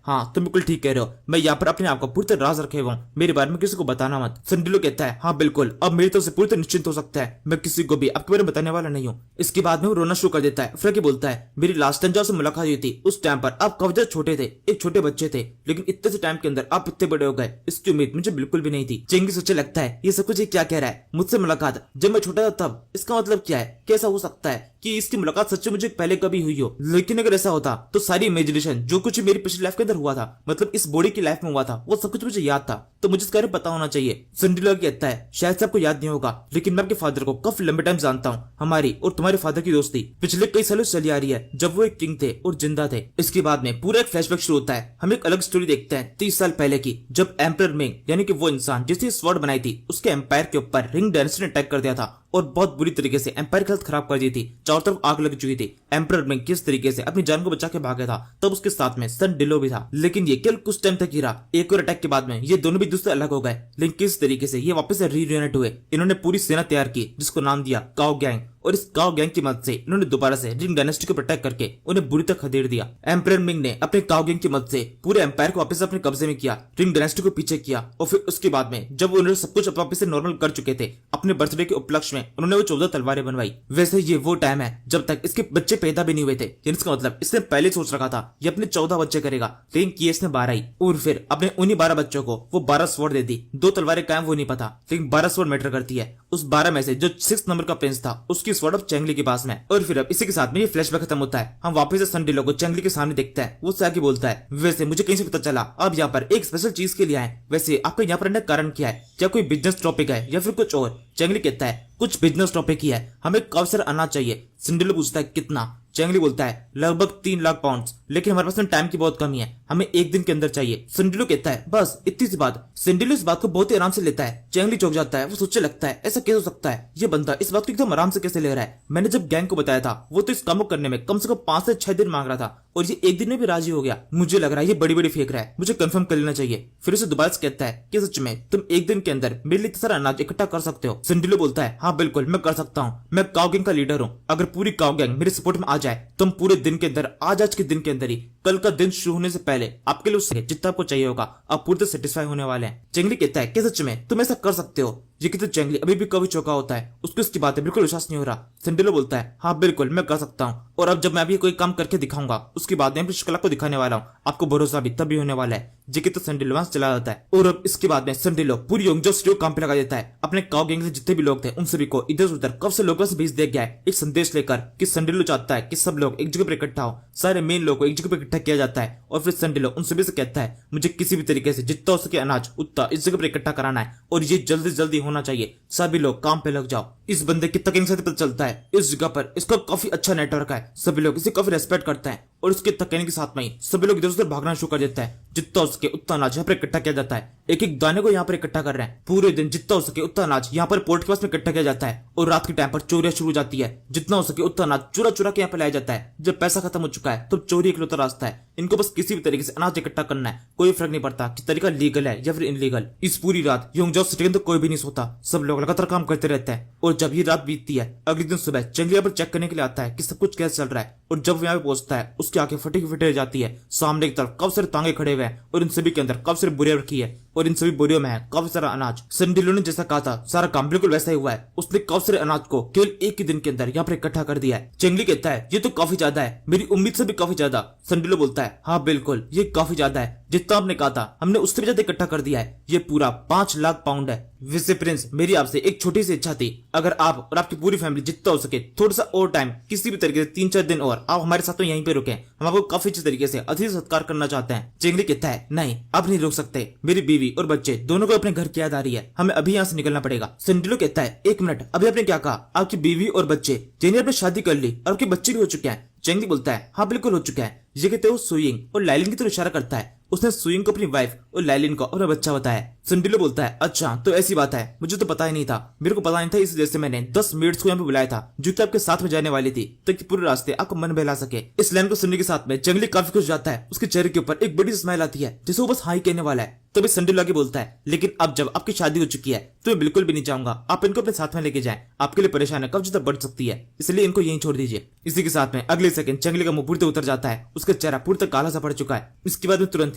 हाँ तुम बिल्कुल ठीक कह रहे हो, मैं यहाँ पर अपने आप को पूरी तरह राज रखे हुआ हूँ, मेरे बारे में किसी को बताना मत। संडिलो कहता है हाँ बिल्कुल, अब मेरी तरफ से पूरी तरह निश्चिंत हो सकता है, मैं किसी को भी आपके बारे में बताने वाला नहीं हूँ। इसके बाद में वो रोना शुरू कर देता है। फ्रैंकी बोलता है मेरी लास्ट टाइम जब मुलाकात हुई थी उस टाइम पर आप काफी ज्यादा छोटे थे, एक छोटे बच्चे थे, लेकिन इतने से टाइम के अंदर आप इतने बड़े हो गए, इसकी उम्मीद मुझे बिल्कुल भी नहीं थी। चेंगी सोचने लगता है ये सब कुछ क्या कह रहा है, मुझसे मुलाकात जब मैं छोटा था तब, इसका मतलब क्या है, कैसा हो सकता है कि इसकी मुलाकात सच्ची मुझे पहले कभी हुई हो। लेकिन अगर ऐसा होता तो सारी इमेजिनेशन जो कुछ मेरी पिछली लाइफ के अंदर हुआ था, मतलब इस बॉडी की लाइफ में हुआ था, वो सब कुछ मुझे याद था, तो मुझे इसके बारे में पता होना चाहिए। संडिलो कहता है शायद से आपको याद नहीं होगा, लेकिन मैं आपके फादर को काफी लंबे टाइम जानता हूँ। हमारी और तुम्हारे फादर की दोस्ती पिछले कई सालों से चली आ रही है, जब वो एक किंग थे और जिंदा थे। इसके बाद में पूरा एक फ्लैशबैक शुरू होता है। हम एक अलग स्टोरी देखते हैं 30 साल पहले की, जब एम्परर मिंग यानी कि वो इंसान जिसने स्वॉर्ड बनाई थी, उसके एम्पायर के ऊपर रिंग डायनेस्टी ने अटैक कर दिया था और बहुत बुरी तरीके से एम्पायर की हालत खराब कर दी थी। चारों तरफ आग लग चुकी थी। एम्परर मिंग किस तरीके से अपनी जान को बचा के भागा था, तब उसके साथ में सन डिलो भी था, लेकिन ये केवल कुछ टाइम तक ही रहा। एक और अटैक के बाद में ये दोनों भी दूसरे अलग हो गए, लेकिन किस तरीके से ये वापस से रीयूनाइट हुए। इन्होंने पूरी सेना तैयार की जिसको नाम दिया काओ गैंग, और इस काओ गैंग की मदद से इन्होंने दोबारा से रिंग डायनेस्टी को प्रोटेक्ट करके उन्हें बुरी तरह खदेड़ दिया। एम्परर मिंग ने अपने काओ गैंग की मदद से पूरे एम्पायर को वापस अपने कब्जे में किया, रिंग डायनेस्टी को पीछे किया, और फिर उसके बाद में जब उन्होंने सब कुछ वापस से नॉर्मल कर चुके थे, अपने बर्थडे के उपलक्ष्य में उन्होंने वो 14 तलवारें बनवाई। वैसे ये वो टाइम है जब तक इसके बच्चे पैदा भी नहीं हुए थे, जिसका मतलब इसने पहले सोच रखा था ये अपने 14 बच्चे करेगा, लेकिन किए इसने 12 ही, और फिर अपने उन्हीं 12 बच्चों को वो 12 स्वॉर्ड दे दी। 2 तलवारें कायम वो नहीं पता, लेकिन 12 स्वॉर्ड मैटर करती है। उस 12 में से जो 6 नंबर का प्रिंस था उसकी स्वॉर्ड अब चेंगली के पास में। और फिर अब इसी के साथ में ये फ्लैशबैक खत्म होता है। हम वापस से सन डिलो को चेंगली के सामने देखते हैं। वो आगे बोलता है वैसे मुझे कहीं से पता चला आप यहाँ पर एक स्पेशल चीज के लिए आए, वैसे आपका यहाँ पर आने का कारण क्या है, क्या कोई बिजनेस टॉपिक है या फिर कुछ और। चेंगली कहता है कुछ बिजनेस टॉपिक ही है, हमें काफी सारा अनाज चाहिए। सिंडिलो पूछता है कितना। चेंगली बोलता है लगभग 3 लाख पाउंड, लेकिन हमारे पास में टाइम की बहुत कमी है, हमें 1 दिन के अंदर चाहिए। सिंडिलो कहता है बस इतनी सी बात। सिंडिलो इस बात को बहुत ही आराम से लेता है। चेंगली चौंक जाता है, वो सोचने लगता है ऐसा कैसे हो सकता है, ये बंदा इस बात को एकदम आराम से कैसे ले रहा है। मैंने जब गैंग को बताया था वो तो इस काम को करने में कम से कम 5 से 6 दिन मांग रहा था, और ये 1 दिन में भी राजी हो गया। मुझे लग रहा है ये बड़ी बड़ी फेंक रहा है, मुझे कंफर्म कर लेना चाहिए। फिर उसे दोबारा से कहता है कि सच में तुम 1 दिन के अंदर मेरे लिए इतना सारा अनाज इकट्ठा कर सकते हो। सिंडिलो बोलता है हाँ बिल्कुल मैं कर सकता हूँ, मैं काओ गैंग का लीडर हूँ, अगर पूरी काओ गैंग मेरे सपोर्ट में आ जाए तो हम पूरे दिन के अंदर आज के दिन के अंदर ही, कल का दिन शुरू होने से पहले आपके लिए जितना आपको चाहिए होगा आप पूरी तरह सेटिस्फाई होने वाले हैं। चेंगली कहता है कि सच में तुम ऐसा कर सकते हो। ये कि तो चेंगली अभी भी कभी चौका होता है, उसको इसकी बातें बिल्कुल विश्वास नहीं हो रहा। सेंडिलो बोलता है हाँ बिल्कुल मैं कर सकता हूँ, और अब जब मैं अभी कोई काम करके दिखाऊंगा उसके बाद मैं अपनी शक्ल को दिखाने वाला हूँ, आपको भरोसा भी तभी होने वाला है। ये कि तो सेंडिलो वहां से चला जाता है और अब इसके बाद में सेंडिलो पूरी योंगजो सिटी को काम पे लगा देता है। अपने काओ गैंग से जितने भी लोग थे उन सभी को इधर उधर कब से लोगों से भेज दिया गया है एक संदेश लेकर कि सेंडिलो चाहता है कि सब लोग एक जगह पर इकट्ठा हो। सारे मेन लोगों को एक जगह पर इकट्ठा किया जाता है और फिर सेंडिलो उन सभी से कहता है मुझे किसी भी तरीके से जितना हो सके अनाज उतना इस जगह पर इकट्ठा कराना है और ये जल्दी जल्दी होना चाहिए। सभी लोग काम पे लग जाओ। इस बंदे की तकनीक से पता चलता है इस जगह पर इसका काफी अच्छा नेटवर्क है, सभी लोग इसे काफी रेस्पेक्ट करते हैं और उसके तकनीक के साथ में ही सभी लोग इधर उधर भागना शुरू कर देते हैं। जितना हो सके उतना अनाज यहाँ पर इकट्ठा किया जाता है, एक एक दाने को यहाँ पर इकट्ठा कर रहे हैं। पूरे दिन जितना हो सके उतना अनाज यहाँ पर पोर्ट के पास में इकट्ठा किया जाता है और रात के टाइम पर चोरियां शुरू हो जाती है। जितना हो सके उतना अनाज चुरा चुरा के यहाँ पे लाया जाता है। जब पैसा खत्म हो चुका है तो चोरी इकलौता रास्ता है, इनको बस किसी भी तरीके से अनाज इकट्ठा करना है, कोई फर्क नहीं पड़ता कि तरीका लीगल है या फिर इनलीगल। इस पूरी रात योंगजो सिटी के अंदर कोई भी नहीं सोता, सब लोग लगातार काम करते रहते हैं और जब ये रात बीतती है अगले दिन सुबह चेंगली यहाँ पर चेक करने के लिए आता है कि सब कुछ कैसे चल रहा है और जब वो यहाँ पे पहुंचता है उसकी आंखें फटी की फटी रह जाती है। सामने की तरफ काफी सारे तांगे खड़े हुए हैं और इन सभी के अंदर काफी सारी बोरियां रखी है और इन सभी बोरियों में है काफी सारा अनाज। सेंडिलो ने जैसा कहा था सारा काम बिल्कुल वैसा ही हुआ है, उसने काफी सारे अनाज को केवल एक ही दिन के अंदर यहाँ पर इकट्ठा कर दिया है। चेंगली कहता है ये तो काफी ज्यादा है, मेरी उम्मीद से भी काफी ज्यादा। सेंडिलो बोलता है हाँ बिल्कुल ये काफी ज्यादा है, जितना आपने कहा था हमने उससे भी ज्यादा इकट्ठा कर दिया है, ये पूरा 5 लाख पाउंड है। वैसे प्रिंस मेरी आपसे एक छोटी सी इच्छा थी, अगर आप और आपकी पूरी फैमिली जितना हो सके थोड़ा सा और टाइम किसी भी तरीके से 3-4 दिन और आप हमारे साथ में यहीं पे रुके, हम आपको काफी अच्छे तरीके से अतिथि सत्कार करना चाहते हैं। चेंगली कहता है नहीं आप नहीं रुक सकते, मेरी बीवी और बच्चे दोनों को अपने घर की याद आ रही है, हमें अभी यहाँ से निकलना पड़ेगा। सेंडिलो कहता है 1 मिनट अभी आपने क्या कहा, आपकी बीवी और बच्चे जिन्हें आपने शादी कर ली और आपके बच्चे भी हो चुके हैं। चेंगली बोलता है हाँ बिल्कुल हो चुका है। ये कहते हो सुइंग और लाइलिन की तरफ इशारा करता है, उसने सुइंग को अपनी वाइफ और लाइलिन को अपना बच्चा बताया। सेंडिलो बोलता है अच्छा तो ऐसी बात है, मुझे तो पता ही नहीं था, मेरे को पता नहीं था, इस वजह से मैंने 10 मेड्स को यहाँ पे बुलाया था जो कि आपके साथ में जाने वाली थी ताकि पूरे रास्ते आपको मन बहला सके। इस लाइन को सुनने के साथ में चेंगली काफी खुश जाता है, उसके चेहरे के ऊपर एक बड़ी स्माइल आती है जैसे वो बस हाई कहने वाला है। तभी सेंडिलो आगे बोलता है लेकिन अब जब आपकी शादी हो चुकी है तो मैं बिल्कुल भी नहीं चाहूंगा आप इनको अपने साथ में लेके जाएं, आपके लिए परेशानी कब ज्यादा बढ़ सकती है, इसलिए इनको यहीं छोड़ दीजिए। इसी के साथ में अगले सेकंड चेंगली का मुंह पूरी तरह उतर जाता है, उसका चेहरा पूरी तरह काला सा पड़ चुका है। इसके बाद में तुरंत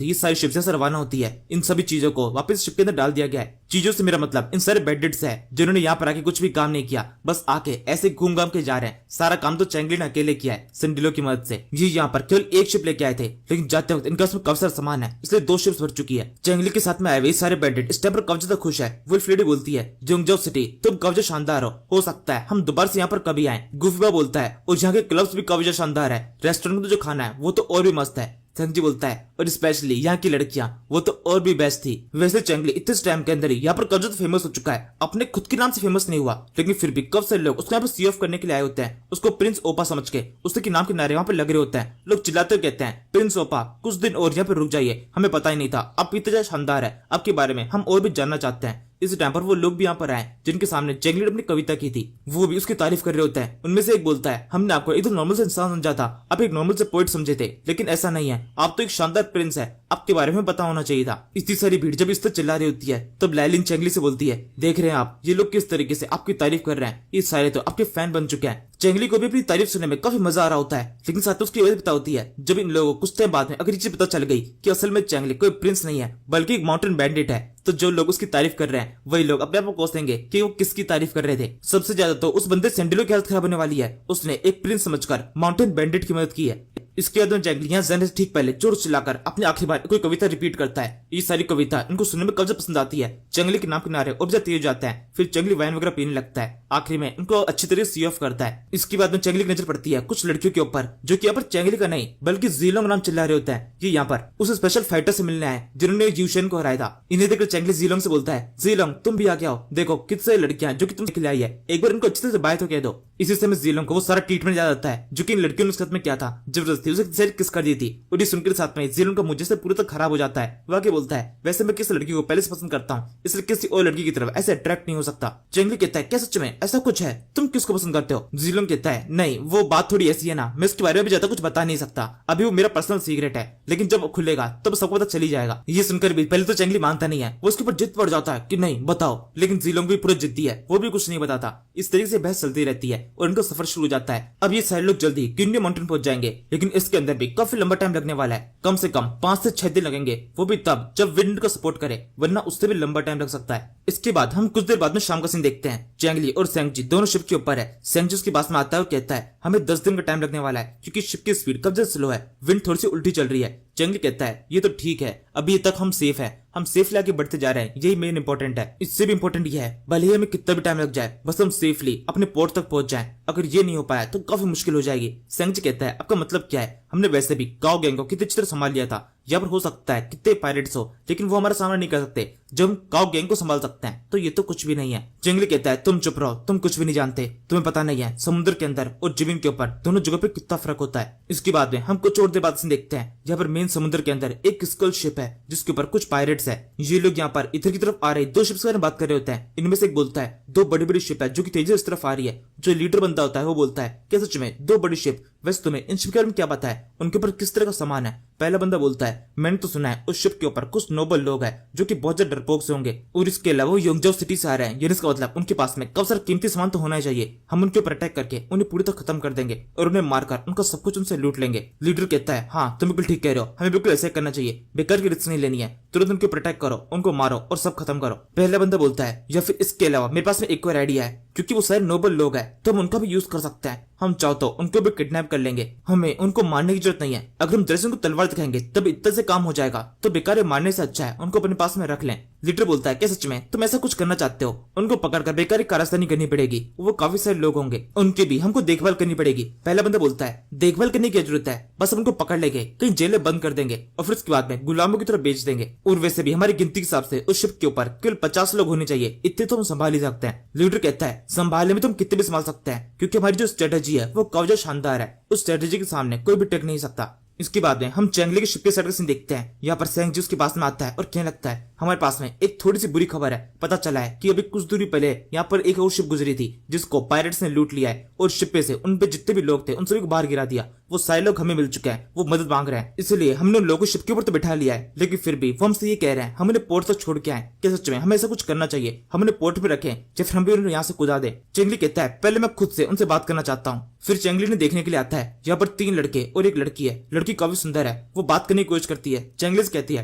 ही सारी शिप से रवाना होती है। इन सभी चीजों को वापस शिप के अंदर डाल दिया गया है। चीजों से मेरा मतलब इन सारे बेडेड से है जिन्होंने यहाँ पर आके कुछ भी काम नहीं किया, बस आके ऐसे घूम घाम के जा रहे हैं। सारा काम तो चेंगली ने अकेले किया है सेंडिलो की मदद से। ये यहाँ पर केवल एक शिप लेके आए थे लेकिन जाते वक्त इनका उसमें काफी सारा सामान है इसलिए 2 शिप्स भर चुकी है। चेंगली के साथ में आए हुए सारे बेडेड इस टाइम पर काफी ज्यादा खुश है। वुल्फ लेडी बोलती है योंगजो सिटी तुम काफी शानदार हो सकता है हम दोबारा से यहाँ पर कभी आए। गुफिबा बोलता है और यहाँ के क्लब्स भी काफी शानदार है, रेस्टोरेंट में जो खाना है वो तो और भी मस्त है। संजी बोलता है और स्पेशली यहाँ की लड़कियां वो तो और भी बेस्ट थी। वैसे चेंगली इतने टाइम के अंदर ही यहाँ पर कब ज्यादा फेमस हो चुका है, अपने खुद के नाम से फेमस नहीं हुआ लेकिन फिर भी कब से लोग उसको यहाँ पर सी ऑफ करने के लिए आए होते हैं, उसको प्रिंस ओपा समझ के उसके नाम के नारे वहाँ पर लग रहे होते हैं। लोग चिल्लाते हुए कहते हैं प्रिंस ओपा कुछ दिन और यहाँ पर रुक जाइए, हमें पता ही नहीं था आप इतने ज्यादा शानदार है, आपके बारे में हम और भी जानना चाहते हैं। इस टाइम पर वो लोग भी यहाँ पर आए जिनके सामने चेंगली ने अपनी कविता की थी, वो भी उसकी तारीफ कर रहे होते हैं। उनमें से एक बोलता है हमने आपको एकदम नॉर्मल से इंसान समझा था, आप एक नॉर्मल से पोएट समझे थे, लेकिन ऐसा नहीं है, आप तो एक शानदार प्रिंस है, आपके बारे में पता होना चाहिए था। इतनी सारी भीड़ जब इस तरह चिल्ला रही होती है तब लाइलिन चेंगली से बोलती है देख रहे हैं आप ये लोग किस तरीके से आपकी तारीफ कर रहे हैं, ये सारे तो आपके फैन बन चुके हैं। चेंगली को भी अपनी तारीफ सुनने में काफी मजा आ रहा होता है लेकिन साथ उसकी वजह पता होती है जब इन लोगों को कुछ टाइम बाद में अगर ये चीज पता चल गई कि असल में चेंगली कोई प्रिंस नहीं है बल्कि एक माउंटेन बैंडिट है, तो जो लोग उसकी तारीफ कर रहे हैं वही लोग अपने आप को कोसेंगे कि वो किसकी तारीफ कर रहे थे। सबसे ज्यादा तो उस बंदे सेंडिलो की हालत खराब होने वाली है, उसने एक प्रिंस समझकर माउंटेन बैंडिट की मदद की है। इसके बाद में चेंगली यहाँ जाने से ठीक पहले जोर चिल्लाकर अपनी आखिरी बार कोई कविता रिपीट करता है। ये सारी कविता इनको सुनने में कब्जा पसंद आती है। चेंगली के नाम किनारे और ज्यादा तेज जाता है, फिर चेंगली वाइन वगैरह पीने लगता है, आखिरी में इनको अच्छी तरह सी ऑफ करता है। इसके बाद में चेंगली की नजर पड़ती है कुछ लड़कियों के ऊपर जो कि यहाँ पर चेंगली का नहीं बल्कि जीलोंग नाम चिल्ला रहे होते हैं। ये यहाँ पर उस स्पेशल फाइटर से मिलने आए जिन्होंने यूशेन को हराया था। इन्हें देखकर चेंगली जीलोंग से बोलता है जीलोंग तुम भी आगे आओ, देखो कितने लड़कियां जो कि तुम खिलाई है, एक बार इनको अच्छी तरह से बाय तो कह दो। इसी समय जीलोंग को वो सारा ट्रीटमेंट याद आता है जो कि इन लड़कियों ने उसके साथ में किया था, जबरदस्ती उसे किस कर दी थी। और ये सुनकर साथ में जीलोंग का मुझे से पूरा तक खराब हो जाता है। वह आगे बोलता है वैसे मैं किस लड़की को पहले से पसंद करता हूँ इसलिए किसी और लड़की की तरफ ऐसे अट्रैक्ट नहीं हो सकता। चेंगली कहता है क्या सच में ऐसा कुछ है, तुम किसको पसंद करते हो? जीलोंग कहता है नहीं वो बात थोड़ी ऐसी है ना, मैं इसके बारे में भी ज्यादा कुछ बता नहीं सकता, अभी वो मेरा पर्सनल सीक्रेट है, लेकिन जब खुलेगा तब सबको पता चली जाएगा। ये सुनकर भी पहले तो चेंगली मानता नहीं है, वो उसके ऊपर जिद पड़ जाता है कि नहीं बताओ, लेकिन जीलोंग भी पूरा जिद्दी है, वो भी कुछ नहीं बताता। इस तरीके से बहस चलती रहती है और इनका सफर शुरू हो जाता है। अब ये सारे लोग जल्दी क्यूनियो माउंटेन पहुंच जाएंगे लेकिन इसके अंदर भी काफी लंबा टाइम लगने वाला है, कम से कम 5 से 6 दिन लगेंगे, वो भी तब जब विंड को सपोर्ट करे, वरना उससे भी लंबा टाइम लग सकता है। इसके बाद हम कुछ देर बाद में शाम का सीन देखते हैं। चैंगली और सेंगजी दोनों शिप के ऊपर है। सेंगजी उसके पास में आता है और कहता है हमें 10 दिन का टाइम लगने वाला है क्योंकि शिप की स्पीड काफी स्लो है, विंड थोड़ी सी उल्टी चल रही है। चैंगली कहता है ये तो ठीक है, अभी तक हम सेफ है, हम सेफली आगे बढ़ते जा रहे हैं, यही मेन इंपॉर्टेंट है। इससे भी इंपॉर्टेंट ये है भले ही हमें कितना भी टाइम लग जाए, बस हम सेफली अपने पोर्ट तक पहुंच जाएं। अगर ये नहीं हो पाया तो काफी मुश्किल हो जाएगी। सेंगजी कहता है आपका मतलब क्या है? हमने वैसे भी काओ गैंग को कितने अच्छी तरह संभाल लिया था, यहाँ पर हो सकता है कितने पायरेट्स हो लेकिन वो हमारा सामना नहीं कर सकते। जब हम काओ गैंग को संभाल सकते हैं तो ये तो कुछ भी नहीं है। चैंगली कहता है तुम चुप रहो, तुम कुछ भी नहीं जानते, तुम्हें पता नहीं है समुद्र के अंदर और जमीन के ऊपर दोनों जगह पे कितना फर्क होता है। इसके बाद में हम कुछ और देर बाद देखते हैं यहाँ पर मेन समुद्र के अंदर एक स्कल शिप है जिसके ऊपर कुछ पायरेट्स है। ये लोग यहाँ पर इधर की तरफ आ रहे दो शिप्स के बारे में बात कर रहे होते हैं। इनमें से एक बोलता है दो बड़ी बड़ी शिप है जो कि तेजी से इस तरफ आ रही है। जो लीडर बंदा होता है वो बोलता है क्या सच में दो बड़ी शिप? वैसे तुम्हें इन शिप के बारे में क्या पता है, उनके ऊपर किस तरह का सामान है? पहला बंदा बोलता है मैंने तो सुना है उस शिप के ऊपर कुछ नोबल लोग हैं जो कि बहुत ज्यादा डरपोक से होंगे और इसके अलावा वो योंगजाओ सिटी से आ रहे हैं, यानी इसका मतलब उनके पास में काफी सारा कीमती सामान तो होना ही चाहिए। हम उनके ऊपर अटैक करके उन्हें पूरी तरह खत्म कर देंगे और उन्हें मारकर उनका सब कुछ उनसे लूट लेंगे। लीडर कहता है हाँ तुम बिल्कुल ठीक कह रहे हो, हमें बिल्कुल ऐसा करना चाहिए, बेकार की रिस्क नहीं लेनी है, तुरंत उनके ऊपर अटैक करो, उनको मारो और सब खत्म करो। पहला बंदा बोलता है या फिर इसके अलावा मेरे पास में एक और आइडिया है, क्योंकि वो सारे नोबल लोग हैं तो हम उनका भी यूज कर सकते हैं। हम चाहो तो उनको भी किडनैप कर लेंगे, हमें उनको मारने की जरूरत नहीं है। अगर हम दरअसल उनको तलवार दिखाएंगे तब इतना से काम हो जाएगा, तो बेकार मारने से अच्छा है उनको अपने पास में रख लें। लीडर बोलता है क्या सच में तुम ऐसा कुछ करना चाहते हो? उनको पकड़कर बेकार कारस्तानी करनी पड़ेगी, वो काफी सारे लोग होंगे, उनकी भी हमको देखभाल करनी पड़ेगी। पहला बंदा बोलता है देखभाल करने की जरूरत है, बस हम उनको पकड़ लेंगे, कहीं जेल में बंद कर देंगे और फिर उसके बाद में गुलामों की तरफ बेच देंगे। और वैसे भी हमारी गिनती के हिसाब से उस शिप के ऊपर केवल 50 लोग होने चाहिए, इतने तो हम संभाल ही सकते हैं। लीडर कहता है संभालने में तुम कितने भी संभाल सकते हैं क्योंकि हमारी जो स्ट्रेटेजी है वो काफी शानदार है, उस स्ट्रेटेजी के सामने कोई भी टिक नहीं सकता। इसके बाद में हम चैंगली के शिप के साइड का सीन देखते हैं। यहाँ पर सेंगजी उसके पास में आता है और कहने लगता है हमारे पास में एक थोड़ी सी बुरी खबर है। पता चला है कि अभी कुछ दूरी पहले यहाँ पर एक और शिप गुजरी थी जिसको पायरेट्स ने लूट लिया है और शिप पे से उन पे जितने भी लोग थे उन सभी को बाहर गिरा दिया। वो सारे लोग हमें मिल चुके हैं, वो मदद मांग रहे हैं, इसलिए हमने उन लोगों को शिप के ऊपर तो बैठा लिया है, लेकिन फिर भी वो हमसे ये कह रहे हैं हम उन्हें पोर्ट तक छोड़ के आए। क्या सच में हमें ऐसा कुछ करना चाहिए? हम उन्हें पोर्ट पे रखें या फिर हम भी उन्हें यहाँ से कुदा दे? चैंगली कहता है पहले मैं खुद से उनसे बात करना चाहता हूँ। फिर चैंगली ने देखने के लिए आता है। यहाँ पर 3 लड़के और एक लड़की है। लड़की काफी सुंदर है, वो बात करने की कोशिश करती है। चैंगली से कहती है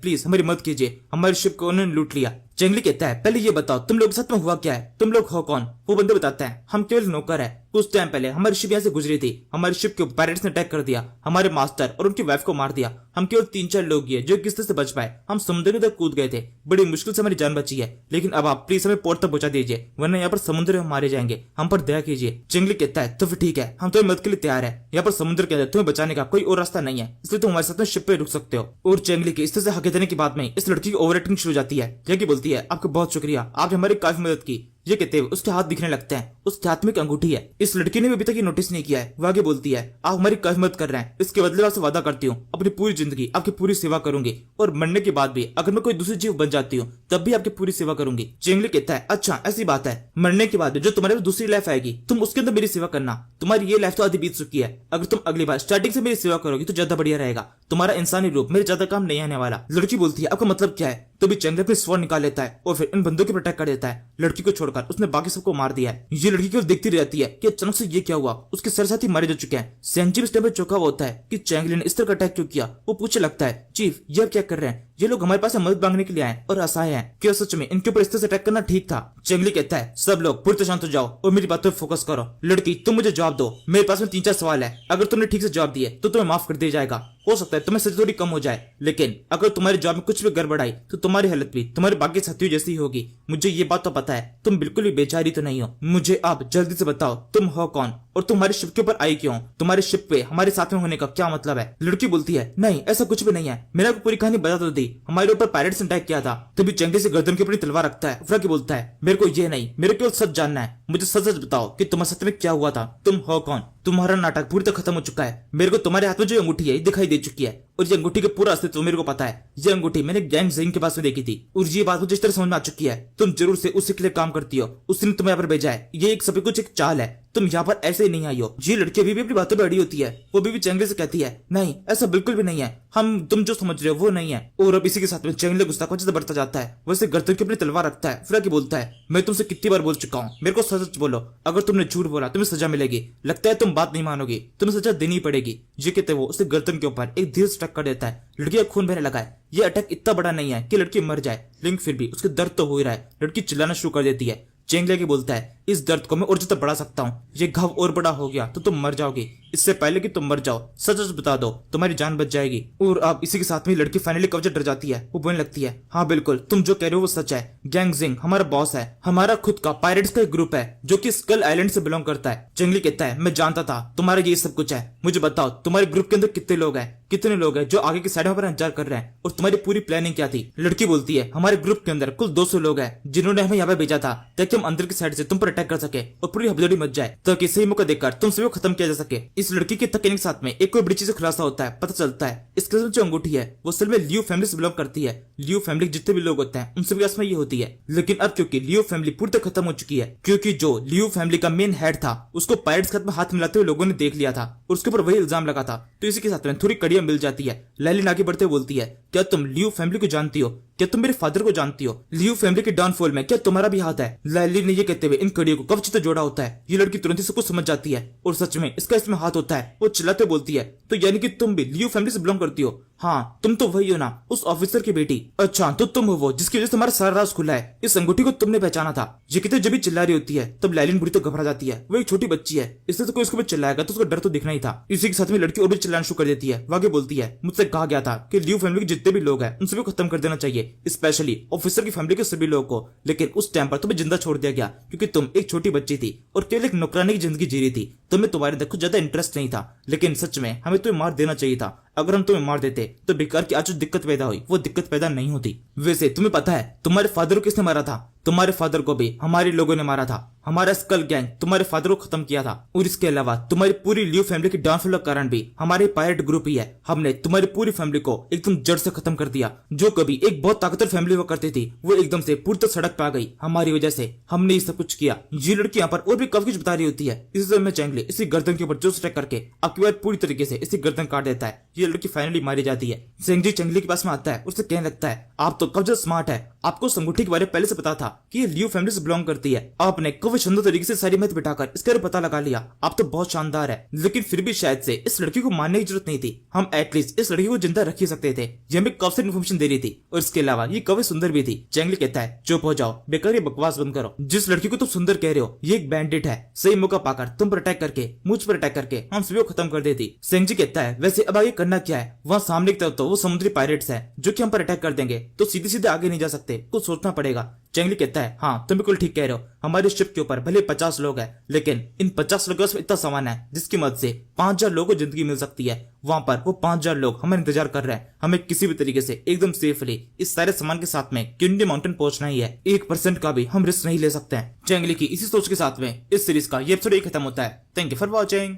प्लीज हमारी मदद कीजिए, हमारी शिप को उन्होंने लूट लिया। चैंगली कहता है पहले ये बताओ तुम लोग के साथ में हुआ क्या है, तुम लोग हो कौन? वो बंदे बताता है हम केवल नौकर है, कुछ टाइम पहले हमारी शिप यहाँ से गुजरी थी, हमारी शिप के ऊपर पायरेट्स ने अटैक कर दिया, हमारे मास्टर और उनकी वाइफ को मार दिया। हम केवल 3-4 लोग ही है जो किस तरह से बच पाए, हम समुद्र के अंदर कूद गए थे, बड़ी मुश्किल से हमारी जान बची है, लेकिन अब आप प्लीज हमें पोर्ट तक पहुंचा दीजिए वरना यहाँ पर समुद्र में मारे जाएंगे, हम पर दया कीजिए। चैंगली कहता है तो फिर ठीक है, हम तुम्हें मदद के लिए तैयार है, यहाँ पर समुद्र के अंदर तुम्हें बचाने का कोई और रास्ता नहीं है, इसलिए तुम हमारे साथ में शिप पे रुक सकते हो। और चैंगली के इस तरह से हक देने के बाद में इस लड़की की ओवर एक्टिंग शुरू हो जाती है। जैकी बोलती है आपको बहुत शुक्रिया, आपने हमारी काफी मदद की। ये कहते हुए उसके हाथ दिखने लगते हैं, उसके हाथ में एक अंगूठी है। इस लड़की ने भी अभी तक ये नोटिस नहीं किया है। वो आगे बोलती है आप हमारी काफी मदद कर रहे हैं, इसके बदले आपसे वादा करती हूँ अपनी पूरी जिंदगी आपकी पूरी सेवा करूंगी और मरने के बाद भी अगर मैं कोई दूसरी जीव बन जाती हूँ तब भी आपकी पूरी सेवा करूंगी। चैंगली कहता है अच्छा ऐसी बात है, मरने के बाद जो तुम्हारे पास दूसरी लाइफ आएगी तुम उसके अंदर मेरी सेवा करना, तुम्हारी ये लाइफ तो आधी बीत चुकी है, अगर तुम अगली बार स्टार्टिंग से मेरी सेवा करोगी तो ज्यादा बढ़िया रहेगा, तुम्हारा इंसानी रूप मेरे ज्यादा काम नहीं आने वाला। लड़की बोलती है आपका मतलब क्या है? तो भी चैंगली अपने स्वॉर्ड निकाल लेता है और फिर इन बंदों के अटैक कर देता है। लड़की को छोड़कर उसने बाकी सबको मार दिया है। ये लड़की केवल देखती रहती है कि अचानक से ये क्या हुआ, उसके सारे साथी मारे जा चुके हैं। सेंजी इस टाइम पे चौंका हुआ होता है कि चैंगली ने इस तरह का अटैक क्यों किया। वो पूछने लगता है चीफ ये क्या कर रहे हैं, ये लोग हमारे पास मदद मांगने के लिए आए और असहाय हैं, क्या सच में इनके ऊपर इस तरह से अटैक करना ठीक था? चैंगली कहता है सब लोग पूरी तरह शांत हो जाओ और मेरी बात पर फोकस करो। लड़की तुम मुझे जवाब दो, मेरे पास में 3-4 सवाल है, अगर तुमने ठीक से जवाब दिए तो तुम्हें माफ कर दिया जाएगा, हो सकता है तुम्हें सजा थोड़ी कम हो जाए, लेकिन अगर तुम्हारे जवाब में कुछ भी गड़बड़ आई तो तुम्हारी हालत भी तुम्हारे बाकी साथियों जैसी होगी। मुझे ये बात तो पता है, तुम बिल्कुल भी बेचारी तो नहीं हो। मुझे आप जल्दी से बताओ तुम हो कौन और तुम्हारे शिप के ऊपर आई क्यों, तुम्हारे शिप पे हमारे साथ में होने का क्या मतलब है? लड़की बोलती है नहीं ऐसा कुछ भी नहीं है, मेरा को पूरी कहानी बता तो दी, हमारे ऊपर पायरेट्स ने अटैक किया था। तभी चैंगली से गर्दन के ऊपर तलवार रखता है। फ्रकी बोलता है मेरे को ये नहीं, मेरे केवल सच जानना है, मुझे सच सच बताओ कि तुम्हारे साथ में क्या हुआ था, तुम हो कौन? तुम्हारा नाटक पूरी तरह खत्म हो चुका है, मेरे को तुम्हारे हाथ में जो अंगूठी है दिखाई दे चुकी है और ये अंगूठी का पूरा अस्तित्व मेरे को पता है। ये अंगूठी मैंने गैंग ज़िंग के पास में देखी थी और ये बात मुझे इस तरह समझ में आ चुकी है, तुम जरूर से उसी के लिए काम करती हो, उसने तुम्हें यहाँ पर भेजा है, ये एक सब कुछ एक चाल है, तुम यहाँ पर ऐसे ही नहीं आई हो। ये लड़की अभी भी अपनी बातों पर अड़ी होती है। वो अभी भी चेंगली से कहती है नहीं ऐसा बिल्कुल भी नहीं है, हम तुम जो समझ रहे हो वो नहीं है। और अब इसी के साथ में चेंगली गुस्सा को ज्यादा बढ़ता जाता है। वैसे गर्दन की अपनी तलवार रखता है, फिर आगे बोलता है मैं तुमसे कितनी बार बोल चुका हूँ, मेरे को सच सच बोलो, अगर तुमने झूठ बोला तुम्हें सजा मिलेगी। लगता है तुम बात नहीं मानोगी, तुम्हें सजा देनी पड़ेगी। ये कहते वो उसे गर्दन के ऊपर एक धीरे से अटैक कर देता है। लड़की का खून बहने लगा है। ये अटैक इतना बड़ा नहीं है कि लड़की मर जाए, लेकिन फिर भी उसके दर्द तो हो ही रहा है। लड़की चिल्लाना शुरू कर देती है। चेंगले के बोलता है इस दर्द को मैं और ज्यादा बढ़ा सकता हूँ, ये घाव और बड़ा हो गया तो तुम मर जाओगी। इससे पहले कि तुम मर जाओ सच सच बता दो, तुम्हारी जान बच जाएगी। और अब इसी के साथ में लड़की फाइनली कवच डर जाती है। वो बोलने लगती है हाँ बिल्कुल तुम जो कह रहे हो वो सच है। गैंग जिंग हमारा बॉस है, हमारा खुद का पायरेट्स का एक ग्रुप है जो कि स्कल आइलैंड से बिलोंग करता है। चेंगली कहता है मैं जानता था तुम्हारा ये सब कुछ है। मुझे बताओ तुम्हारे ग्रुप के अंदर कितने लोग हैं, कितने लोग हैं जो आगे की साइड पर इंतजार कर रहे हैं, और तुम्हारी पूरी प्लानिंग क्या थी। लड़की बोलती है हमारे ग्रुप के अंदर कुल 200 लोग हैं जिन्होंने हमें यहाँ पे भेजा था ताकि हम अंदर की साइड से तुम पर अटैक कर सके और पूरी हबजड़ी मच जाए, ताकि सही मौका देकर तुम सभी को खत्म किया जा सके। इस लड़की के तकनीक के साथ में एक कोई बड़ी चीज खुलासा होता है। पता चलता है इसके जो अंगूठी है वो असल में लियो फैमिली से बिलोंग करती है। लियो फैमिली जितने भी लोग होते हैं उन सभी में ये होती है। लेकिन अब क्योंकि लियो फैमिली पूरी तरह खत्म हो चुकी है, क्योंकि जो लियो फैमिली का मेन हेड था उसको पायरेट्स के साथ में हाथ मिलाते हुए लोगों ने देख लिया था और उसके ऊपर वही इल्जाम लगा था। तो इसी के साथ में थोड़ी कड़ियां मिल जाती है। लैलिन आगे बढ़ते बोलती है क्या तुम लियो फैमिली को जानती हो, क्या तुम मेरे फादर को जानती हो, लियो फैमिली के डाउनफॉल में क्या तुम्हारा भी हाथ है। लैलिन ने ये कहते हुए इन कड़ियों को कवच से जोड़ा होता है। ये लड़की तुरंत ही सब कुछ समझ जाती है और सच में इसका इसमें हाथ होता है। वो चिल्लाते बोलती है तो यानी कि तुम भी लियो फैमिली से बिलोंग करती हो। हाँ तुम तो वही हो ना, उस ऑफिसर की बेटी। अच्छा तो तुम हो वो जिसकी वजह से हमारा सारा राज खुला है। इस अंगूठी को तुमने पहचाना था। ये कितने जब भी चिल्ला रही होती है तब लैलिन बुरी तो घबरा जाती है। वो एक छोटी बच्ची है, इसलिए तो कोई उसको भी चिल्लाएगा तो उसका डर तो दिखना ही था। इसी के साथ में लड़की और भी चिल्लाना शुरू कर देती है। वो आगे बोलती है मुझसे कहा गया था कि लियो फैमिली के जितने भी लोग हैं उन सभी को खत्म कर देना चाहिए, स्पेशली ऑफिसर की फैमिली के सभी लोगों को। लेकिन उस टाइम पर तुम्हें जिंदा छोड़ दिया गया क्योंकि तुम एक छोटी बच्ची थी और केवल एक नौकरानी की जिंदगी जी रही थी। तुम्हें तुम्हारे अंदर कुछ ज्यादा इंटरेस्ट नहीं था, लेकिन सच में हमें तुम्हें मार देना चाहिए था। अगर हम तुम्हें मार देते तो बेकार की आज जो दिक्कत पैदा हुई वो दिक्कत पैदा नहीं होती। वैसे तुम्हें पता है तुम्हारे फादर को किसने मारा था? तुम्हारे फादर को भी हमारे लोगों ने मारा था। हमारा स्कल गैंग तुम्हारे फादर को खत्म किया था। और इसके अलावा तुम्हारी पूरी लियो फैमिली के डाउनफॉल का कारण भी हमारे पायरेट ग्रुप ही है। हमने तुम्हारी पूरी फैमिली को एकदम जड़ से खत्म कर दिया। जो कभी एक बहुत ताकतवर फैमिली हुआ करती थी वो एकदम से पूरी तरह सड़क पे आ गई। हमारी वजह से हमने ये सब कुछ किया। ये लड़की यहाँ पर और भी काफी कुछ बता रही होती है। इस समय चेंगली इसी गर्दन के ऊपर जोश अटैक करके आपकी बार पूरी तरीके से इसी गर्दन काट देता है। ये लड़की फाइनली मारी जाती है। सेंगजी चेंगली के पास में आता है, उससे कहने लगता है आप तो कब स्मार्ट है, आपको उस अंगूठी के बारे में पहले से पता था कि ये लियो फैमिली से बिलोंग करती है। आपने काफी सुंदर तरीके से सारी मैथ बिठाकर इसके बारे में पता लगा लिया। आप तो बहुत शानदार है। लेकिन फिर भी शायद से इस लड़की को मारने की जरूरत नहीं थी। हम एटलीस्ट इस लड़की को जिंदा रख ही सकते थे। ये हमें काफी इन्फॉर्मेशन दे रही थी और इसके अलावा ये काफी सुंदर भी थी। चेंगली कहता है चुप हो जाओ, बेकार ये बकवास बंद करो। जिस लड़की को तुम सुंदर कह रहे हो ये एक बैंडिट है। सही मौका पाकर तुम पर अटैक करके, मुझ पर अटैक करके हम सभी को खत्म कर देती। सेंगजी कहता है वैसे अब आगे करना क्या है? वहाँ सामने की तरफ तो वो समुद्री पायरेट्स है जो कि हम पर अटैक कर देंगे, तो सीधे सीधे आगे नहीं जा सकते, कुछ सोचना पड़ेगा। चेंगली कहता है हाँ तुम बिल्कुल ठीक कह रहे हो। हमारे शिप के ऊपर भले 50 लोग हैं, लेकिन इन 50 लोगों में इतना सामान है जिसकी मदद से 5000 लोगों को जिंदगी मिल सकती है। वहां पर वो 5000 लोग हमें इंतजार कर रहे हैं। हमें किसी भी तरीके से एकदम सेफली इस सारे सामान के साथ में किंडी माउंटेन पहुंचना ही है। 1% का भी हम रिस्क नहीं ले सकते हैं। चेंगली की इसी सोच के साथ में इस सीरीज का ये एपिसोड खत्म होता है। Thank you for watching.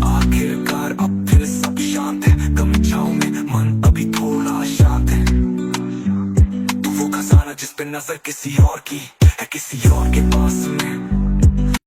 आखिरकार अब फिर सब शांत है, कमचाओं में मन अभी थोड़ा शांत है। तू वो खजाना जिस पे नजर किसी और की है, किसी और के पास में।